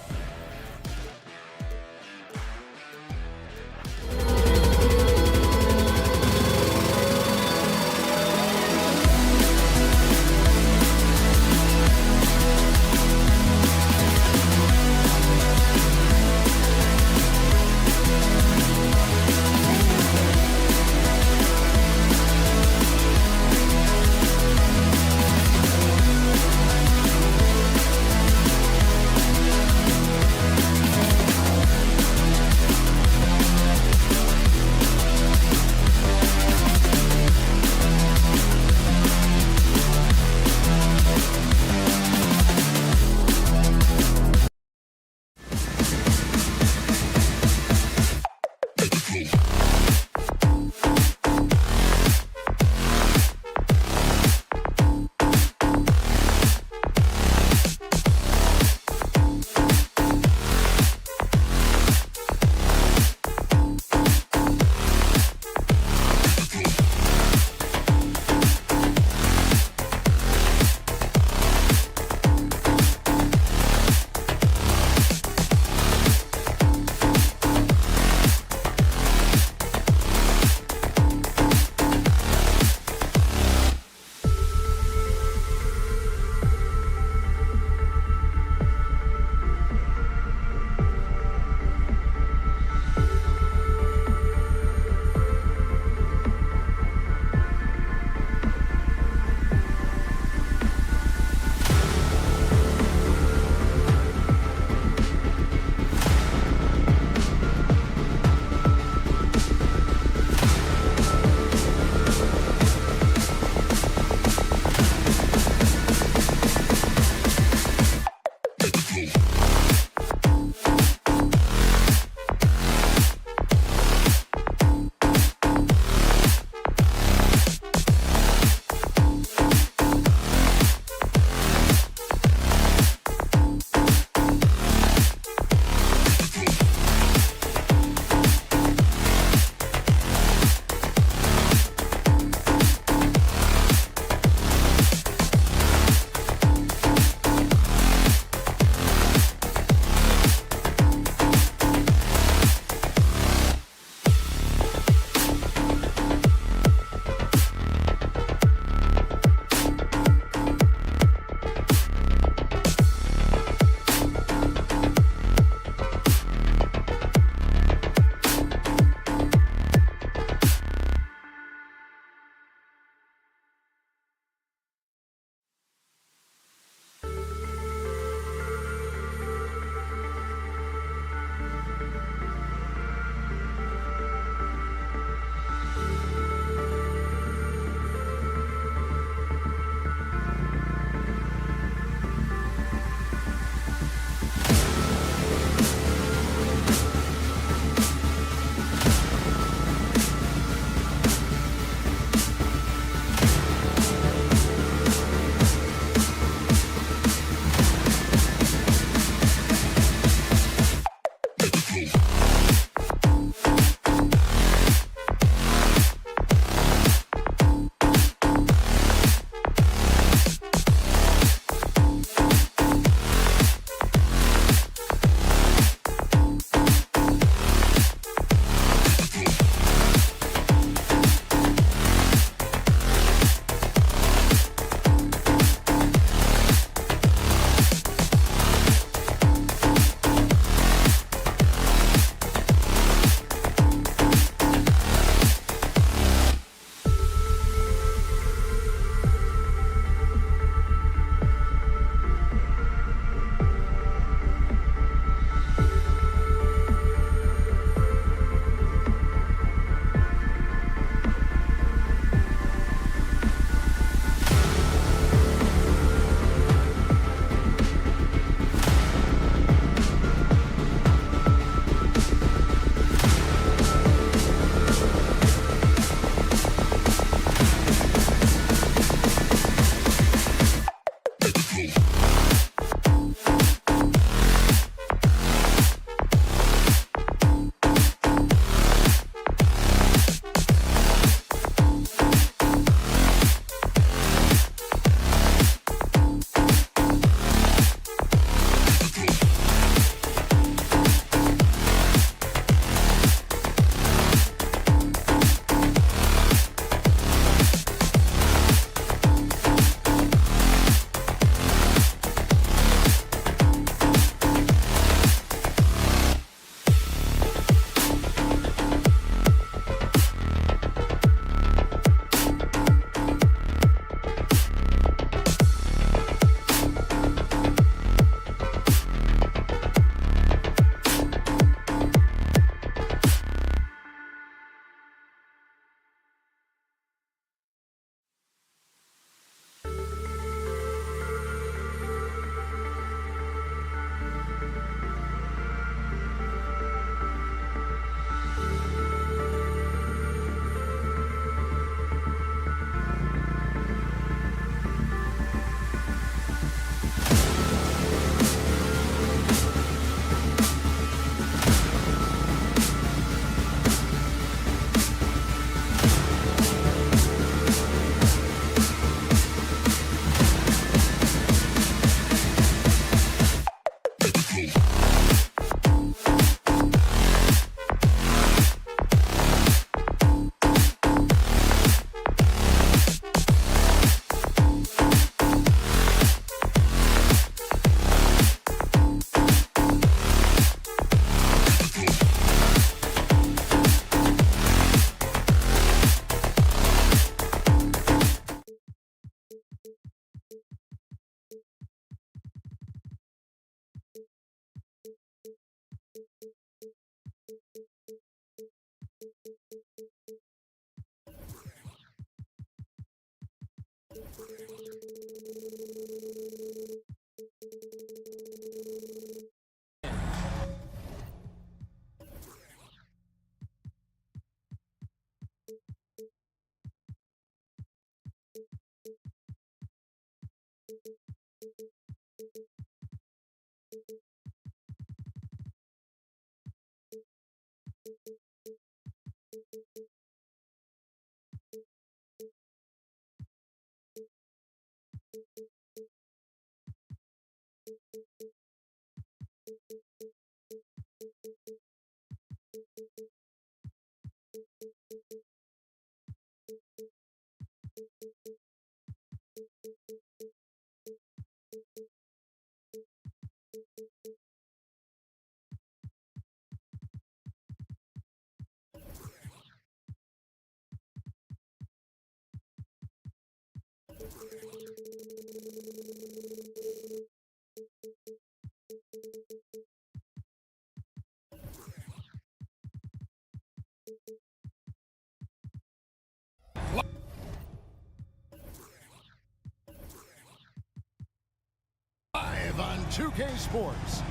Live on 2K Sports.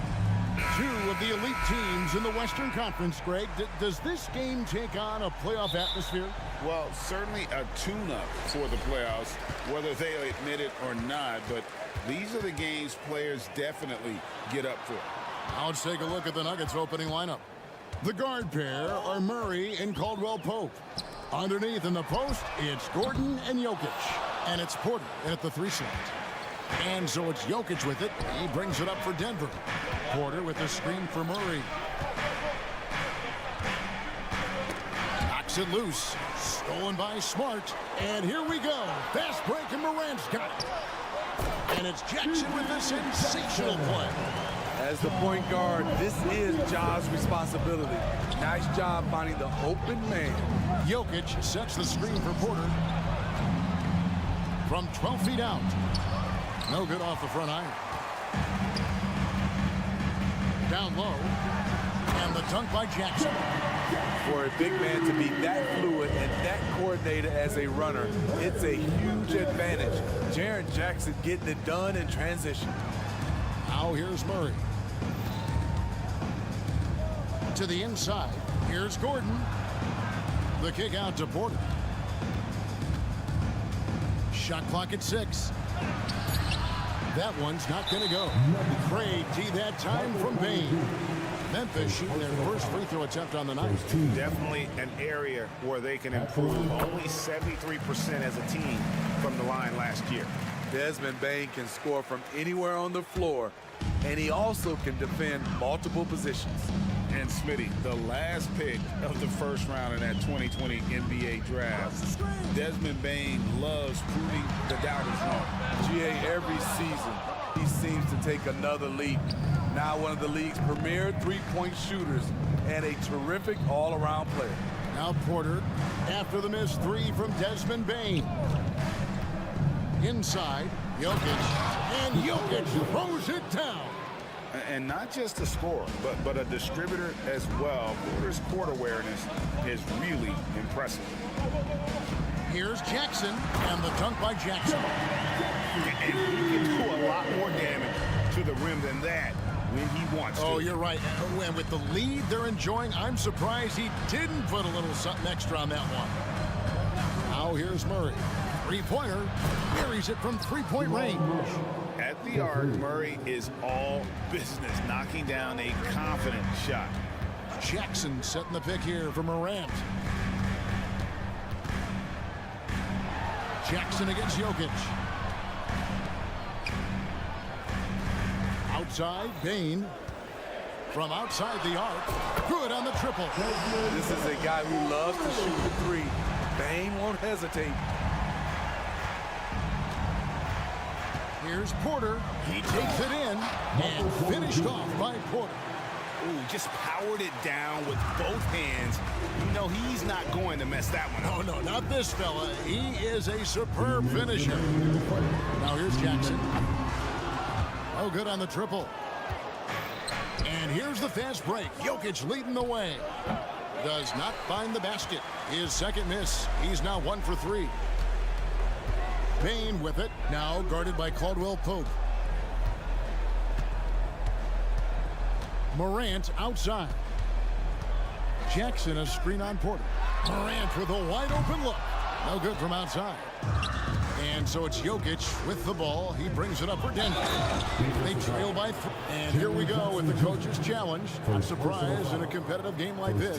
Two of the elite teams in the Western Conference, Greg. Does this game take on a playoff atmosphere? Well, certainly a tune-up for the playoffs, whether they admit it or not. But these are the games players definitely get up for. Now let's take a look at the Nuggets opening lineup. The guard pair are Murray and Caldwell Pope. Underneath in the post, it's Gordon and Jokic. And it's Porter at the 3 slot. And so it's Jokic with it. He brings it up for Denver. Porter with a screen for Murray. Knocks it loose. Stolen by Smart. And here we go. Fast break and Morant's got it. And it's Jackson with a sensational play. As the point guard, this is Ja's responsibility. Nice job finding the open man. Jokic sets the screen for Porter. From 12 feet out. No good off the front iron. Down low. And the dunk by Jackson. For a big man to be that fluid and that coordinated as a runner, it's a huge advantage. Jaren Jackson getting it done in transition. Now here's Murray. To the inside. Here's Gordon. The kick out to Porter. Shot clock at 6. That one's not going to go. Craig T that time from Bain. Memphis shooting their first free throw attempt on the night. Definitely an area where they can improve. Only 73% as a team from the line last year. Desmond Bain can score from anywhere on the floor, and he also can defend multiple positions. And Smitty, the last pick of the first round in that 2020 NBA draft. Desmond Bain loves proving the doubters wrong. GA, every season, he seems to take another leap. Now one of the league's premier three-point shooters and a terrific all-around player. Now Porter after the missed 3 from Desmond Bain. Inside, Jokic, and Jokic throws it down. And not just a scorer, but a distributor as well. Porter's court awareness is really impressive. Here's Jackson, and the dunk by Jackson. And he can do a lot more damage to the rim than that when he wants to. Oh, you're right. And with the lead they're enjoying, I'm surprised he didn't put a little something extra on that one. Now here's Murray. Three-pointer. Carries it from three-point range. At the arc, Murray is all business, knocking down a confident shot. Jackson setting the pick here for Morant. Jackson against Jokic. Outside, Bain. From outside the arc. Good on the triple. This is a guy who loves to shoot the three. Bain won't hesitate. Here's Porter. He takes it in and finished off by Porter. Ooh, just powered it down with both hands. You know he's not going to mess that one up. Oh, no, not this fella. He is a superb finisher. Now here's Jackson. Oh, good on the triple. And here's the fast break. Jokic leading the way. Does not find the basket. His second miss. He's now 1 for 3. Bain with it, now guarded by Caldwell Pope. Morant outside. Jackson a screen on Porter. Morant with a wide open look. No good from outside. And so it's Jokic with the ball. He brings it up for Denver. They trail by 3. And here we go with the coach's challenge. Not surprised in a competitive game like this.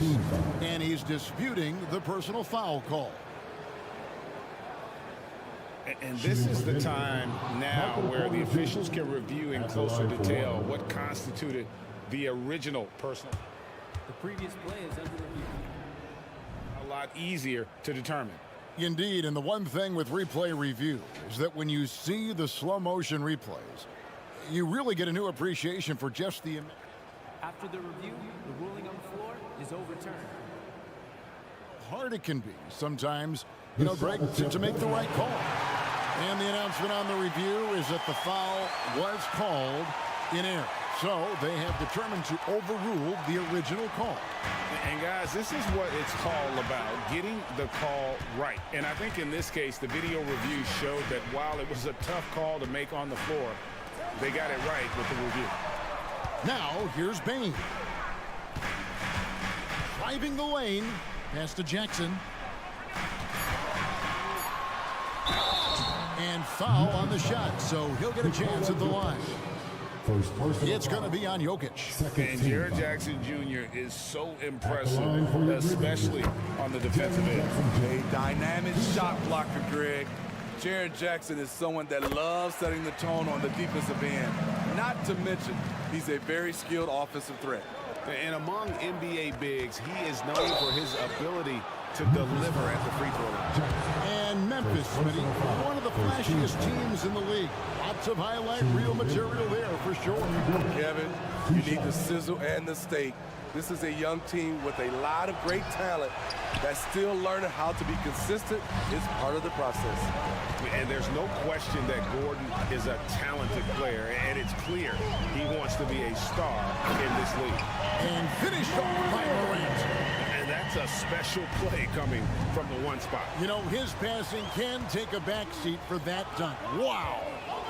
And he's disputing the personal foul call. And this is the time now where the officials can review in closer detail what constituted the original personal. The previous play is under review. A lot easier to determine. Indeed, and the one thing with replay review is that when you see the slow motion replays, you really get a new appreciation for just the... After the review, the ruling on the floor is overturned. Hard it can be sometimes, you know, Greg, to make the right call. And the announcement on the review is that the foul was called in error. So they have determined to overrule the original call. And guys, this is what it's all about, getting the call right. And I think in this case, the video review showed that while it was a tough call to make on the floor, they got it right with the review. Now, here's Bane. Driving the lane, pass to Jackson. And foul on the shot, so he'll get a chance at the line. It's going to be on Jokic. And Jaren Jackson Jr. is so impressive, especially on the defensive end. A dynamic shot blocker, Greg. Jaren Jackson is someone that loves setting the tone on the defensive end. Not to mention, he's a very skilled offensive threat. And among NBA bigs, he is known for his ability to deliver at the free throw line. And Memphis, Smitty, one of the flashiest teams in the league. Lots of highlight reel material there for sure. Kevin, you need the sizzle and the steak. This is a young team with a lot of great talent that's still learning how to be consistent. It's part of the process. And there's no question that Gordon is a talented player, and it's clear he wants to be a star in this league. And finished off by Morant. And that's a special play coming from the one spot. You know, his passing can take a backseat for that dunk. Wow.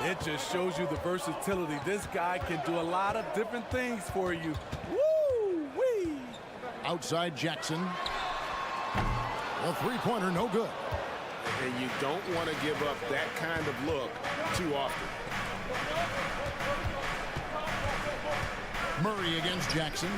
It just shows you the versatility. This guy can do a lot of different things for you. Woo-wee! Outside Jackson. A three-pointer, no good. And you don't want to give up that kind of look too often. Murray against Jackson.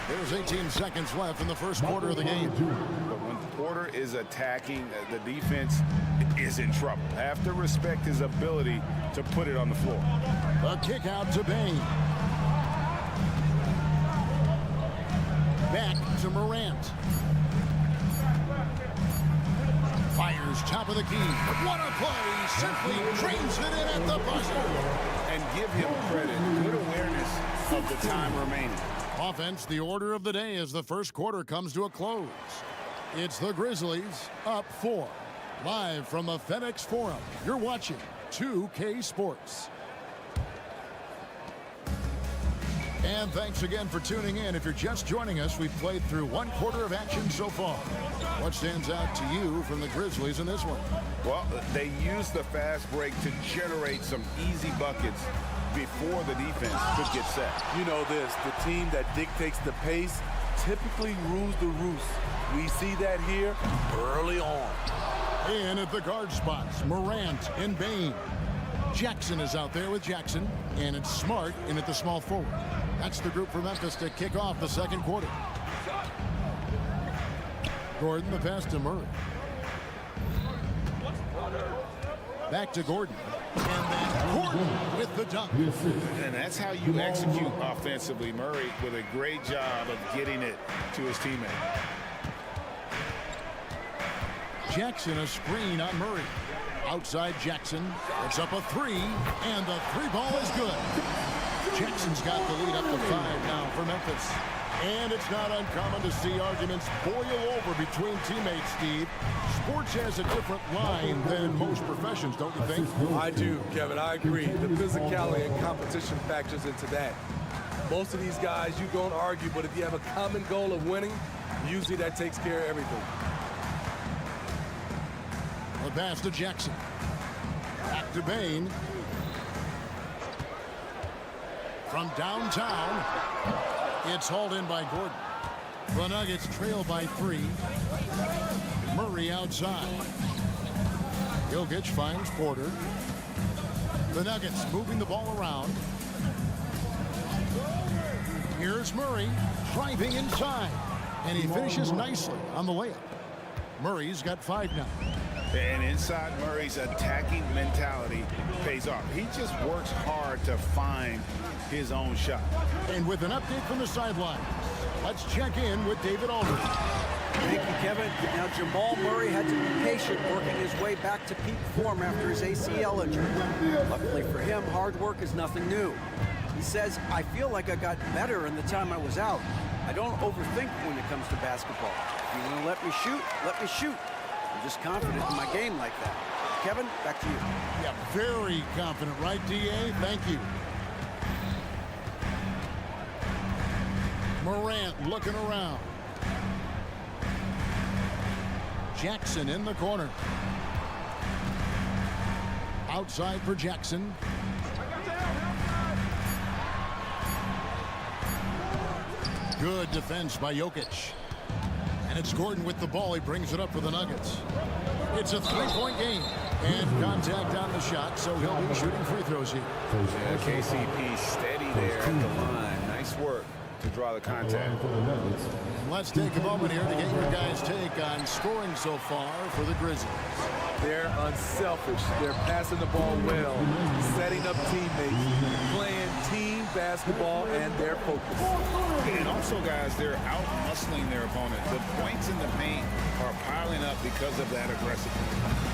There's 18 seconds left in the first quarter of the game. But when Porter is attacking, the defense is in trouble. Have to respect his ability to put it on the floor. A kick out to Bane. Back to Morant. Fires top of the key. What a play! Simply drains it in at the buzzer. And give him credit. Good awareness of the time remaining. Offense, the order of the day as the first quarter comes to a close. It's the Grizzlies up 4. Live from the FedEx Forum, you're watching 2K Sports. And thanks again for tuning in. If you're just joining us, we've played through one quarter of action so far. What stands out to you from the Grizzlies in this one? Well, they used the fast break to generate some easy buckets before the defense could get set. You know this, the team that dictates the pace typically rules the roost. We see that here early on. In at the guard spots, Morant and Bane. Jackson is out there with Jackson, and it's Smart in at the small forward. That's the group for Memphis to kick off the second quarter. Gordon, the pass to Murray. Back to Gordon. And then Gordon with the dunk. And that's how you execute offensively. Murray with a great job of getting it to his teammate. Jackson, a screen on Murray. Outside Jackson. It's up a 3, and the 3 ball is good. Jackson's got the lead up to 5 now for Memphis. And it's not uncommon to see arguments boil over between teammates, Steve. Sports has a different line than most professions, don't you think? I do, Kevin. I agree. The physicality and competition factors into that. Most of these guys, you don't argue, but if you have a common goal of winning, usually that takes care of everything. The pass to Jackson. Back to Bane. From downtown, it's hauled in by Gordon. The Nuggets trail by 3. Murray outside. Jokic finds Porter. The Nuggets moving the ball around. Here's Murray driving inside. And he finishes nicely on the layup. Murray's got 5 now. And inside Murray's attacking mentality pays off. He just works hard to find his own shot. And with an update from the sidelines, let's check in with David Aldridge. Thank you, Kevin. Now, Jamal Murray had to be patient working his way back to peak form after his ACL injury. Luckily for him, hard work is nothing new. He says, I feel like I got better in the time I was out. I don't overthink when it comes to basketball. If you want to let me shoot, let me shoot. I'm just confident in my game like that. Kevin, back to you. Yeah, very confident, right, D.A.? Thank you. Morant looking around. Jackson in the corner. Outside for Jackson. Good defense by Jokic. And it's Gordon with the ball. He brings it up for the Nuggets. It's a 3-point game. And contact on the shot, so he'll be shooting free throws here. Yeah, KCP steady there at the line. Nice work to draw the contact. Let's take a moment here to get your guys' take on scoring so far for the Grizzlies. They're unselfish. They're passing the ball well, setting up teammates, playing team basketball, and they're focused. And also, guys, they're out-muscling their opponent. The points in the paint are piling up because of that aggressiveness.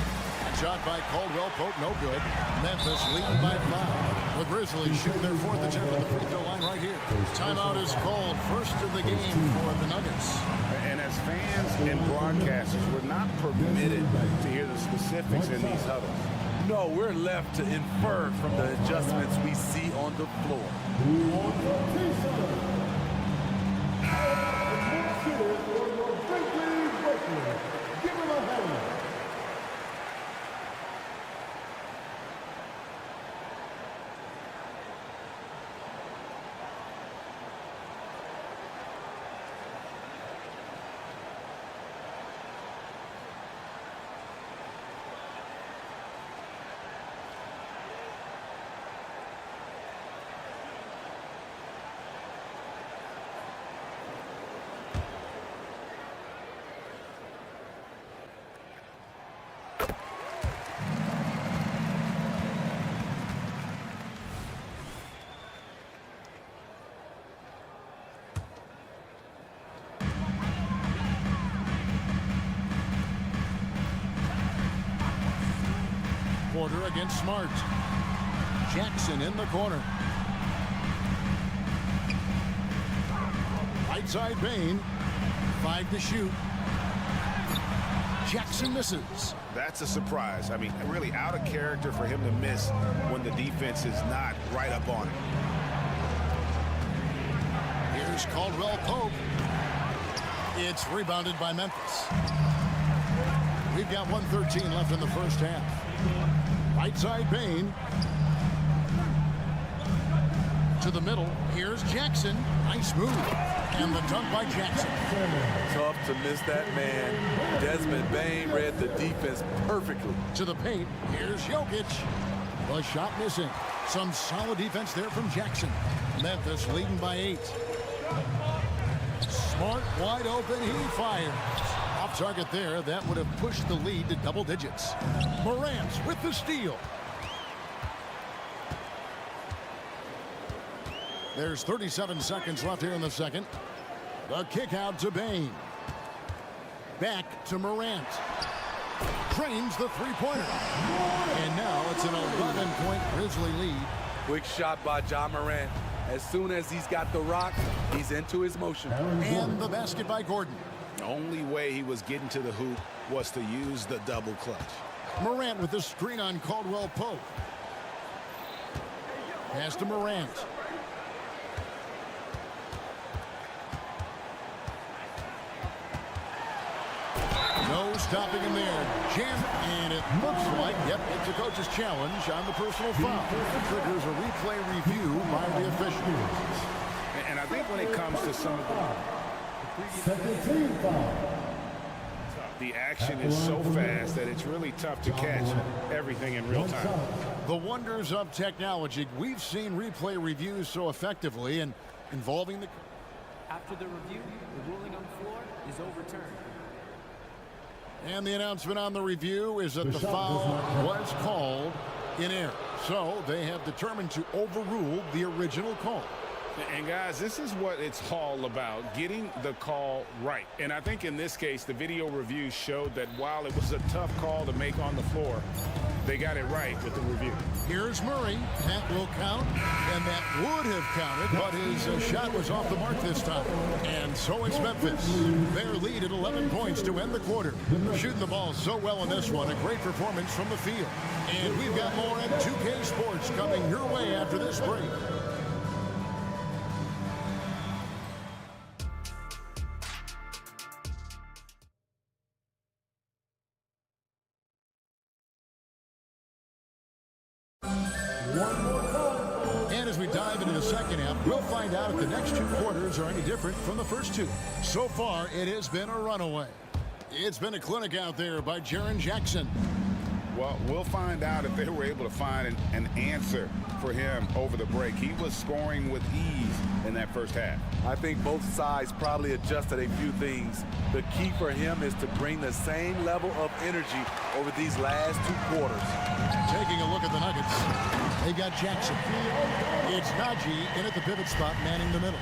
Shot by Caldwell Pope, no good. Memphis leading by 5. The Grizzlies shoot their 4th attempt at the free throw line right here. Timeout is called. First of the game for the Nuggets. And as fans and broadcasters, we're not permitted to hear the specifics in these huddles. No, we're left to infer from the adjustments we see on the floor. Give him a hand. Porter against Smart. Jackson in the corner. Right side Bain. 5 to shoot. Jackson misses. That's a surprise. I mean, really out of character for him to miss when the defense is not right up on him. Here's Caldwell Pope. It's rebounded by Memphis. We've got 1:13 left in the first half. Right side Bain. To the middle. Here's Jackson. Nice move. And the dunk by Jackson. Tough to miss that man. Desmond Bain read the defense perfectly. To the paint. Here's Jokic. The shot missing. Some solid defense there from Jackson. Memphis leading by 8. Smart wide open. He fires. Off target there. That would have pushed the lead to double digits. Morant with the steal. There's 37 seconds left here in the second. The kick out to Bain. Back to Morant. Drains the three-pointer. And now it's an 11-point Grizzly lead. Quick shot by Ja Morant. As soon as he's got the rock, he's into his motion. And the basket by Gordon. The only way he was getting to the hoop was to use the double clutch. Morant with the screen on Caldwell Pope. Pass to Morant. No stopping him there. Jam, and it looks like, yep, it's a coach's challenge on the personal foul. It triggers a replay review by the officials. And I think when it comes to some of the Second team foul. The action is so fast that it's really tough to catch everything in real time. The wonders of technology. We've seen replay reviews so effectively and involving the... After the review, the ruling on the floor is overturned. And the announcement on the review is that the foul was called in error. So they have determined to overrule the original call. And guys, this is what it's all about, getting the call right. And I think in this case, the video review showed that while it was a tough call to make on the floor, they got it right with the review. Here's Murray. That will count, and that would have counted, but his shot was off the mark this time. And so it's Memphis. Their lead at 11 points to end the quarter. Shooting the ball so well in this one. A great performance from the field. And we've got more at 2K Sports coming your way after this break. And as we dive into the second half, we'll find out if the next two quarters are any different from the first two. So far, it has been a runaway. It's been a clinic out there by Jaren Jackson. Well, we'll find out if they were able to find an answer for him over the break. He was scoring with ease in that first half. I think both sides probably adjusted a few things. The key for him is to bring the same level of energy over these last two quarters. Taking a look at the Nuggets, they got Jackson. It's Najee in at the pivot spot, manning the middle.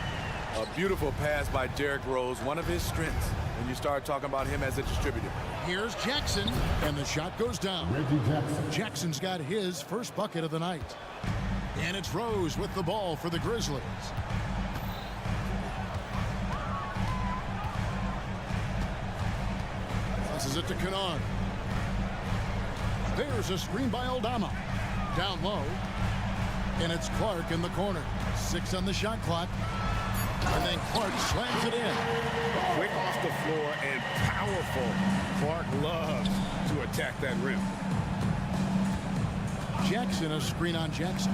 A beautiful pass by Derrick Rose, one of his strengths when you start talking about him as a distributor. Here's Jackson, and the shot goes down. Jackson's got his first bucket of the night. And it's Rose with the ball for the Grizzlies. Passes it to Kennard. There's a screen by Aldama. Down low. And it's Clark in the corner. 6 on the shot clock. And then Clark slams it in. Quick off the floor and powerful. Clark loves to attack that rim. Jackson, a screen on Jackson.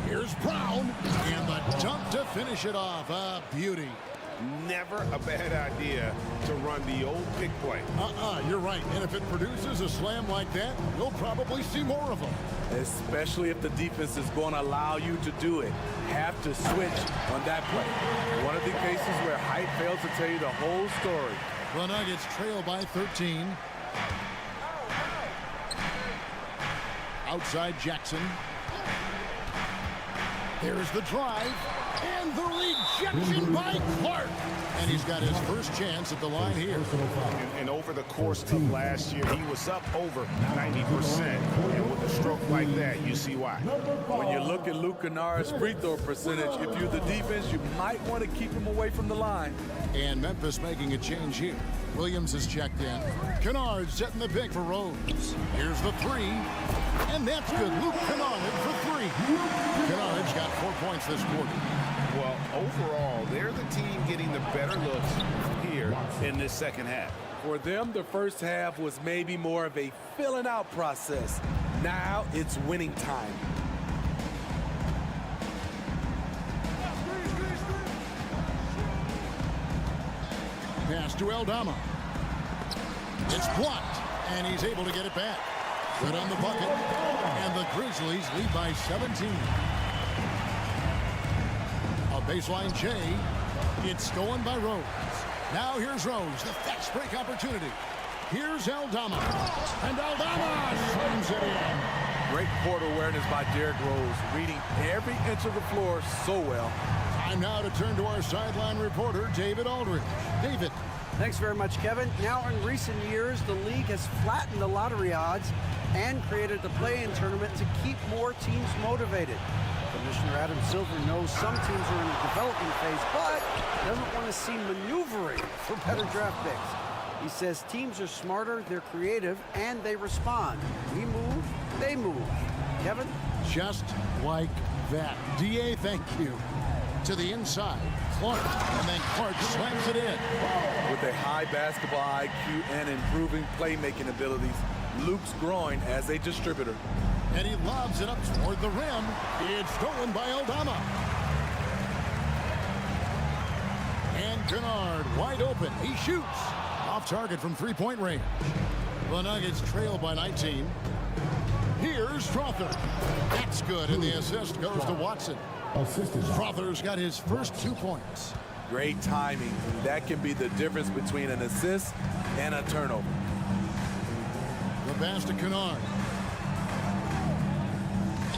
Here's Brown. And the dunk to finish it off. A beauty. Never a bad idea to run the old pick play. You're right. And if it produces a slam like that, we'll probably see more of them. Especially if the defense is going to allow you to do it. Have to switch on that play. One of the cases where height fails to tell you the whole story. The Nuggets trail by 13. Outside Jackson. There's the drive. And the rejection by Clark. And he's got his first chance at the line here. And over the course of last year, he was up over 90%. And with a stroke like that, you see why. When you look at Luke Kennard's free throw percentage, if you're the defense, you might want to keep him away from the line. And Memphis making a change here. Williams is checked in. Kennard setting the pick for Rose. Here's the three. And that's good. Luke Kennard for three. Kennard's got 4 points this quarter. Well, overall, they're the team getting the better looks here in this second half. For them, the first half was maybe more of a filling out process. Now it's winning time. Pass to Aldama. It's blocked, and he's able to get it back. Good on the bucket, and the Grizzlies lead by 17. A baseline J. It's stolen by Rose. Now here's Rose, the fast break opportunity. Here's Aldama, and Aldama slams it in. Great court awareness by Derrick Rose, reading every inch of the floor so well. Time now to turn to our sideline reporter, David Aldridge. David. Thanks very much, Kevin. Now, in recent years, the league has flattened the lottery odds and created the play-in tournament to keep more teams motivated. Commissioner Adam Silver knows some teams are in a development phase, but doesn't want to see maneuvering for better draft picks. He says teams are smarter, they're creative, and they respond. We move, they move. Kevin? Just like that. DA, thank you. To the inside, Clark, and then Clark slams it in. With a high basketball IQ and improving playmaking abilities, Luke's growing as a distributor. And he lobs it up toward the rim. It's stolen by Aldama. And Kennard wide open. He shoots. Off target from three-point range. The Nuggets trail by 19. Here's Strother. That's good, and the assist goes to Watson. Strother's got his first 2 points. Great timing. That can be the difference between an assist and a turnover. The pass to Kennard.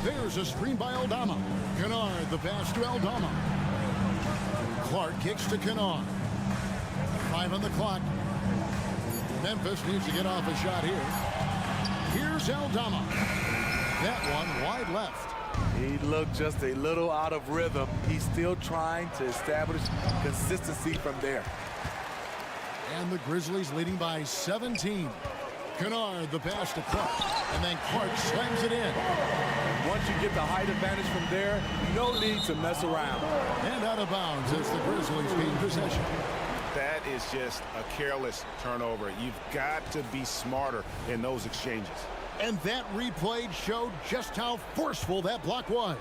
There's a screen by Aldama. Kennard, the pass to Aldama. Clark kicks to Kennard. 5 on the clock. Memphis needs to get off a shot here. Here's Aldama. That one wide left. He looked just a little out of rhythm. He's still trying to establish consistency from there. And the Grizzlies leading by 17. Kennard, the pass to Clark. And then Clark slams it in. Once you get the height advantage from there, no need to mess around. And out of bounds as the Grizzlies gain possession. That is just a careless turnover. You've got to be smarter in those exchanges. And that replay showed just how forceful that block was.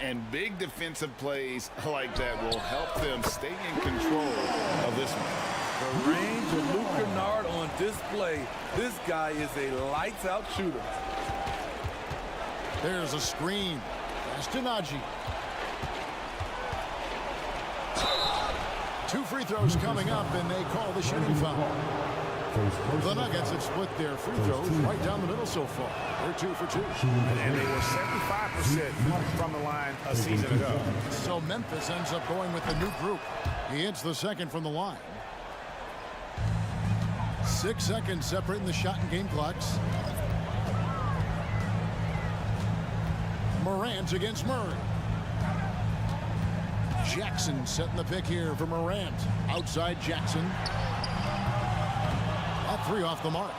And big defensive plays like that will help them stay in control of this one. The range of Luke Kennard on display. This guy is a lights-out shooter. There's a screen. Pass to Najee. 2 free throws coming up, and they call the shooting foul. The Nuggets have split their free throws right down the middle so far. They're 2 for 2. And they were 75% from the line a season ago. So Memphis ends up going with the new group. He hits the second from the line. 6 seconds separating the shot and game clocks. Morant against Murray. Jackson setting the pick here for Morant. Outside Jackson. All 3 off the mark.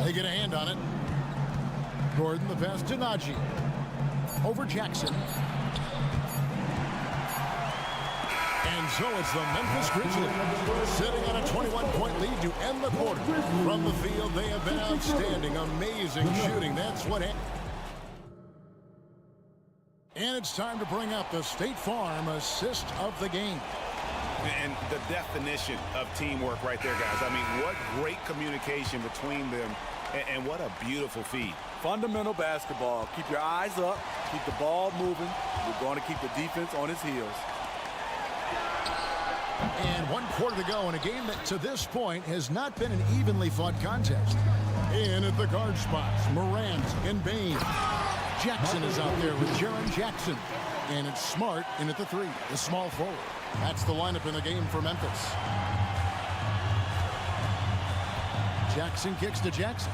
They get a hand on it. Gordon, the pass to Najee. Over Jackson. And so it's the Memphis Grizzlies sitting on a 21-point lead to end the quarter. From the field, they have been outstanding. Amazing shooting. That's what happened. And it's time to bring up the State Farm assist of the game. And the definition of teamwork right there, guys. I mean, what great communication between them, and what a beautiful feed. Fundamental basketball. Keep your eyes up. Keep the ball moving. You're going to keep the defense on its heels. And 1 quarter to go in a game that to this point has not been an evenly fought contest. In at the guard spots, Morant and Bain. Jackson is out there with Jaren Jackson. And it's Smart in at the 3, the small forward. That's the lineup in the game for Memphis. Jackson kicks to Jackson.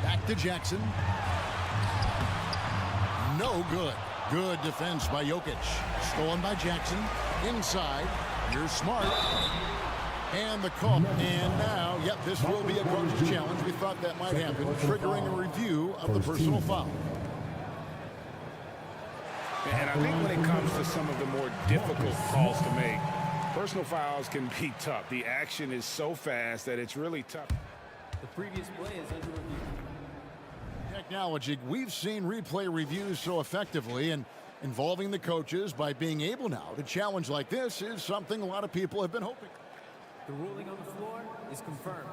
Back to Jackson. No good. Good defense by Jokic. Stolen by Jackson. Inside. Here's Smart. And the call. And now, yep, this will be a coach's challenge. We thought that might happen, triggering a review of the personal foul. And I think when it comes to some of the more difficult calls to make, personal fouls can be tough. The action is so fast that it's really tough. The previous play is under review. Technology. We've seen replay reviews so effectively, and involving the coaches by being able now to challenge like this is something a lot of people have been hoping. The ruling on the floor is confirmed.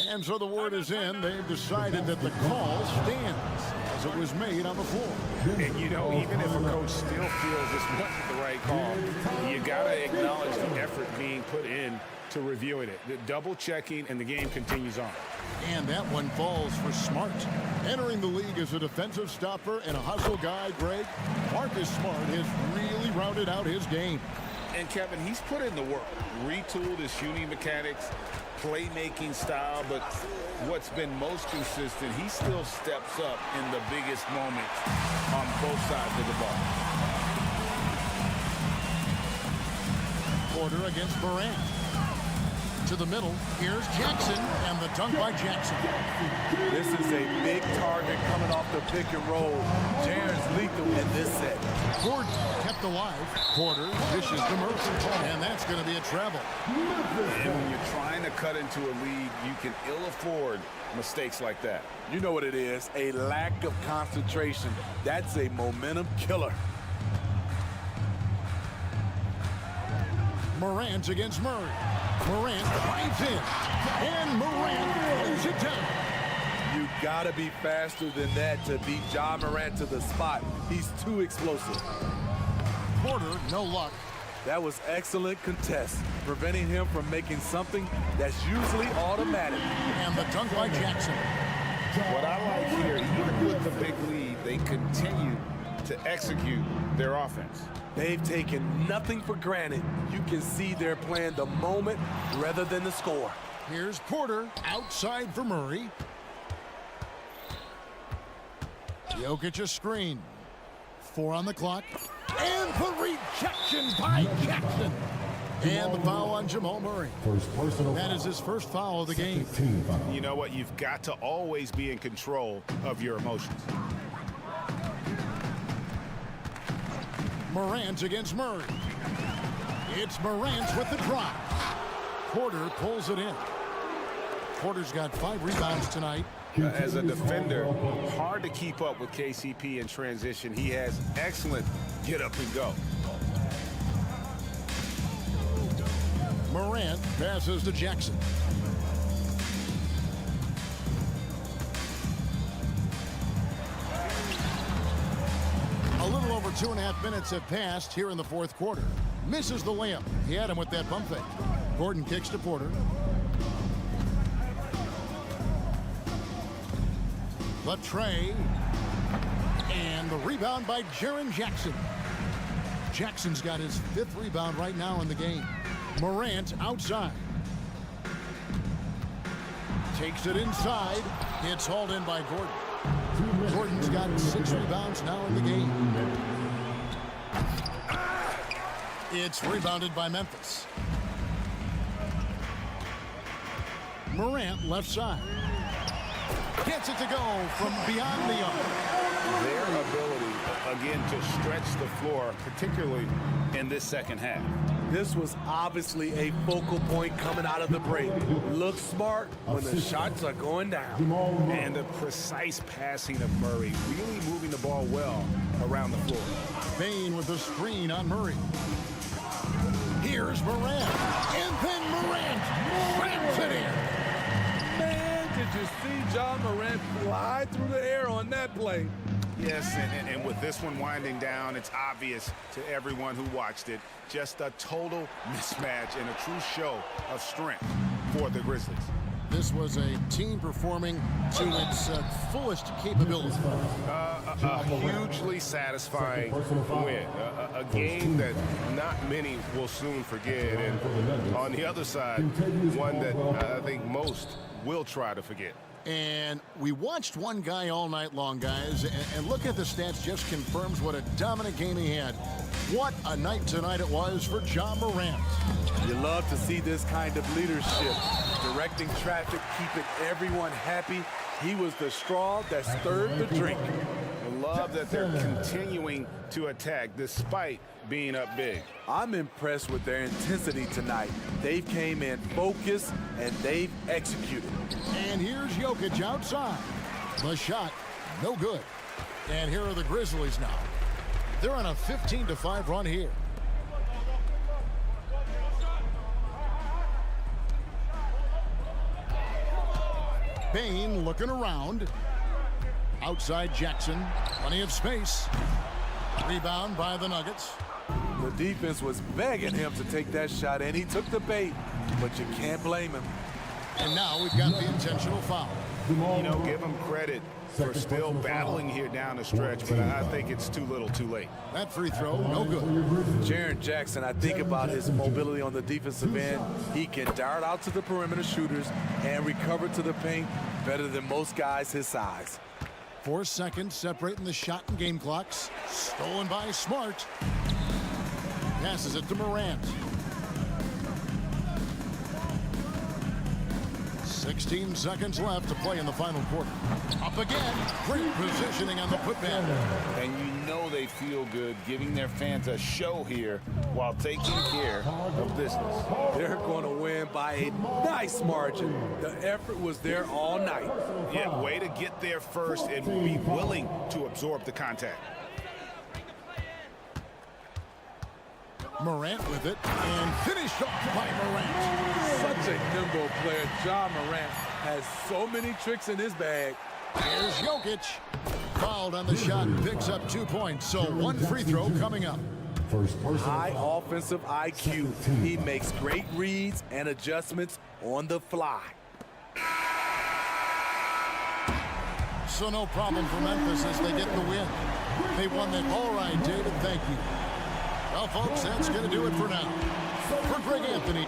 And so the word is in. They've decided that the call stands as it was made on the floor. And, you know, even if a coach still feels this wasn't the right call, you got to acknowledge the effort being put in to reviewing it. The double checking, and the game continues on. And that one falls for Smart. Entering the league as a defensive stopper and a hustle guy, Greg, Marcus Smart has really rounded out his game. And, Kevin, he's put in the work, retooled his shooting mechanics, playmaking style, but what's been most consistent, he still steps up in the biggest moments on both sides of the ball. Porter against Morant. To the middle. Here's Jackson, and the dunk by Jackson. This is a big target coming off the pick and roll. Jaren's lethal in this set. Gordon kept alive. Porter dishes to Murphy, and that's going to be a travel. And when you're trying to cut into a lead, you can ill afford mistakes like that. You know what it is, a lack of concentration. That's a momentum killer. Morant against Murray. Morant drives in, and Morant lays it down. You gotta be faster than that to beat Ja Morant to the spot. He's too explosive. Porter, no luck. That was excellent contest, preventing him from making something that's usually automatic. And the dunk by Jackson. What I like here, even with the big lead, they continue to execute their offense. They've taken nothing for granted. You can see they're playing the moment rather than the score. Here's Porter outside for Murray. Jokic a screen. 4 on the clock. And the rejection by Jackson. And the foul on Jamal Murray. That is his first foul of the game. You know what? You've got to always be in control of your emotions. Morant against Murray. It's Morant with the drop. Porter pulls it in. Porter's got 5 rebounds tonight. As a defender, hard to keep up with KCP in transition. He has excellent get up and go. Morant passes to Jackson. A little over 2.5 minutes have passed here in the fourth quarter. Misses the layup. He had him with that pump fake. Gordon kicks to Porter. The tray. And the rebound by Jaren Jackson. Jackson's got his 5th rebound right now in the game. Morant outside. Takes it inside. It's hauled in by Gordon. Gordon's got 6 rebounds now in the game. It's rebounded by Memphis. Morant left side. Gets it to go from beyond the arc. Their ability, again, to stretch the floor, particularly in this second half. This was obviously a focal point coming out of the break. Look smart when the shots are going down. And the precise passing of Murray, really moving the ball well around the floor. Bane with the screen on Murray. Here's Morant. And then Morant slams it in. Man, did you see Ja Morant fly through the air on that play? Yes, and with this one winding down, it's obvious to everyone who watched it. Just a total mismatch and a true show of strength for the Grizzlies. This was a team performing to its fullest capability. A hugely satisfying win. A game that not many will soon forget. And on the other side, one that I think most will try to forget. And we watched one guy all night long, guys, and look at the stats, just confirms what a dominant game he had. What a night tonight it was for Ja Morant. You love to see this kind of leadership, directing traffic, keeping everyone happy. He was the straw that stirred the drink. I love that they're continuing to attack despite being up big. I'm impressed with their intensity tonight. They came in focused and they've executed. And here's Jokic outside. The shot, no good. And here are the Grizzlies now. They're on a 15-5 run here. Bane looking around. Outside Jackson. Plenty of space. Rebound by the Nuggets. The defense was begging him to take that shot, and he took the bait, but you can't blame him. And now we've got the intentional foul. You know, give him credit for still battling here down the stretch, but I think it's too little too late. That free throw, no good. Jaren Jackson, I think about his mobility on the defensive end. He can dart out to the perimeter shooters and recover to the paint better than most guys his size. 4 seconds separating the shot and game clocks. Stolen by Smart. Passes it to Morant. 16 seconds left to play in the final quarter. Up again. Great positioning on the putback. And you know they feel good giving their fans a show here while taking care of business. They're going to win by a nice margin. The effort was there all night. Yeah, way to get there first and be willing to absorb the contact. Morant with it, and finished off by Morant. Such a nimble player. John Morant has so many tricks in his bag. Here's Jokic. Fouled on the shot, picks up 2 points, so one free throw coming up. High offensive IQ. He makes great reads and adjustments on the fly. So no problem for Memphis as they get the win. They won that. All right, David, thank you. Well, folks, that's going to do it for now. For Greg Anthony.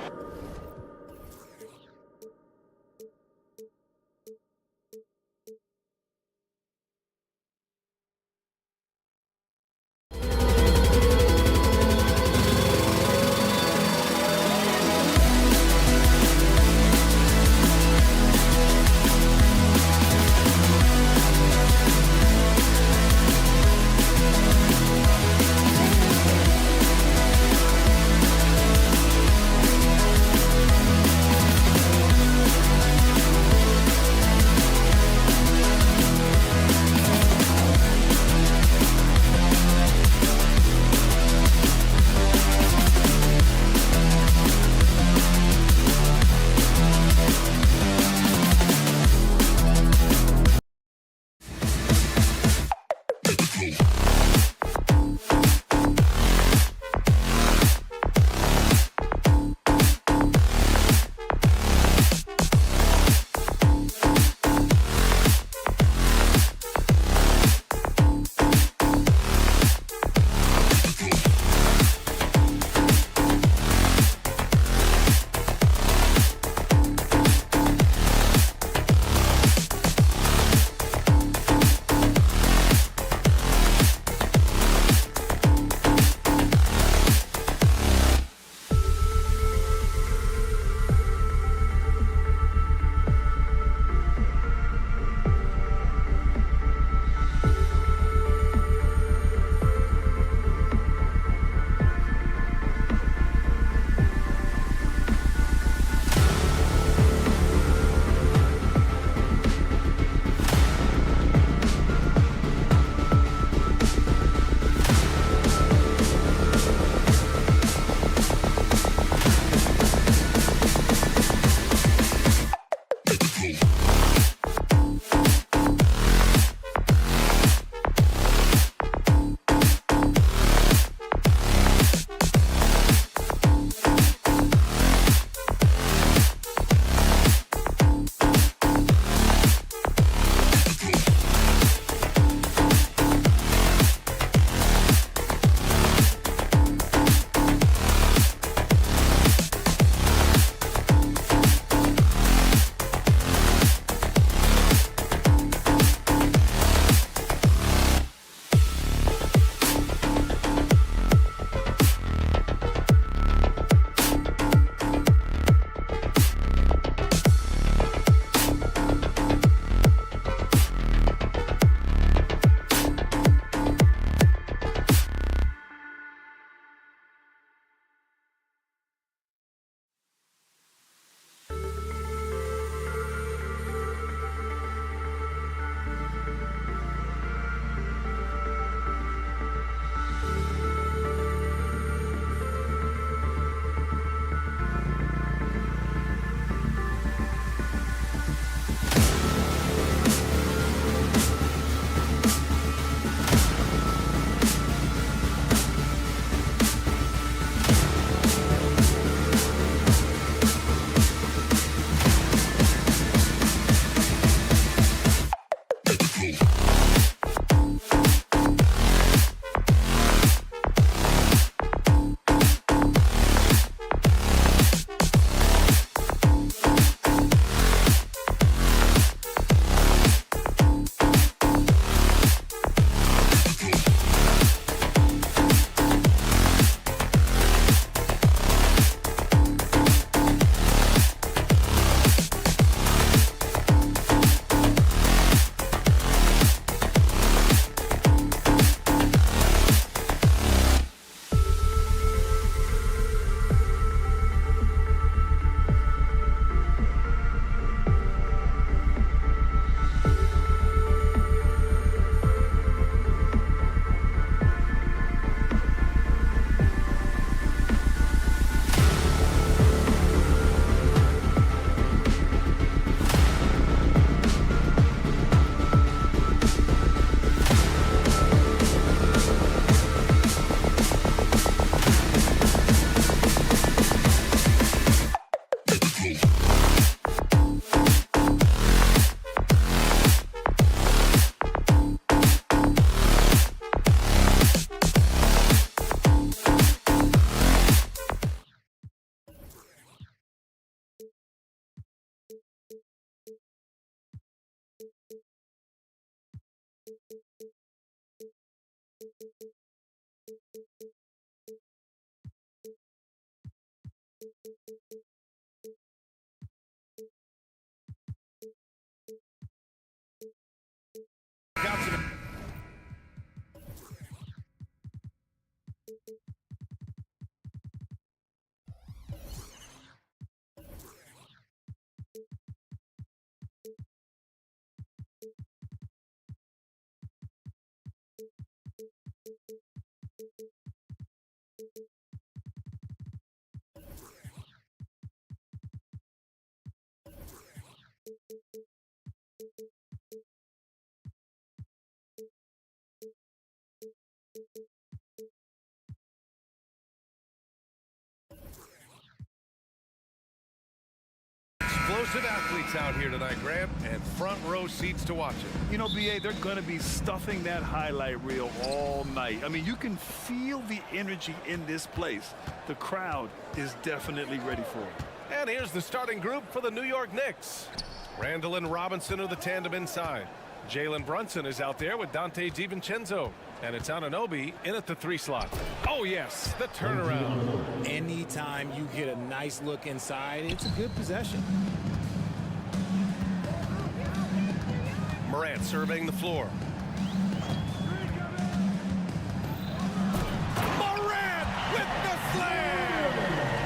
Explosive athletes out here tonight, Grant, and front row seats to watch it. You know, BA, they're going to be stuffing that highlight reel all night. I mean, you can feel the energy in this place. The crowd is definitely ready for it. And here's the starting group for the New York Knicks. Randall and Robinson are the tandem inside. Jalen Brunson is out there with Dante DiVincenzo. And it's Anunoby in at the 3 slot. Oh, yes, the turnaround. Anytime you get a nice look inside, it's a good possession. Morant surveying the floor. Morant with the slam!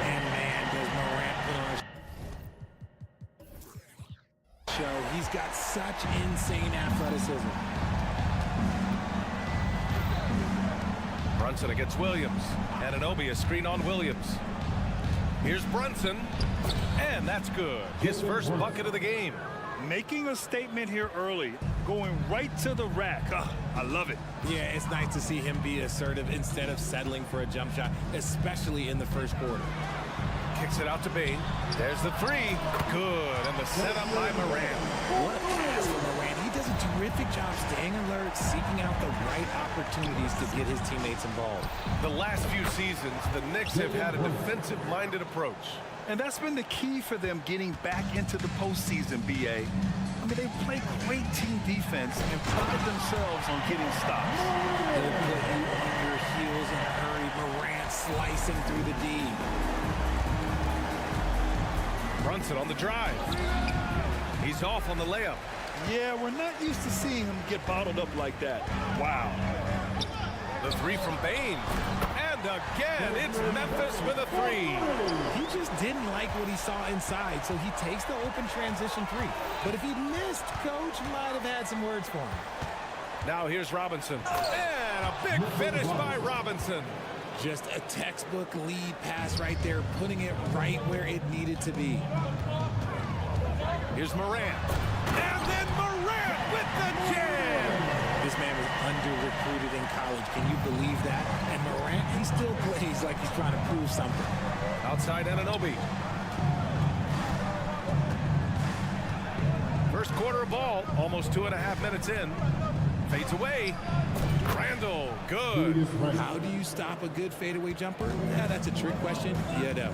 And man, does Morant put on a show. He's got such insane athleticism. Brunson against Williams. Anunoby a screen on Williams. Here's Brunson. And that's good. His first bucket of the game. Making a statement here early. Going right to the rack. I love it. Yeah, it's nice to see him be assertive instead of settling for a jump shot, especially in the first quarter. Kicks it out to Bain. There's the 3. Good. And the setup by Morant. What a pass from Morant. He does a terrific job staying alert, seeking out the right opportunities to get his teammates involved. The last few seasons, the Knicks have had a defensive-minded approach. And that's been the key for them getting back into the postseason, BA. I mean, they play great team defense and pride themselves on getting stops. They'll put you on your heels in a hurry. Morant slicing through the D. Brunson on the drive. He's off on the layup. Yeah, we're not used to seeing him get bottled up like that. Wow. The 3 from Bain. And again, it's Memphis with a 3. He just didn't like what he saw inside, so he takes the open transition 3. But if he missed, Coach might have had some words for him. Now here's Robinson. And a big finish by Robinson. Just a textbook lead pass right there, putting it right where it needed to be. Here's Morant. And then Morant with the jam. This man was under-recruited in college. Can you believe that? And Morant, he still plays like he's trying to prove something. Outside Anunoby. First quarter of ball, almost 2.5 minutes in. Fades away. Randall, good. How do you stop a good fadeaway jumper? Yeah, that's a trick question. You know.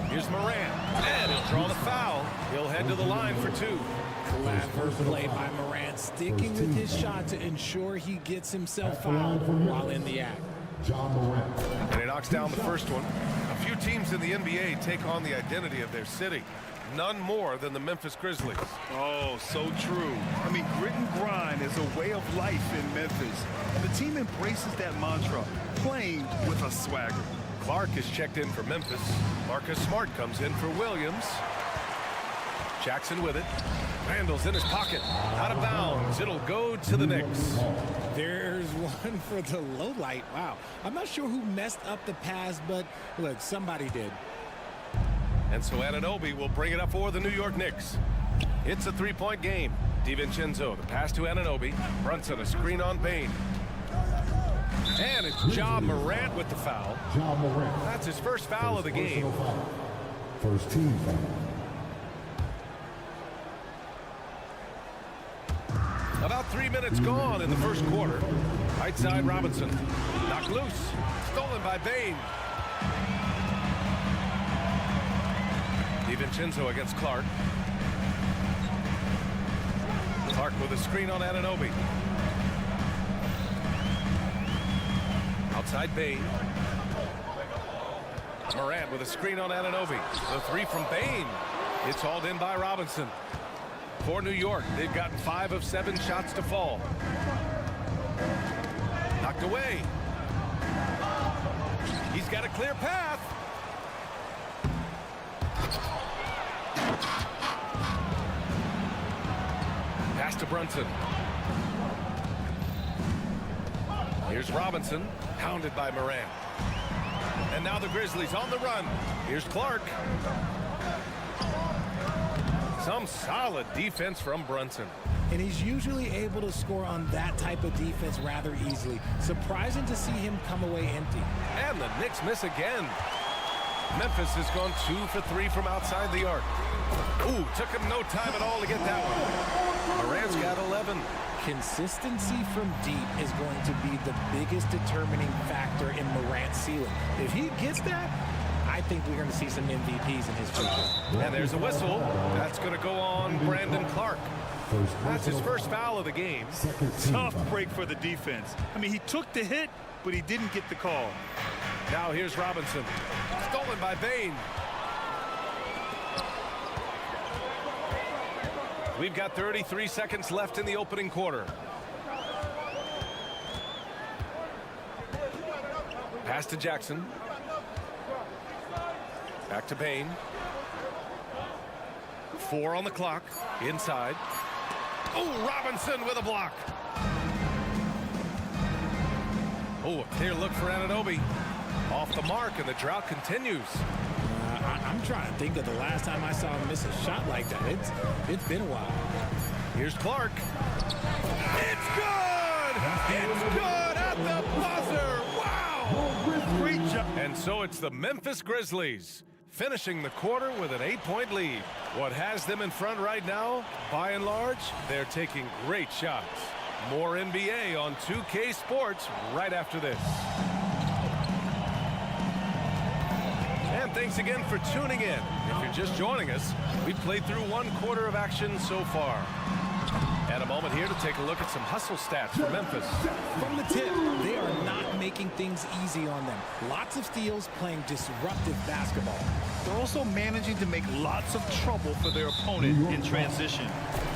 Here's Morant. And he'll draw the foul. He'll head to the line for 2. Clever play by Morant, sticking with his shot to ensure he gets himself fouled while in the act. And he knocks down the first one. A few teams in the NBA take on the identity of their city. None more than the Memphis Grizzlies. Oh, so true. I mean, grit and grind is a way of life in Memphis. And the team embraces that mantra, playing with a swagger. Clark is checked in for Memphis. Marcus Smart comes in for Williams. Jackson with it. Randall's in his pocket. Out of bounds. It'll go to the Knicks. There's one for the low light. Wow. I'm not sure who messed up the pass, but look, somebody did. And so Anunoby will bring it up for the New York Knicks. It's a 3-point game. DiVincenzo, the pass to Anunoby. Brunson, a screen on Bain. And it's Ja Morant with the foul. That's his first foul of the game. First team foul. About 3 minutes gone in the first quarter. Right side Robinson. Knocked loose. Stolen by Bain. DiVincenzo against Clark. Clark with a screen on Anunoby. Outside Bain. Morant with a screen on Anunoby. The 3 from Bain. It's hauled in by Robinson. For New York, they've gotten 5 of 7 shots to fall. Knocked away. He's got a clear path. Pass to Brunson. Here's Robinson, hounded by Morant. And now the Grizzlies on the run. Here's Clark. Some solid defense from Brunson. And he's usually able to score on that type of defense rather easily. Surprising to see him come away empty. And the Knicks miss again. Memphis has gone 2 for 3 from outside the arc. Ooh, took him no time at all to get that one. Morant's got 11. Consistency from deep is going to be the biggest determining factor in Morant's ceiling. If he gets that, I think we're going to see some MVPs in his future. And there's a whistle. That's going to go on Brandon Clark. That's his first foul of the game. Tough break for the defense. I mean, he took the hit, but he didn't get the call. Now here's Robinson. Stolen by Bane. We've got 33 seconds left in the opening quarter. Pass to Jackson. Back to Bane. 4 on the clock. Inside. Oh, Robinson with a block. Oh, a clear look for Anunoby. Off the mark, and the drought continues. I'm trying to think of the last time I saw him miss a shot like that. It's been a while. Here's Clark. It's good! It's good at the buzzer! Wow! Great job. And so it's the Memphis Grizzlies finishing the quarter with an 8-point lead. What has them in front right now, by and large, they're taking great shots. More NBA on 2K Sports right after this. And thanks again for tuning in. If you're just joining us, we've played through 1 quarter of action so far. And a moment here to take a look at some hustle stats for Memphis. From the tip, they are not making things easy on them. Lots of steals, playing disruptive basketball. They're also managing to make lots of trouble for their opponent in transition.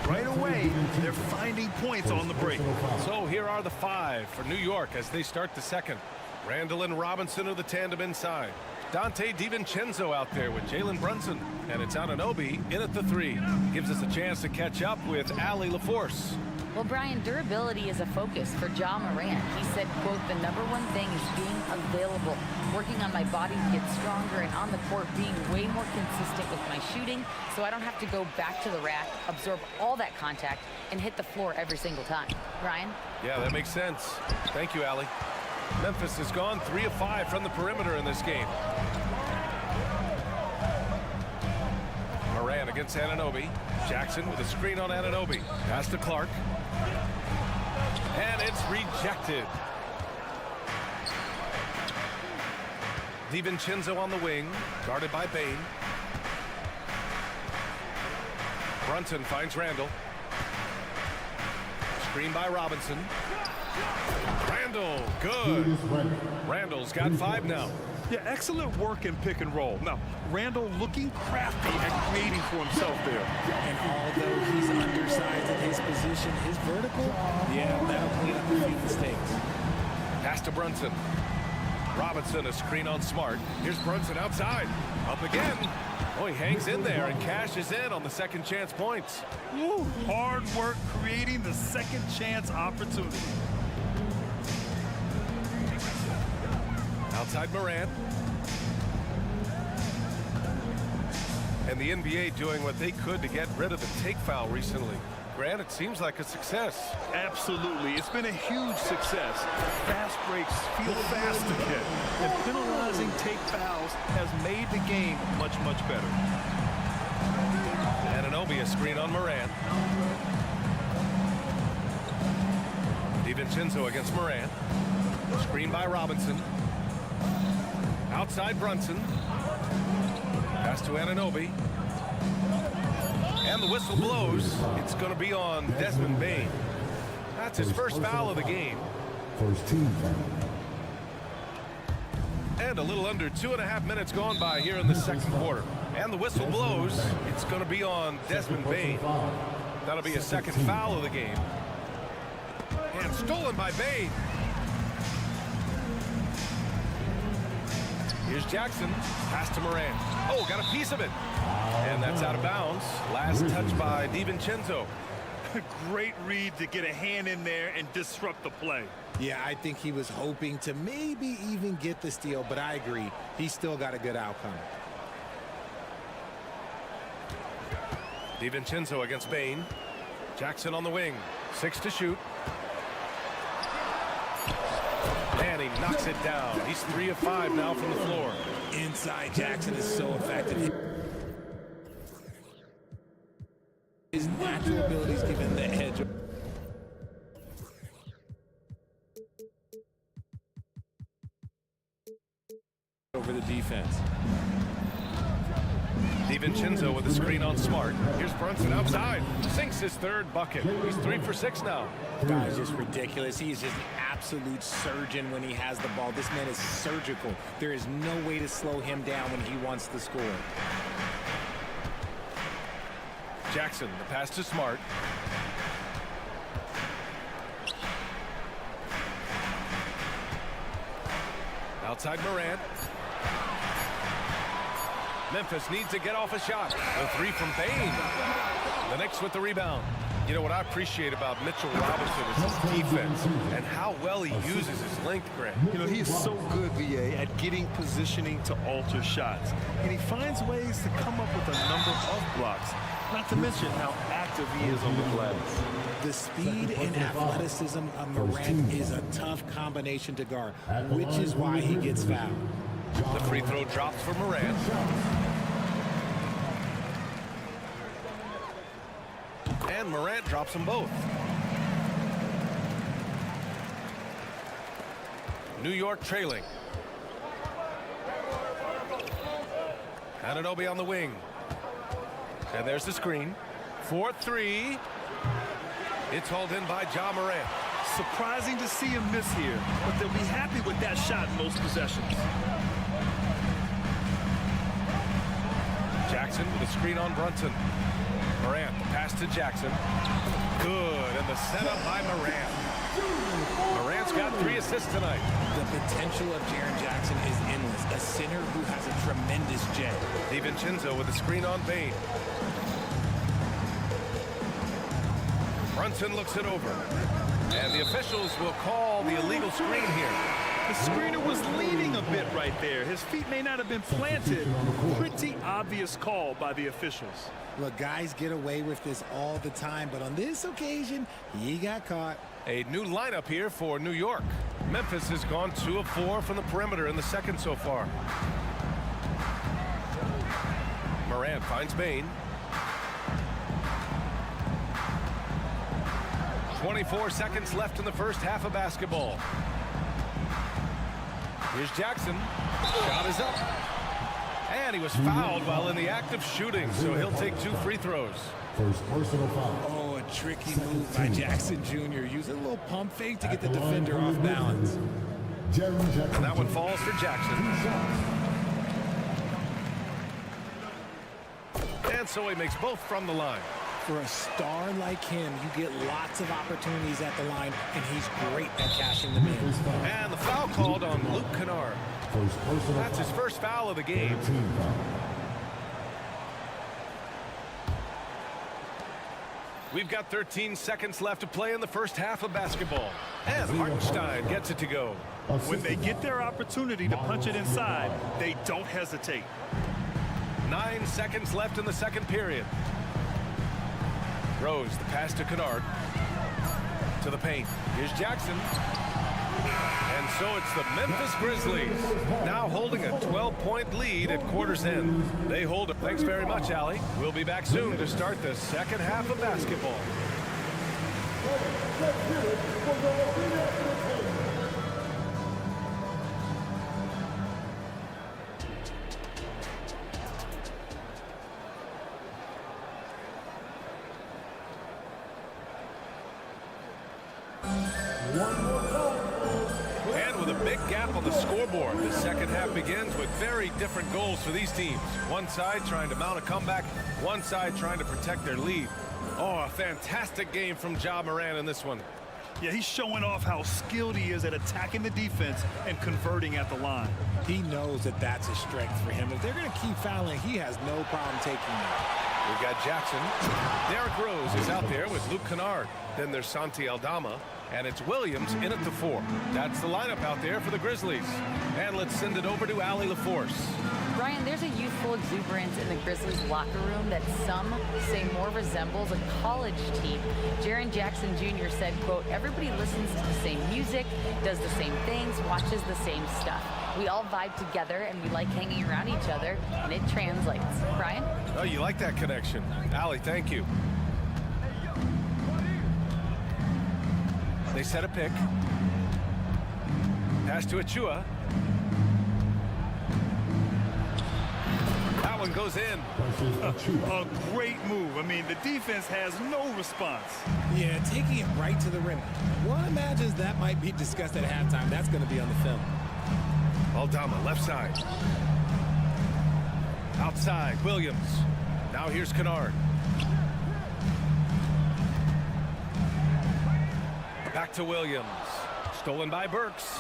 Right away, they're finding points on the break. So here are the 5 for New York as they start the second. Randall and Robinson are the tandem inside. Dante DiVincenzo out there with Jalen Brunson. And it's Anunoby in at the 3. Gives us a chance to catch up with Allie LaForce. Well, Brian, durability is a focus for Ja Morant. He said, quote, the #1 thing is being available, working on my body to get stronger, and on the court being way more consistent with my shooting so I don't have to go back to the rack, absorb all that contact, and hit the floor every single time. Brian? Yeah, that makes sense. Thank you, Allie. Memphis has gone 3 of 5 from the perimeter in this game. Morant against Anunoby. Jackson with a screen on Anunoby. Pass to Clark. And it's rejected. DiVincenzo on the wing, guarded by Bane. Brunson finds Randall. Screen by Robinson. Randall, good. Randall's got 5 now. Yeah, excellent work in pick and roll. Now, Randall looking crafty and creating for himself there. And although he's undersized in his position, his vertical, yeah, that'll clean up a few mistakes. Pass to Brunson. Robinson, a screen on Smart. Here's Brunson outside. Up again. Oh, he hangs in there and cashes in on the second chance points. Woo, hard work creating the second chance opportunity. Outside Morant. And the NBA doing what they could to get rid of the take foul recently. Grant, it seems like a success. Absolutely. It's been a huge success. Fast breaks feel fast again. And penalizing take fouls has made the game much, much better. Anunoby, a screen on Morant. DiVincenzo against Morant. Screen by Robinson. Outside Brunson. Pass to Anunoby. And the whistle blows. It's going to be on Desmond Bane. That's his first foul of the game. First team foul. And a little under 2.5 minutes gone by here in the second quarter. And the whistle blows. It's going to be on Desmond Bane. That'll be a second foul of the game. And stolen by Bane. Here's Jackson. Pass to Morant. Oh, got a piece of it. And that's out of bounds. Last touch by DiVincenzo. Great read to get a hand in there and disrupt the play. Yeah, I think he was hoping to maybe even get the steal, but I agree. He's still got a good outcome. DiVincenzo against Bane. Jackson on the wing. 6 to shoot. And he knocks it down. He's 3 of 5 now from the floor. Inside Jackson is so effective. His natural abilities give him the edge. Over the defense. DiVincenzo with a screen on Smart. Here's Brunson outside. Sinks his 3rd bucket. He's 3 for 6 now. This guy is just ridiculous. He is just an absolute surgeon when he has the ball. This man is surgical. There is no way to slow him down when he wants to score. Jackson, the pass to Smart. Outside Morant. Memphis needs to get off a shot. The 3 from Bain. The Knicks with the rebound. You know what I appreciate about Mitchell Robinson is his defense and how well he uses his length, Grant. You know, he is so good, VA, at getting positioning to alter shots. And he finds ways to come up with a number of blocks. Not to mention how active he is on the glass. The speed and athleticism of Morant is a tough combination to guard, which is why he gets fouled. The free throw drops for Morant. And Morant drops them both. New York trailing. Anunoby on the wing. And there's the screen. 4-3. It's hauled in by Ja Morant. Surprising to see him miss here, but they'll be happy with that shot in most possessions. Jackson with a screen on Brunson. Morant, the pass to Jackson. Good, and the setup by Morant. Morant's got 3 assists tonight. The potential of Jaren Jackson is endless. A center who has a tremendous jet. DiVincenzo with a screen on Bain. Brunson looks it over. And the officials will call the illegal screen here. The screener was leaning a bit right there. His feet may not have been planted. Pretty obvious call by the officials. Look, guys get away with this all the time, but on this occasion, he got caught. A new lineup here for New York. Memphis has gone 2 of 4 from the perimeter in the second so far. Morant finds Bain. 24 seconds left in the first half of basketball. Here's Jackson. Shot is up. And he was fouled while in the act of shooting, so he'll take 2 free throws. First personal foul. Oh, a tricky move by Jackson Jr. Using a little pump fake to get the defender off balance. And that one falls for Jackson. And so he makes both from the line. For a star like him, you get lots of opportunities at the line, and he's great at cashing them in. And the foul called on Luke Kennard. That's his first foul of the game. We've got 13 seconds left to play in the first half of basketball. And Hartenstein gets it to go. When they get their opportunity to punch it inside, they don't hesitate. 9 seconds left in the second period. Rose, the pass to Kennard. To the paint. Here's Jackson. And so it's the Memphis Grizzlies now holding a 12-point lead at quarter's end. They hold it. Thanks very much, Allie. We'll be back soon to start the second half of basketball. And with a big gap on the scoreboard, the second half begins with very different goals for these teams. One side trying to mount a comeback, one side trying to protect their lead. Oh, a fantastic game from Ja Morant in this one. Yeah, he's showing off how skilled he is at attacking the defense and converting at the line. He knows that that's a strength for him. If they're going to keep fouling, he has no problem taking it. We've got Jackson. Derrick Rose is out there with Luke Kennard. Then there's Santi Aldama. And it's Williams in at the 4. That's the lineup out there for the Grizzlies. And let's send it over to Allie LaForce. Brian, there's a youthful exuberance in the Grizzlies locker room that some say more resembles a college team. Jaren Jackson Jr. said, quote, everybody listens to the same music, does the same things, watches the same stuff. We all vibe together and we like hanging around each other, and it translates. Brian? Oh, you like that connection. Allie, thank you. They set a pick. Pass to Achua. That one goes in. A great move. I mean, the defense has no response. Yeah, taking it right to the rim. One imagines that might be discussed at halftime. That's going to be on the film. Aldama, left side. Outside, Williams. Now here's Kennard. Back to Williams. Stolen by Burks.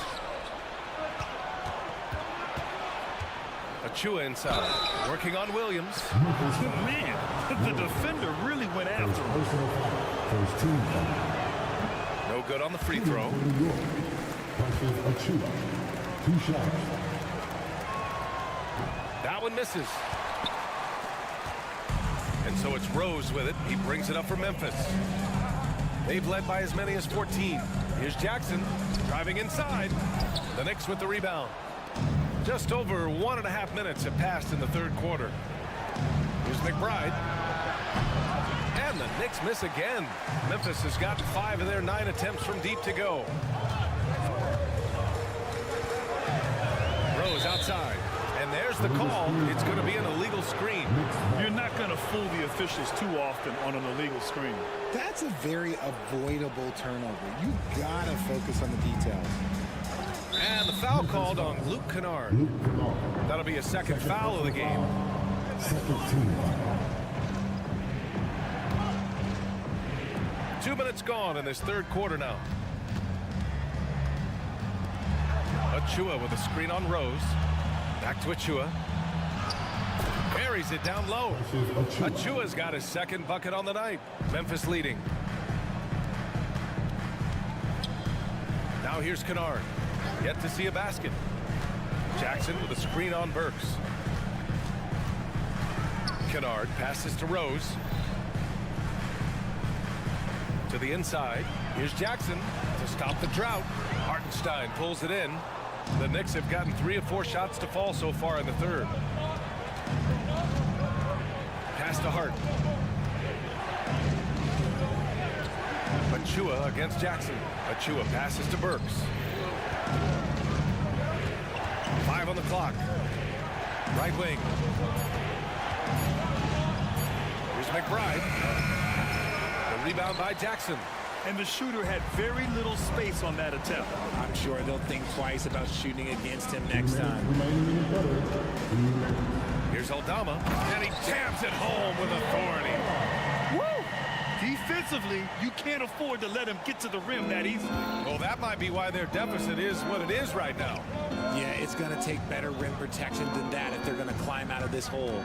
Achua inside. Working on Williams. Man, the defender really went after him. No good on the free throw. That one misses. And so it's Rose with it. He brings it up for Memphis. They've led by as many as 14. Here's Jackson driving inside. The Knicks with the rebound. Just over 1.5 minutes have passed in the third quarter. Here's McBride. And the Knicks miss again. Memphis has got 5 of their 9 attempts from deep to go. Rose outside. And there's the call. It's going to be an illegal screen. You're not going to fool the officials too often on an illegal screen. That's a very avoidable turnover. You gotta focus on the details. And the foul called on Luke Kennard. That'll be a second foul of the game. Two minutes gone in this third quarter now. Achua with a screen on Rose. Back to Achua. Buries it down low. Achua's got his second bucket on the night. Memphis leading. Now here's Kennard. Yet to see a basket. Jackson with a screen on Burks. Kennard passes to Rose. To the inside. Here's Jackson to stop the drought. Hartenstein pulls it in. The Knicks have gotten 3 of 4 shots to fall so far in the third. Pass to Hart. Achua against Jackson. Achua passes to Burks. 5 on the clock. Right wing. Here's McBride. The rebound by Jackson. And the shooter had very little space on that attempt. I'm sure they'll think twice about shooting against him next time. Here's Aldama, and he jams it home with authority. Woo! Defensively, you can't afford to let him get to the rim that easily. Well, that might be why their deficit is what it is right now. Yeah, it's going to take better rim protection than that if they're going to climb out of this hole.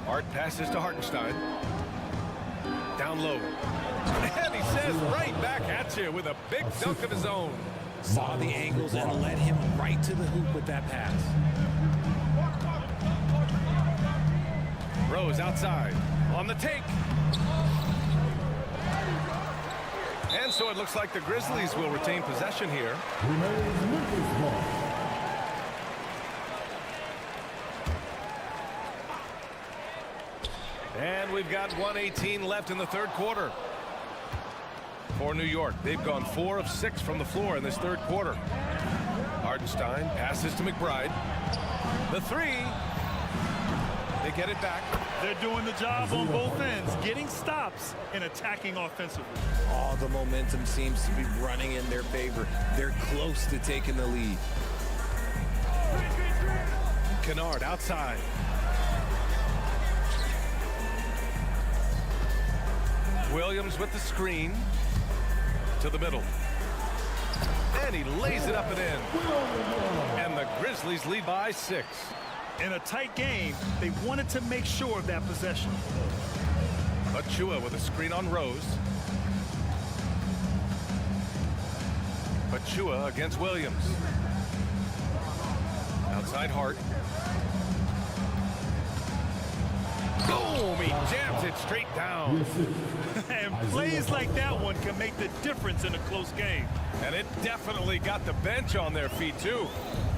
Hart passes to Hartenstein. Down low. And he says right back at you with a big dunk of his own. Saw the angles and led him right to the hoop with that pass. Rose outside. On the take. And so it looks like the Grizzlies will retain possession here. And we've got 1:18 left in the third quarter. For New York, they've gone 4 of 6 from the floor in this third quarter. Hartenstein passes to McBride. The 3. They get it back. They're doing the job on both ends, getting stops and attacking offensively. All the momentum seems to be running in their favor. They're close to taking the lead. Kennard outside. Williams with the screen to the middle. And he lays it up and in. And the Grizzlies lead by 6. In a tight game, they wanted to make sure of that possession. Achua with a screen on Rose. Achua against Williams. Inside Hart. Boom! He jams it straight down. And plays like that one can make the difference in a close game. And it definitely got the bench on their feet, too.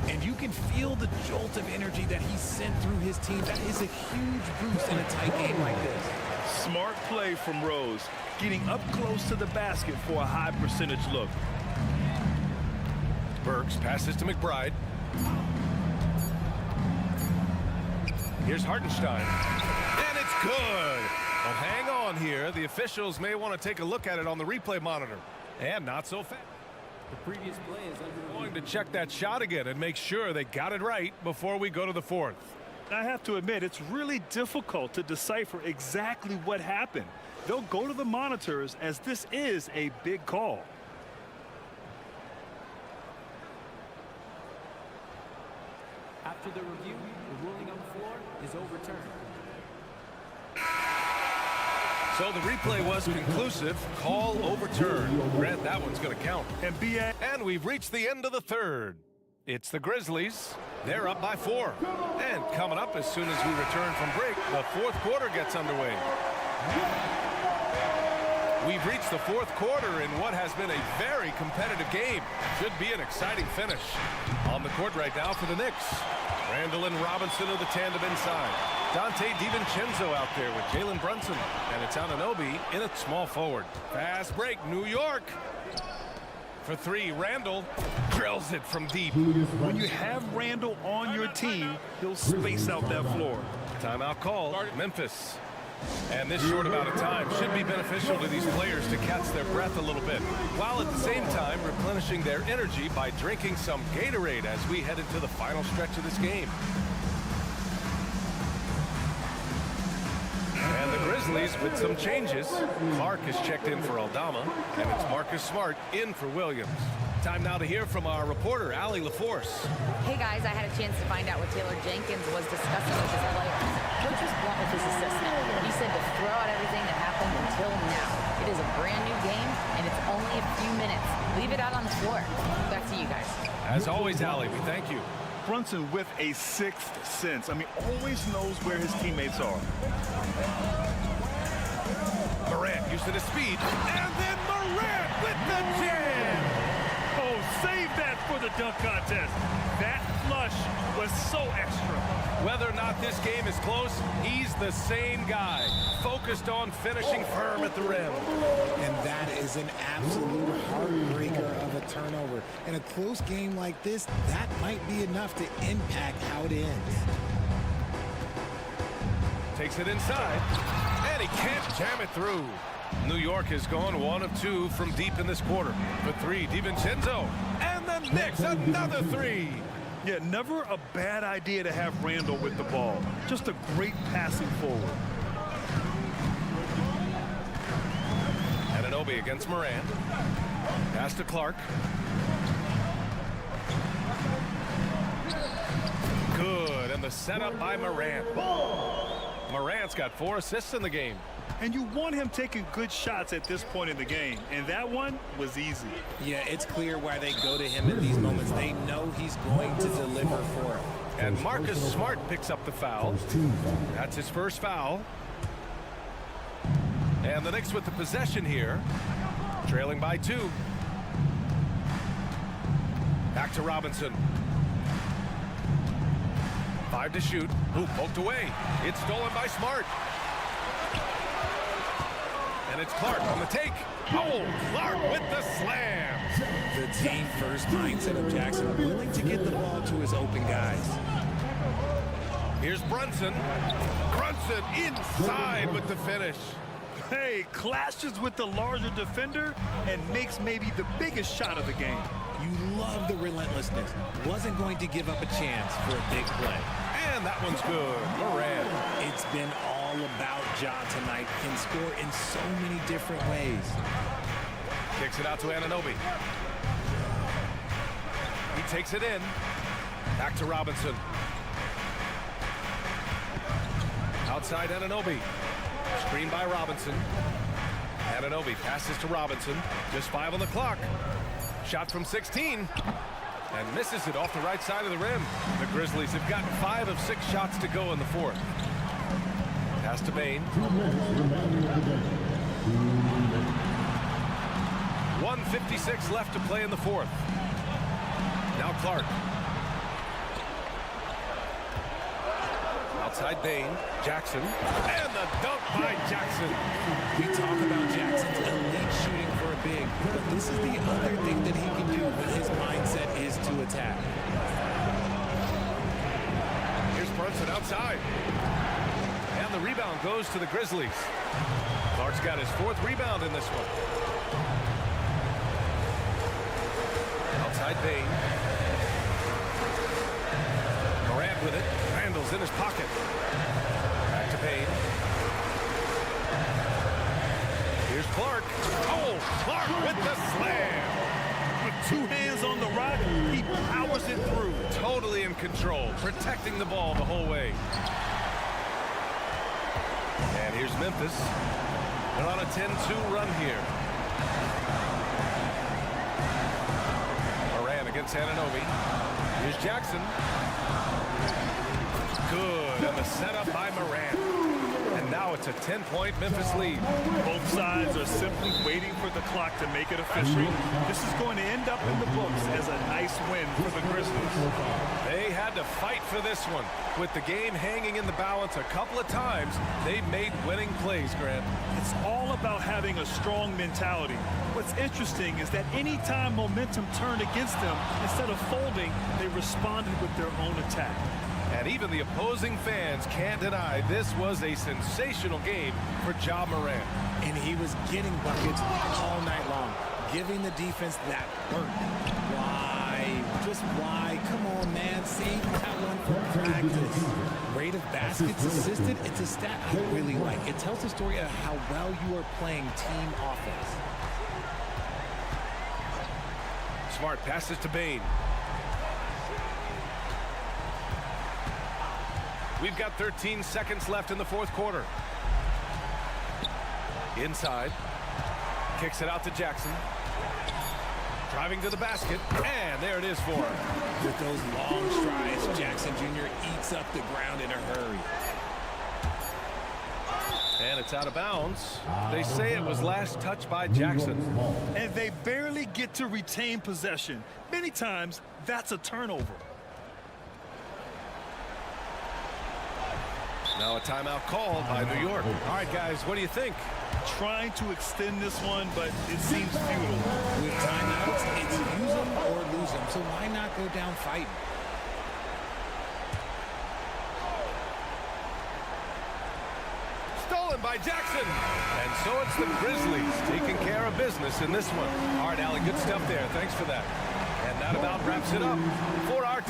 And you can feel the jolt of energy that he sent through his team. That is a huge boost in a tight game like this. Smart play from Rose, getting up close to the basket for a high percentage look. Burks passes to McBride. Here's Hartenstein. And it's good. But hang on here. The officials may want to take a look at it on the replay monitor. And not so fast. The previous play is under Going to check that shot again and make sure they got it right before we go to the fourth. I have to admit, it's really difficult to decipher exactly what happened. They'll go to the monitors as this is a big call. After the review, the ruling on the floor is overturned. So the replay was conclusive. Call overturned. Grant, that one's going to count. And we've reached the end of the third. It's the Grizzlies. They're up by 4. And coming up as soon as we return from break, the fourth quarter gets underway. We've reached the fourth quarter in what has been a very competitive game. Should be an exciting finish. On the court right now for the Knicks. Randall and Robinson are the tandem inside. Dante DiVincenzo out there with Jalen Brunson. And it's Anunoby in a small forward. Fast break, New York. For 3, Randall drills it from deep. When you have Randall on your team, he'll space out that floor. Timeout called, Memphis. And this short amount of time should be beneficial to these players to catch their breath a little bit, while at the same time replenishing their energy by drinking some Gatorade as we head into the final stretch of this game. And the Grizzlies with some changes. Clark has checked in for Aldama, and it's Marcus Smart in for Williams. Time now to hear from our reporter, Allie LaForce. Hey guys, I had a chance to find out what Taylor Jenkins was discussing with his players. Coach was blunt with his assistant. He said to throw out everything that happened until now. It is a brand new game, and it's only a few minutes. Leave it out on the floor. Back to you guys. As always, Allie, we thank you. Brunson with a sixth sense. I mean, always knows where his teammates are. Morant using his speed, and then Morant with the jam! Oh, save that for the dunk contest. That flush was so extra. Whether or not this game is close, he's the same guy, focused on finishing firm at the rim. And that is an absolute heartbreaker of a turnover. In a close game like this, that might be enough to impact how it ends. Takes it inside, and he can't jam it through. New York has gone 1 of 2 from deep in this quarter. For 3, DiVincenzo, and the Knicks another 3. Yeah, never a bad idea to have Randall with the ball. Just a great passing forward. Anunoby against Morant. Pass to Clark. Good, and the setup by Morant. Morant's got 4 assists in the game. And you want him taking good shots at this point in the game. And that one was easy. Yeah, it's clear why they go to him in these moments. They know he's going to deliver for them. And Marcus Smart picks up the foul. That's his first foul. And the Knicks with the possession here. Trailing by 2. Back to Robinson. 5 to shoot. Ooh, poked away. It's stolen by Smart. And it's Clark on the take. Oh, Clark with the slam. The team first mindset of Jackson, willing to get the ball to his open guys. Here's Brunson. Brunson inside with the finish. Hey, clashes with the larger defender and makes maybe the biggest shot of the game. You love the relentlessness. Wasn't going to give up a chance for a big play. And that one's good. Morant. It's been all about Ja tonight. Can score in so many different ways. Kicks it out to Anunoby. He takes it in. Back to Robinson. Outside Anunoby. Screen by Robinson. Anunoby passes to Robinson. Just 5 on the clock. Shot from 16. And misses it off the right side of the rim. The Grizzlies have gotten 5 of 6 shots to go in the fourth. Pass to Bane. 1:56 left to play in the fourth. Now Clark. Outside Bane. Jackson. And the dunk by Jackson. We talk about Jackson's elite shooting for a big, but this is the other thing that he can do when his mindset is to attack. Here's Brunson outside. And the rebound goes to the Grizzlies. Clark's got his 4th rebound in this one. Outside Bane. Morant with it. Randall's in his pocket. Back to Bane. Here's Clark. Oh, Clark with the slam. With 2 hands on the rock, he powers it through. Totally in control, protecting the ball the whole way. And here's Memphis. They're on a 10-2 run here. Moran against Anunoby. Here's Jackson. Good, and the setup by Moran. And now it's a 10-point Memphis lead. Both sides are simply waiting for the clock to make it official. This is going to end up in the books as a nice win for the Grizzlies. They had to fight for this one. With the game hanging in the balance a couple of times, they made winning plays, Grant. It's all about having a strong mentality. What's interesting is that anytime momentum turned against them, instead of folding, they responded with their own attack. And even the opposing fans can't deny this was a sensational game for Ja Morant. And he was getting buckets all night long, giving the defense that work. Why? Just why? Come on, man. Save that one for practice. Rate of baskets assisted, it's a stat I really like. It tells the story of how well you are playing team offense. Smart passes to Bane. We've got 13 seconds left in the fourth quarter. Inside. Kicks it out to Jackson. Driving to the basket. And there it is for him. With those long strides, Jackson Jr. eats up the ground in a hurry. And it's out of bounds. They say it was last touched by Jackson. And they barely get to retain possession. Many times, that's a turnover. Now a timeout called by New York. All right, guys, what do you think? Trying to extend this one, but it seems futile. With timeouts, it's use them or lose them. So why not go down fighting? Stolen by Jackson. And so it's the Grizzlies taking care of business in this one. All right, Allie, good stuff there. Thanks for that. And that about wraps it up for our